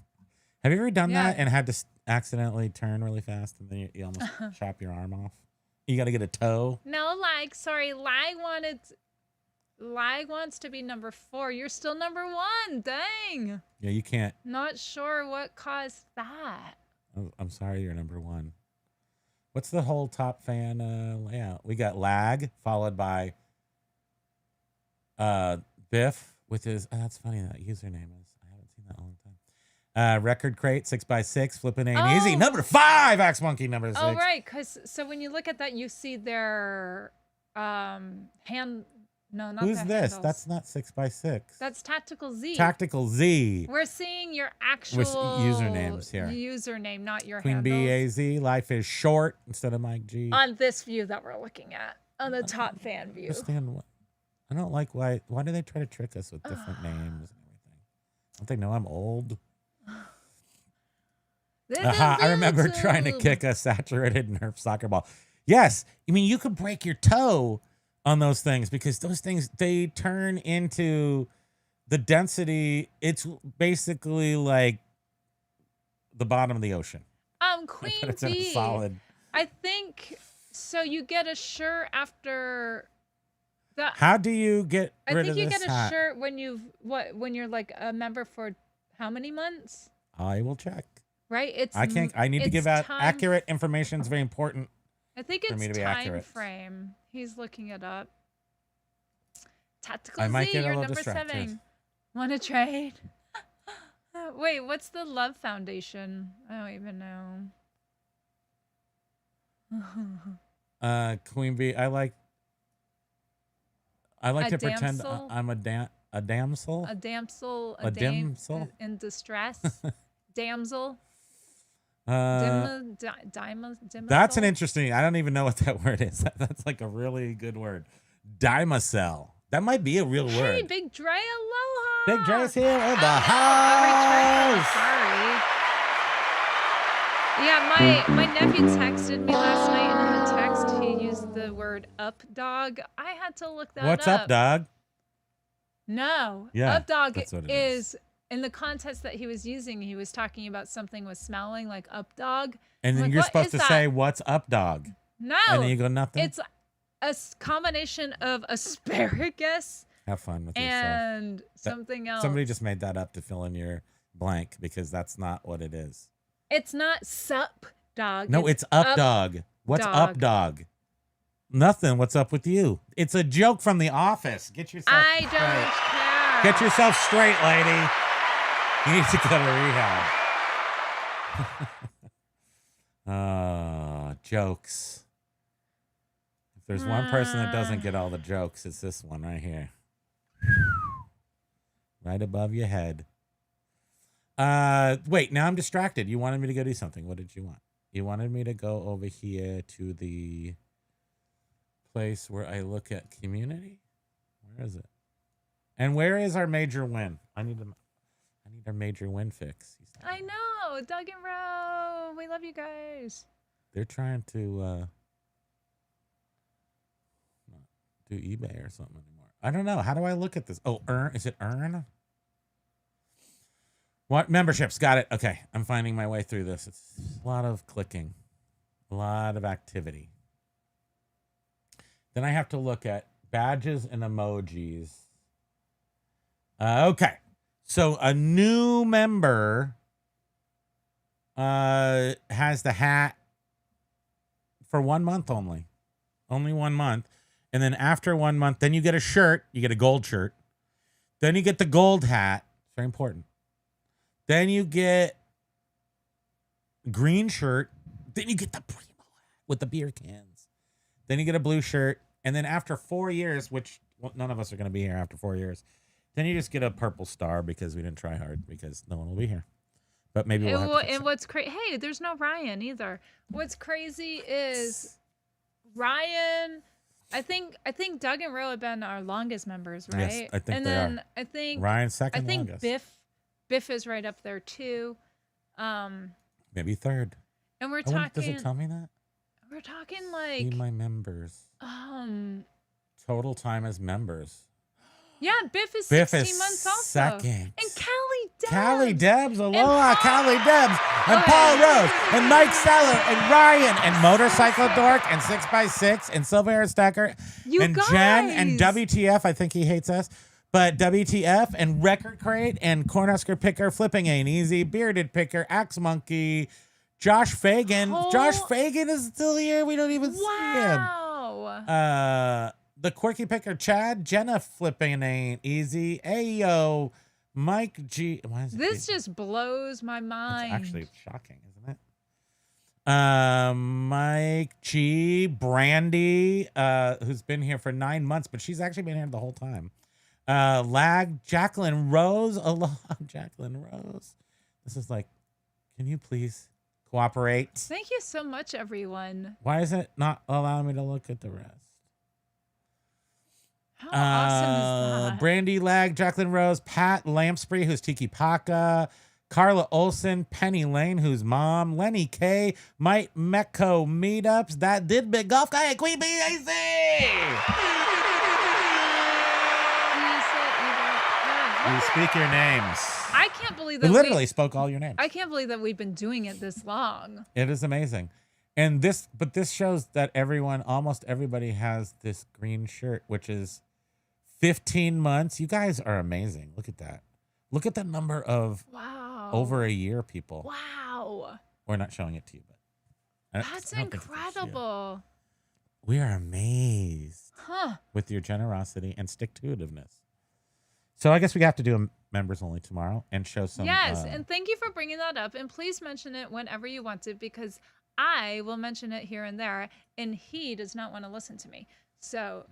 A: Have you ever done that and had to accidentally turn really fast and then you almost chop your arm off? You got to get a toe.
B: No, sorry, Lag wants to be number 4. You're still number 1. Dang.
A: Yeah, you can't.
B: Not sure what caused that.
A: Oh, I'm sorry, you're number 1. What's the whole top fan layout? We got Lag followed by Biff with his. That's funny that username is. I haven't seen that in a long time. Record Crate 6x6 flipping ain't easy. Number 5 Axe Monkey number 6.
B: Oh right, so when you look at that, you see their hand. No, not
A: Who's
B: their
A: this?
B: handles.
A: That's not 6x6.
B: That's Tactical Z.
A: Tactical Z.
B: We're seeing your actual
A: With usernames here.
B: Username, not your
A: Queen
B: handles.
A: BAZ. Life is short instead of Mike G.
B: On this view that we're looking at, on the top fan view.
A: Understand what? I don't like why do they try to trick us with different names and everything? Don't they know I'm old? I remember trying to kick a saturated Nerf soccer ball. Yes, I mean you could break your toe on those things because those things they turn into the density. It's basically like the bottom of the ocean.
B: Queen
A: But it's in a
B: B.
A: solid.
B: I think so. You get a shirt after that.
A: How do you get
B: I
A: rid
B: think
A: of
B: you
A: this
B: get a
A: hat?
B: shirt when you're like a member for how many months?
A: I will check.
B: Right? It's
A: I need to
B: it's
A: give out
B: time-
A: accurate information. It's very important.
B: I think
A: for me
B: it's
A: to be
B: time
A: accurate.
B: frame. He's looking it up. Tactical
A: I might
B: Z,
A: get a
B: you're
A: little
B: number
A: distracted.
B: 7. Want to trade? Wait, what's the Love Foundation? I don't even know.
A: Queen Bee, I like
B: A
A: to pretend
B: damsel?
A: I'm a A damsel?
B: A damsel.
A: A damsel?
B: In distress. Damsel.
A: That's an interesting. I don't even know what that word is. That's like a really good word. Dimacell. That might be a real word.
B: Hey, Big Dre, aloha.
A: Big Dre's here in the
B: Sorry.
A: house.
B: Yeah, my nephew texted me last night, and in the text he used the word up dog. I had to look that
A: What's
B: up.
A: up, dog?
B: No.
A: Yeah,
B: Up dog
A: that's what it
B: is in the context that he was using, he was talking about something was smelling like up dog.
A: And then
B: I'm like,
A: you're
B: "What
A: supposed
B: is
A: to
B: that?"
A: say, "What's up, dog?"
B: No.
A: And then you go, "Nothing."
B: It's a combination of asparagus
A: Have fun with yourself.
B: and something else.
A: Somebody just made that up to fill in your blank because that's not what it is.
B: It's not sup dog.
A: No, it's up dog. What's up, dog? Nothing. What's up with you? It's a joke from The Office. Get yourself
B: I
A: straight.
B: don't care.
A: Get yourself straight, lady. You need to go to rehab. Jokes. If there's one person that doesn't get all the jokes, it's this one right here. Right above your head. Wait, now I'm distracted. You wanted me to go do something. What did you want? You wanted me to go over here to the place where I look at community? Where is it? And where is our major win? I need our major win fix.
B: I know. Doug and Ro. We love you guys.
A: They're trying to not do eBay or something anymore. I don't know. How do I look at this? Oh, earn. Is it earn? What memberships? Got it. Okay. I'm finding my way through this. It's a lot of clicking, a lot of activity. Then I have to look at badges and emojis. Okay. So a new member has the hat for 1 month only. Only 1 month. And then after 1 month, then you get a shirt. You get a gold shirt. Then you get the gold hat. It's very important. Then you get green shirt. Then you get the Primo hat with the beer cans. Then you get a blue shirt. And then after 4 years, which none of us are going to be here after 4 years, then you just get a purple star because we didn't try hard because no one will be here. But maybe we'll have to fix
B: And what's crazy? Hey, there's no Ryan either. What's crazy is Ryan. I think Doug and Ro have been our longest members, right?
A: Yes, I think
B: and
A: they
B: then
A: are.
B: I think
A: Ryan's second
B: I think
A: longest.
B: Biff is right up there too.
A: Maybe third.
B: And we're
A: Does
B: talking.
A: it tell me that?
B: We're talking
A: See
B: like
A: my members. Total time as members.
B: Yeah, Biff is
A: Biff
B: 16
A: is
B: months also.
A: second.
B: And Callie Debs.
A: Callie Debs, aloha,
B: Paul.
A: Callie Debs, and Paul Rose, and Mike Seller, and Ryan, and Motorcycle Dork, and 6x6, and Silver Hair Stacker,
B: You
A: and
B: guys.
A: Jen, and WTF, I think he hates us, but WTF, and Record Crate, and Cornhusker Picker, Flipping Ain't Easy, Bearded Picker, Axe Monkey, Josh Fagan. Josh Fagan is still here. We don't even see him.
B: Wow.
A: The Quirky Picker, Chad, Jenna Flipping Ain't Easy, Ayo, Mike G. Why is it
B: This just blows my mind.
A: It's actually shocking, isn't it? Mike G, Brandy, who's been here for 9 months, but she's actually been here the whole time. Lag, Jacqueline Rose, aloha, Jacqueline Rose. This is like, can you please cooperate?
B: Thank you so much, everyone.
A: Why is it not allowing me to look at the rest?
B: How awesome is that?
A: Brandy Lag, Jacqueline Rose, Pat Lampspree, who's Tiki Paka, Carla Olson, Penny Lane, who's mom, Lenny K, Mike Mecco Meetups, That Did Big Golf Guy, and Queen BAC. You speak your names.
B: I can't believe
A: We
B: that
A: literally spoke all your names.
B: I can't believe that we've been doing it this long.
A: It is amazing. And this shows that almost everybody has this green shirt, which is 15 months. You guys are amazing. Look at that. Look at the number of over a year people.
B: Wow.
A: We're not showing it to you, but
B: That's incredible.
A: We are amazed
B: Huh.
A: with your generosity and stick-to-itiveness. So I guess we have to do a members only tomorrow and show some.
B: Yes, and thank you for bringing that up. And please mention it whenever you want to, because I will mention it here and there, and he does not want to listen to me. So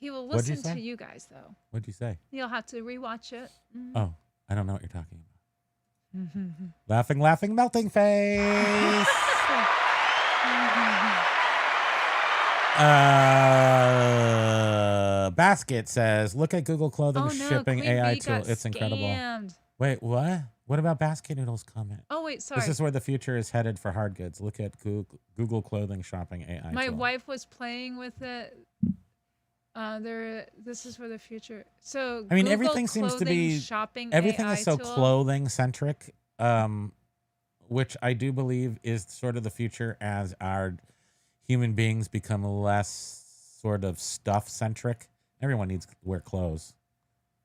B: He will
A: What'd you
B: listen to
A: say?
B: you guys, though.
A: What'd you say?
B: You'll have to rewatch it.
A: Oh, I don't know what you're talking about. Laughing, melting face. Basket says, look at Google Clothing
B: Oh no,
A: shipping
B: Queen
A: AI
B: Bee
A: tool.
B: got
A: It's incredible.
B: scammed.
A: Wait, what? What about Basket Noodle's comment?
B: Oh wait, sorry.
A: This is where the future is headed for hard goods. Look at Google Clothing shopping AI
B: My
A: tool.
B: wife was playing with it. This is where the future. So
A: I mean,
B: Google
A: everything seems to
B: Clothing
A: be
B: shopping
A: everything
B: AI
A: is so
B: tool.
A: clothing centric, which I do believe is sort of the future as our human beings become less sort of stuff centric. Everyone needs to wear clothes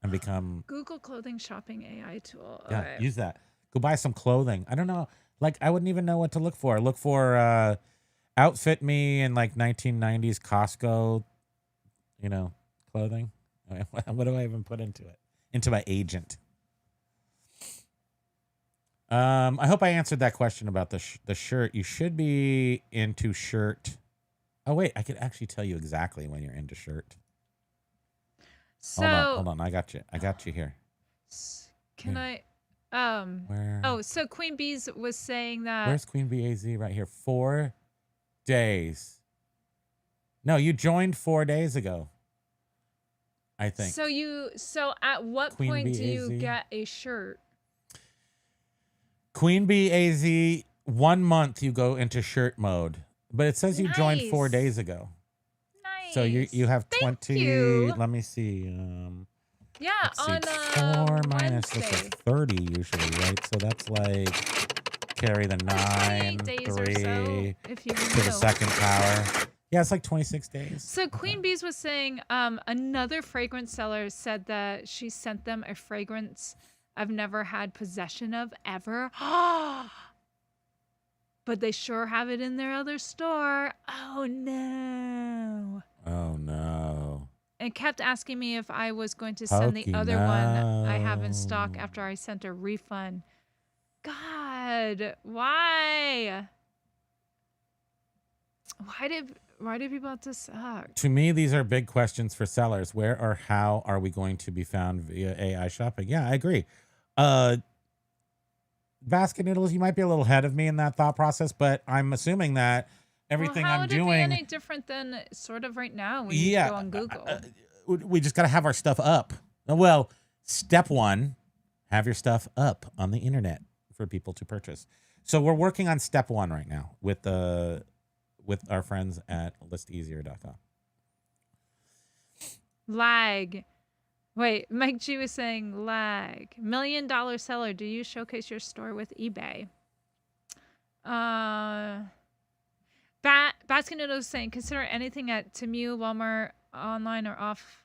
A: and become
B: Google Clothing shopping AI tool.
A: yeah.
B: Okay.
A: Use that. Go buy some clothing. I don't know. Like I wouldn't even know what to look for. Look for outfit me in like 1990s Costco, clothing. What do I even put into it? Into my agent. I hope I answered that question about the shirt. You should be into shirt. Oh wait, I could actually tell you exactly when you're into shirt.
B: So
A: Hold on. I got you here.
B: Can I?
A: Where?
B: Oh, so Queen Bees was saying that.
A: Where's Queen Bee AZ right here? 4 days. No, you joined 4 days ago. I think.
B: So at what
A: Queen
B: point
A: Bee
B: do you
A: AZ?
B: get a shirt?
A: Queen Bee AZ, 1 month you go into shirt mode, but it says you joined 4
B: Nice.
A: days ago.
B: Nice.
A: So you have
B: Thank
A: 20.
B: you.
A: Let me see.
B: Yeah,
A: Let's see,
B: on
A: 4 minus that's
B: Wednesday.
A: a 30 usually, right? So that's like carry the 9,
B: 28 days
A: 3
B: or so, if you
A: to the
B: know.
A: second power. Yeah, it's like 26 days.
B: So Queen Bees was saying another fragrance seller said that she sent them a fragrance I've never had possession of ever. But they sure have it in their other store. Oh no.
A: Oh no.
B: And kept asking me if I was going to send
A: Pokey,
B: the other one I have in
A: no.
B: stock after I sent a refund. God, why? Why do people have to suck?
A: To me, these are big questions for sellers. Where or how are we going to be found via AI shopping? Yeah, I agree. Basket Noodles, you might be a little ahead of me in that thought process, but I'm assuming that everything
B: how
A: I'm
B: would
A: doing.
B: it be any different than sort of right now when you
A: Yeah,
B: go on Google?
A: We just got to have our stuff up. Well, step 1, have your stuff up on the internet for people to purchase. So we're working on step 1 right now with our friends at ListEasier.com.
B: Lag. Wait, Mike G was saying lag. $1 million seller, do you showcase your store with eBay? Basket Noodle was saying consider anything at Temu, Walmart, online or off.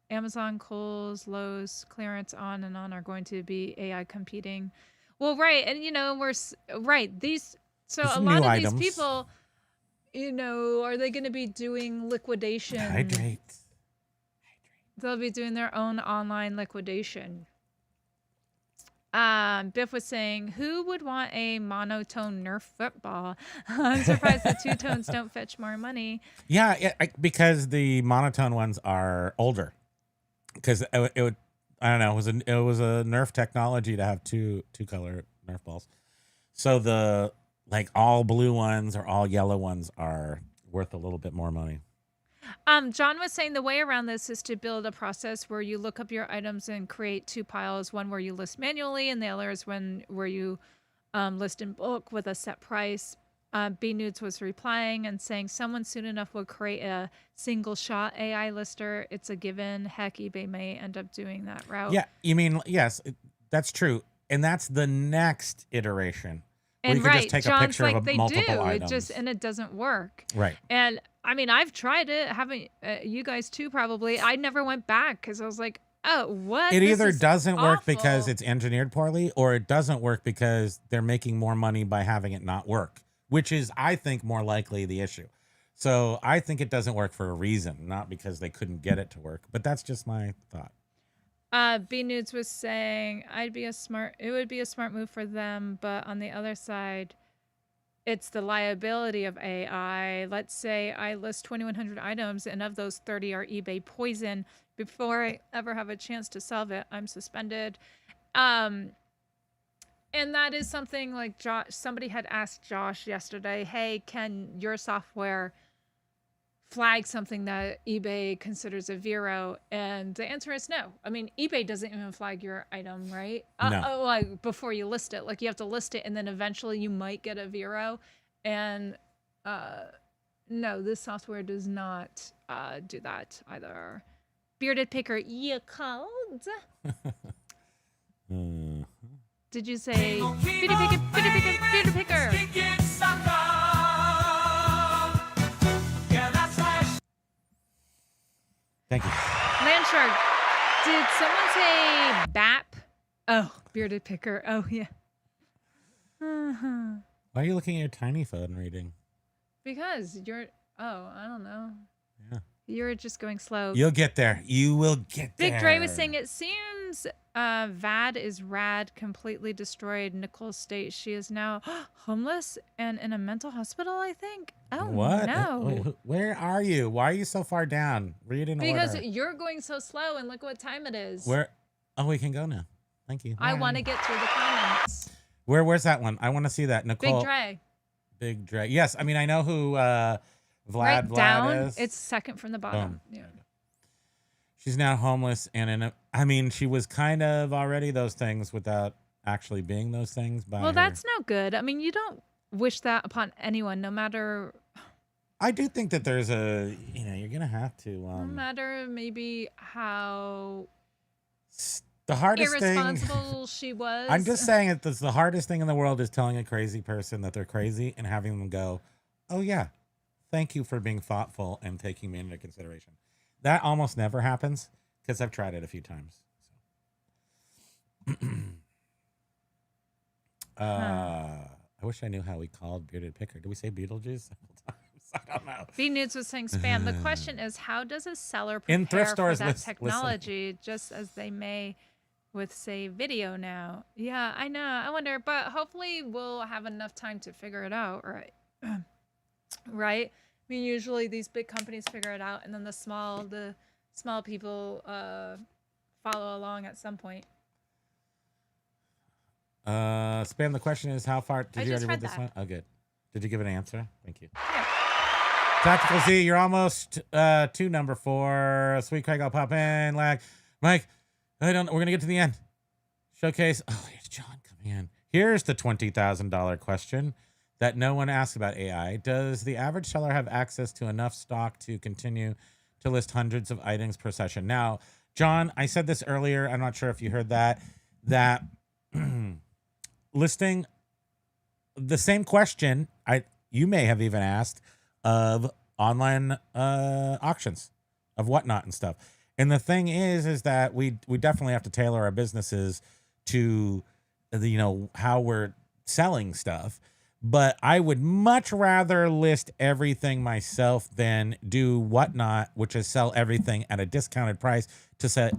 B: Amazon, Kohl's, Lowe's, clearance on and on are going to be AI competing. Well, right, and we're right. These a lot of
A: items.
B: these people, are they going to be doing liquidation?
A: Hydrate.
B: They'll be doing their own online liquidation. Biff was saying, who would want a monotone Nerf football? I'm surprised the two-tones don't fetch more money.
A: Yeah, because the monotone ones are older. Because it would, I don't know, it was a Nerf technology to have two color Nerf balls. So the all blue ones or all yellow ones are worth a little bit more money.
B: John was saying the way around this is to build a process where you look up your items and create 2 piles, one where you list manually and the other is where you list in bulk with a set price. B Nudes was replying and saying someone soon enough will create a single shot AI lister. It's a given. Heck, eBay may end up doing that route.
A: Yeah, you mean, yes, that's true. And that's the next iteration. Where
B: And
A: you can
B: right,
A: just take
B: John's
A: a picture
B: like
A: of
B: they
A: multiple
B: do.
A: items.
B: It doesn't work.
A: Right.
B: And I mean, I've tried it. Haven't you guys too? Probably. I never went back because I was like, oh, what?
A: It
B: This
A: either
B: is
A: doesn't work because
B: awful.
A: it's engineered poorly, or it doesn't work because they're making more money by having it not work, which is, I think, more likely the issue. So I think it doesn't work for a reason, not because they couldn't get it to work. But that's just my thought.
B: B Nudes was saying it would be a smart move for them, but on the other side, it's the liability of AI. Let's say I list 2,100 items, and of those 30 are eBay poison. Before I ever have a chance to sell it, I'm suspended. And that is something like somebody had asked Josh yesterday, hey, can your software flag something that eBay considers a Vero? And the answer is no. I mean, eBay doesn't even flag your item, right?
A: No.
B: Like before you list it. Like you have to list it, and then eventually you might get a Vero. And no, this software does not do that either. Bearded Picker, you called? Did you say Bearded Picker, Bearded Picker, Bearded Picker?
A: Thank you.
B: Landshark, did someone say BAP? Oh, Bearded Picker. Oh, yeah.
A: Why are you looking at your tiny phone reading?
B: Because I don't know.
A: Yeah.
B: You're just going slow.
A: You'll get there. You will get there.
B: Big Dre was saying, it seems VAD is rad, completely destroyed. Nicole states she is now homeless and in a mental hospital, I think. Oh,
A: what?
B: no.
A: Wait, where are you? Why are you so far down? Read in
B: Because
A: order.
B: you're going so slow, and look what time it is.
A: Where? Oh, we can go now. Thank you.
B: I want to get through the comments.
A: Where's that one? I want to see that. Nicole.
B: Big Dre.
A: Big Dre. Yes, I mean, I know who
B: Right
A: Vlad
B: down.
A: is.
B: It's second from the bottom.
A: Boom.
B: Yeah.
A: She's now homeless and she was kind of already those things without actually being those things.
B: Well, that's no good. I mean, you don't wish that upon anyone, no matter.
A: I do think that there's you're going to have to.
B: No matter maybe how
A: the hardest
B: irresponsible she was.
A: I'm just saying that the hardest thing in the world is telling a crazy person that they're crazy and having them go, oh, yeah, thank you for being thoughtful and taking me into consideration. That almost never happens because I've tried it a few times. I wish I knew how we called Bearded Picker. Did we say Beetlejuice? I don't know.
B: B-Nudes was saying spam. The question is, how does a seller
A: In
B: prepare
A: thrift stores,
B: for that
A: listen.
B: technology just as they may with, say, video now? Yeah, I know. I wonder, but hopefully we'll have enough time to figure it out, right? Right? I mean, usually these big companies figure it out, and then the small people follow along at some point.
A: Spam, the question is, how far did you already read this
B: that.
A: one? Oh, good. Did you give an answer? Thank you.
B: Yeah.
A: Tactical Z, you're almost to number 4. Sweet Craig, I'll pop in. Lag. Mike, we're going to get to the end. Showcase. Oh, here's John coming in. Here's the $20,000 question that no one asks about AI. Does the average seller have access to enough stock to continue to list hundreds of items per session? Now, John, I said this earlier. I'm not sure if you heard that listing the same question you may have even asked of online auctions of whatnot and stuff. And the thing is that we definitely have to tailor our businesses to how we're selling stuff. But I would much rather list everything myself than do whatnot, which is sell everything at a discounted price to set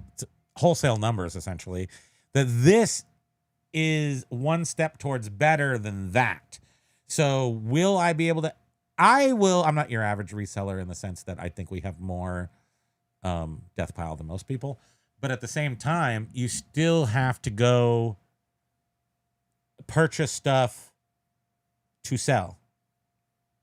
A: wholesale numbers, essentially. That this is one step towards better than that. So will I be able to? I will. I'm not your average reseller in the sense that I think we have more Deathpile than most people. But at the same time, you still have to go purchase stuff to sell,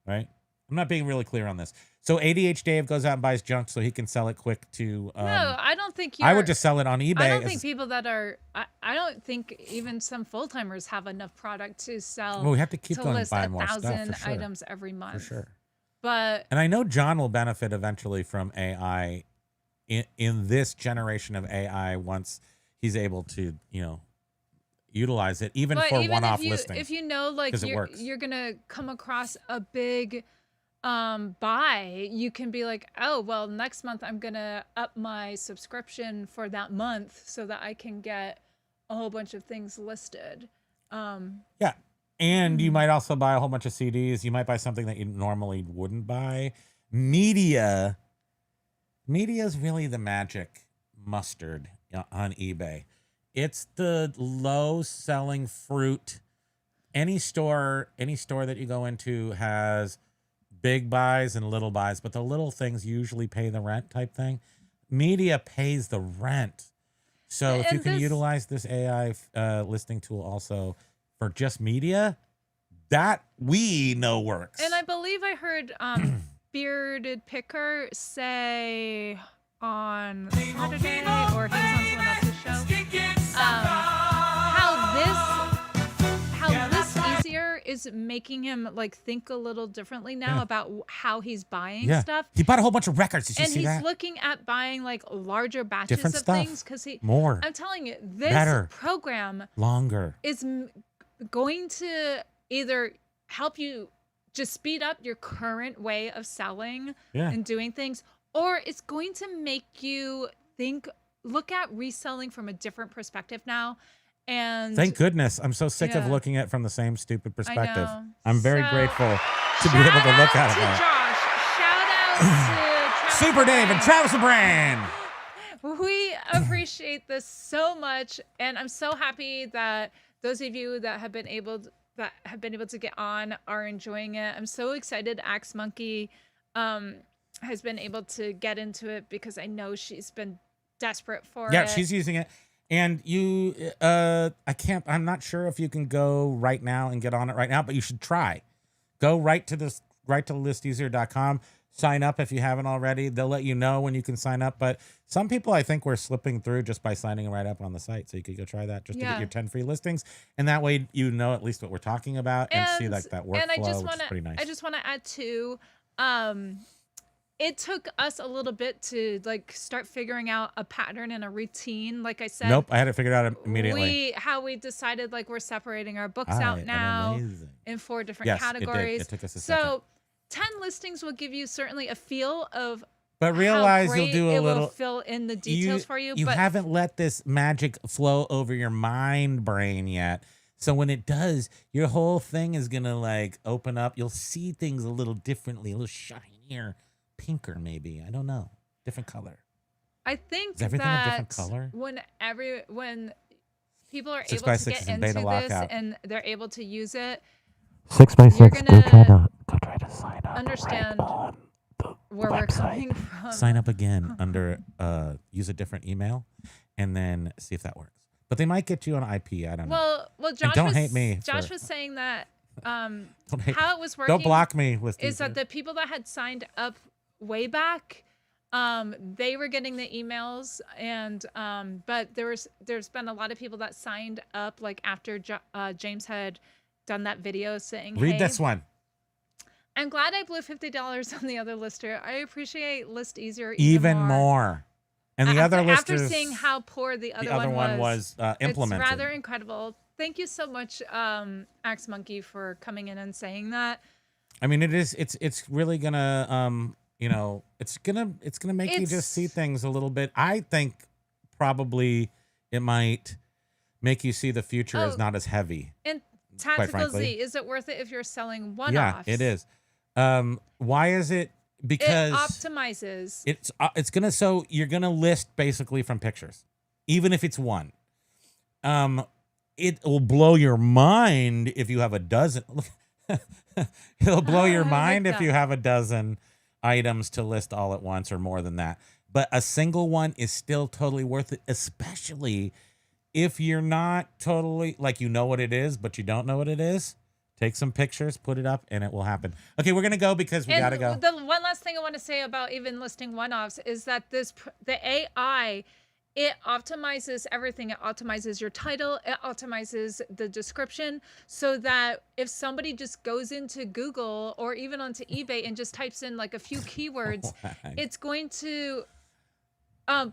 A: right? I'm not being really clear on this. So ADHD Dave goes out and buys junk so he can sell it quick to.
B: No, I don't think
A: I would just sell it on eBay.
B: I don't think people that are. I don't think even some full timers have enough product to sell.
A: Well, we have to keep going
B: list
A: buy more stuff
B: 1,000
A: for sure.
B: items every month.
A: For sure.
B: But
A: and I know John will benefit eventually from AI in this generation of AI once he's able to, utilize it even for one-off listings.
B: If you know, like you're gonna come across a big buy, you can be like, oh well, next month I'm gonna up my subscription for that month so that I can get a whole bunch of things listed.
A: Yeah. And you might also buy a whole bunch of CDs. You might buy something that you normally wouldn't buy. Media is really the magic mustard on eBay. It's the low selling fruit any store that you go into has big buys and little buys, but the little things usually pay the rent type thing. Media pays the rent. So if you can utilize this AI listing tool also for just media, that we know works.
B: And I believe I heard Bearded Picker say on Saturday, or he was on someone else's show, how this easier is making him like think a little differently now about how he's buying stuff.
A: He bought a whole bunch of records. Did you see that?
B: And he's looking at buying like larger batches
A: Different
B: of
A: stuff.
B: things because
A: More.
B: I'm telling you, this
A: Better.
B: program
A: Longer.
B: is going to either help you just speed up your current way of selling and doing things, or it's going to make you look at reselling from a different perspective now. And
A: thank goodness. I'm so sick of looking at it from the same stupid perspective.
B: I know.
A: I'm very grateful to be able to look at it now.
B: Shout out to
A: Super Dave and Travis LeBrand.
B: We appreciate this so much, and I'm so happy that those of you that have been able to get on are enjoying it. I'm so excited Axe Monkey has been able to get into it because I know she's been desperate for it.
A: Yeah, she's using it. And you, I'm not sure if you can go right now and get on it right now, but you should try. Go right to listeasier.com. Sign up if you haven't already. They'll let you know when you can sign up. But some people, I think, were slipping through just by signing right up on the site. So you could go try that just to get your 10 free listings. And that way you know at least what we're talking about and see like that workflow, which is pretty nice.
B: I just want to add too, it took us a little bit to like start figuring out a pattern and a routine. Like I said,
A: nope, I had it figured out immediately.
B: How we decided like we're separating our books out now in 4 different categories.
A: It took us a second.
B: 10 listings will give you certainly a feel of,
A: but realize
B: how great
A: you'll do a
B: it
A: little
B: will fill in the details for you.
A: You
B: but
A: haven't let this magic flow over your mind brain yet. So when it does, your whole thing is gonna like open up. You'll see things a little differently, a little shinier, pinker maybe. I don't know, different color.
B: I think
A: is everything
B: that
A: a different color?
B: When people are
A: 6
B: able
A: by
B: to
A: 6
B: get
A: is in
B: into
A: beta
B: this
A: lockout.
B: and they're able to use it,
A: 6 by 6.
B: You're
A: Go try
B: gonna
A: to sign up.
B: understand
A: right on the
B: where
A: website.
B: we're coming from.
A: Sign up again under use a different email, and then see if that works. But they might get you on IP. I don't know.
B: Well, Josh
A: don't hate me
B: Josh
A: for-
B: was saying that how it was working.
A: Don't block me with
B: is that the people that had signed up way back, they were getting the emails, and but there's been a lot of people that signed up like after James had done that video saying,
A: read
B: hey,
A: this one.
B: I'm glad I blew $50 on the other lister. I appreciate ListEasier
A: Even more. And the other
B: after
A: listers,
B: seeing how poor the other
A: one was implemented.
B: It's rather incredible. Thank you so much, Axe Monkey, for coming in and saying that.
A: I mean, it's really gonna it's gonna make you just see things a little bit. I think probably it might make you see the future as not as heavy.
B: And Tactical Z, is it worth it if you're selling one-offs?
A: Yeah, it is. Why is it? Because
B: it optimizes.
A: It's gonna, so you're gonna list basically from pictures, even if it's one. It will blow your mind if you have a dozen. It'll blow your mind if you have a dozen items to list all at once or more than that. But a single one is still totally worth it, especially if you're not totally like you know what it is, but you don't know what it is. Take some pictures, put it up, and it will happen. Okay, we're gonna go because we gotta go.
B: The one last thing I want to say about even listing one-offs is that the AI, it optimizes everything. It optimizes your title. It optimizes the description so that if somebody just goes into Google or even onto eBay and just types in like a few keywords, it's going to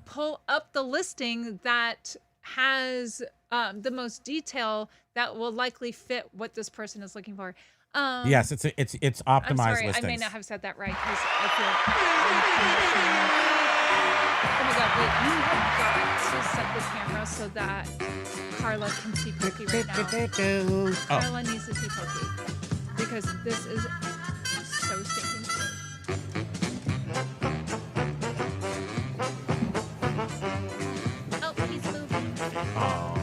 B: pull up the listing that has the most detail that will likely fit what this person is looking for.
A: Yes, it's optimized
B: I'm sorry,
A: listings.
B: I may not have said that right because I feel. Oh my God! Wait, you have got to set the camera so that Carla can see Pokey right now. Carla needs to see Pokey because this is so stinking cute. Oh, he's moving. Oh.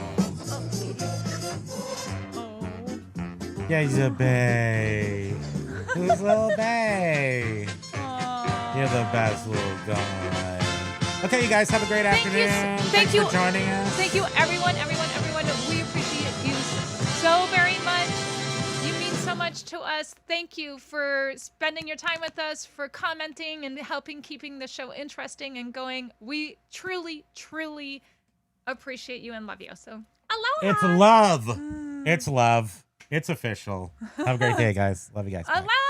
A: Yeah, he's a bae. Who's little bae?
B: Aw.
A: You're the best little guy. Okay, you guys have a great afternoon.
B: Thank
A: Thanks
B: you
A: for joining us.
B: Thank you, everyone. We appreciate you so very much. You mean so much to us. Thank you for spending your time with us, for commenting and helping keeping the show interesting and going. We truly, truly appreciate you and love you. So, aloha.
A: It's love. It's love. It's official. Have a great day, guys. Love you guys. Bye.
B: Aloha.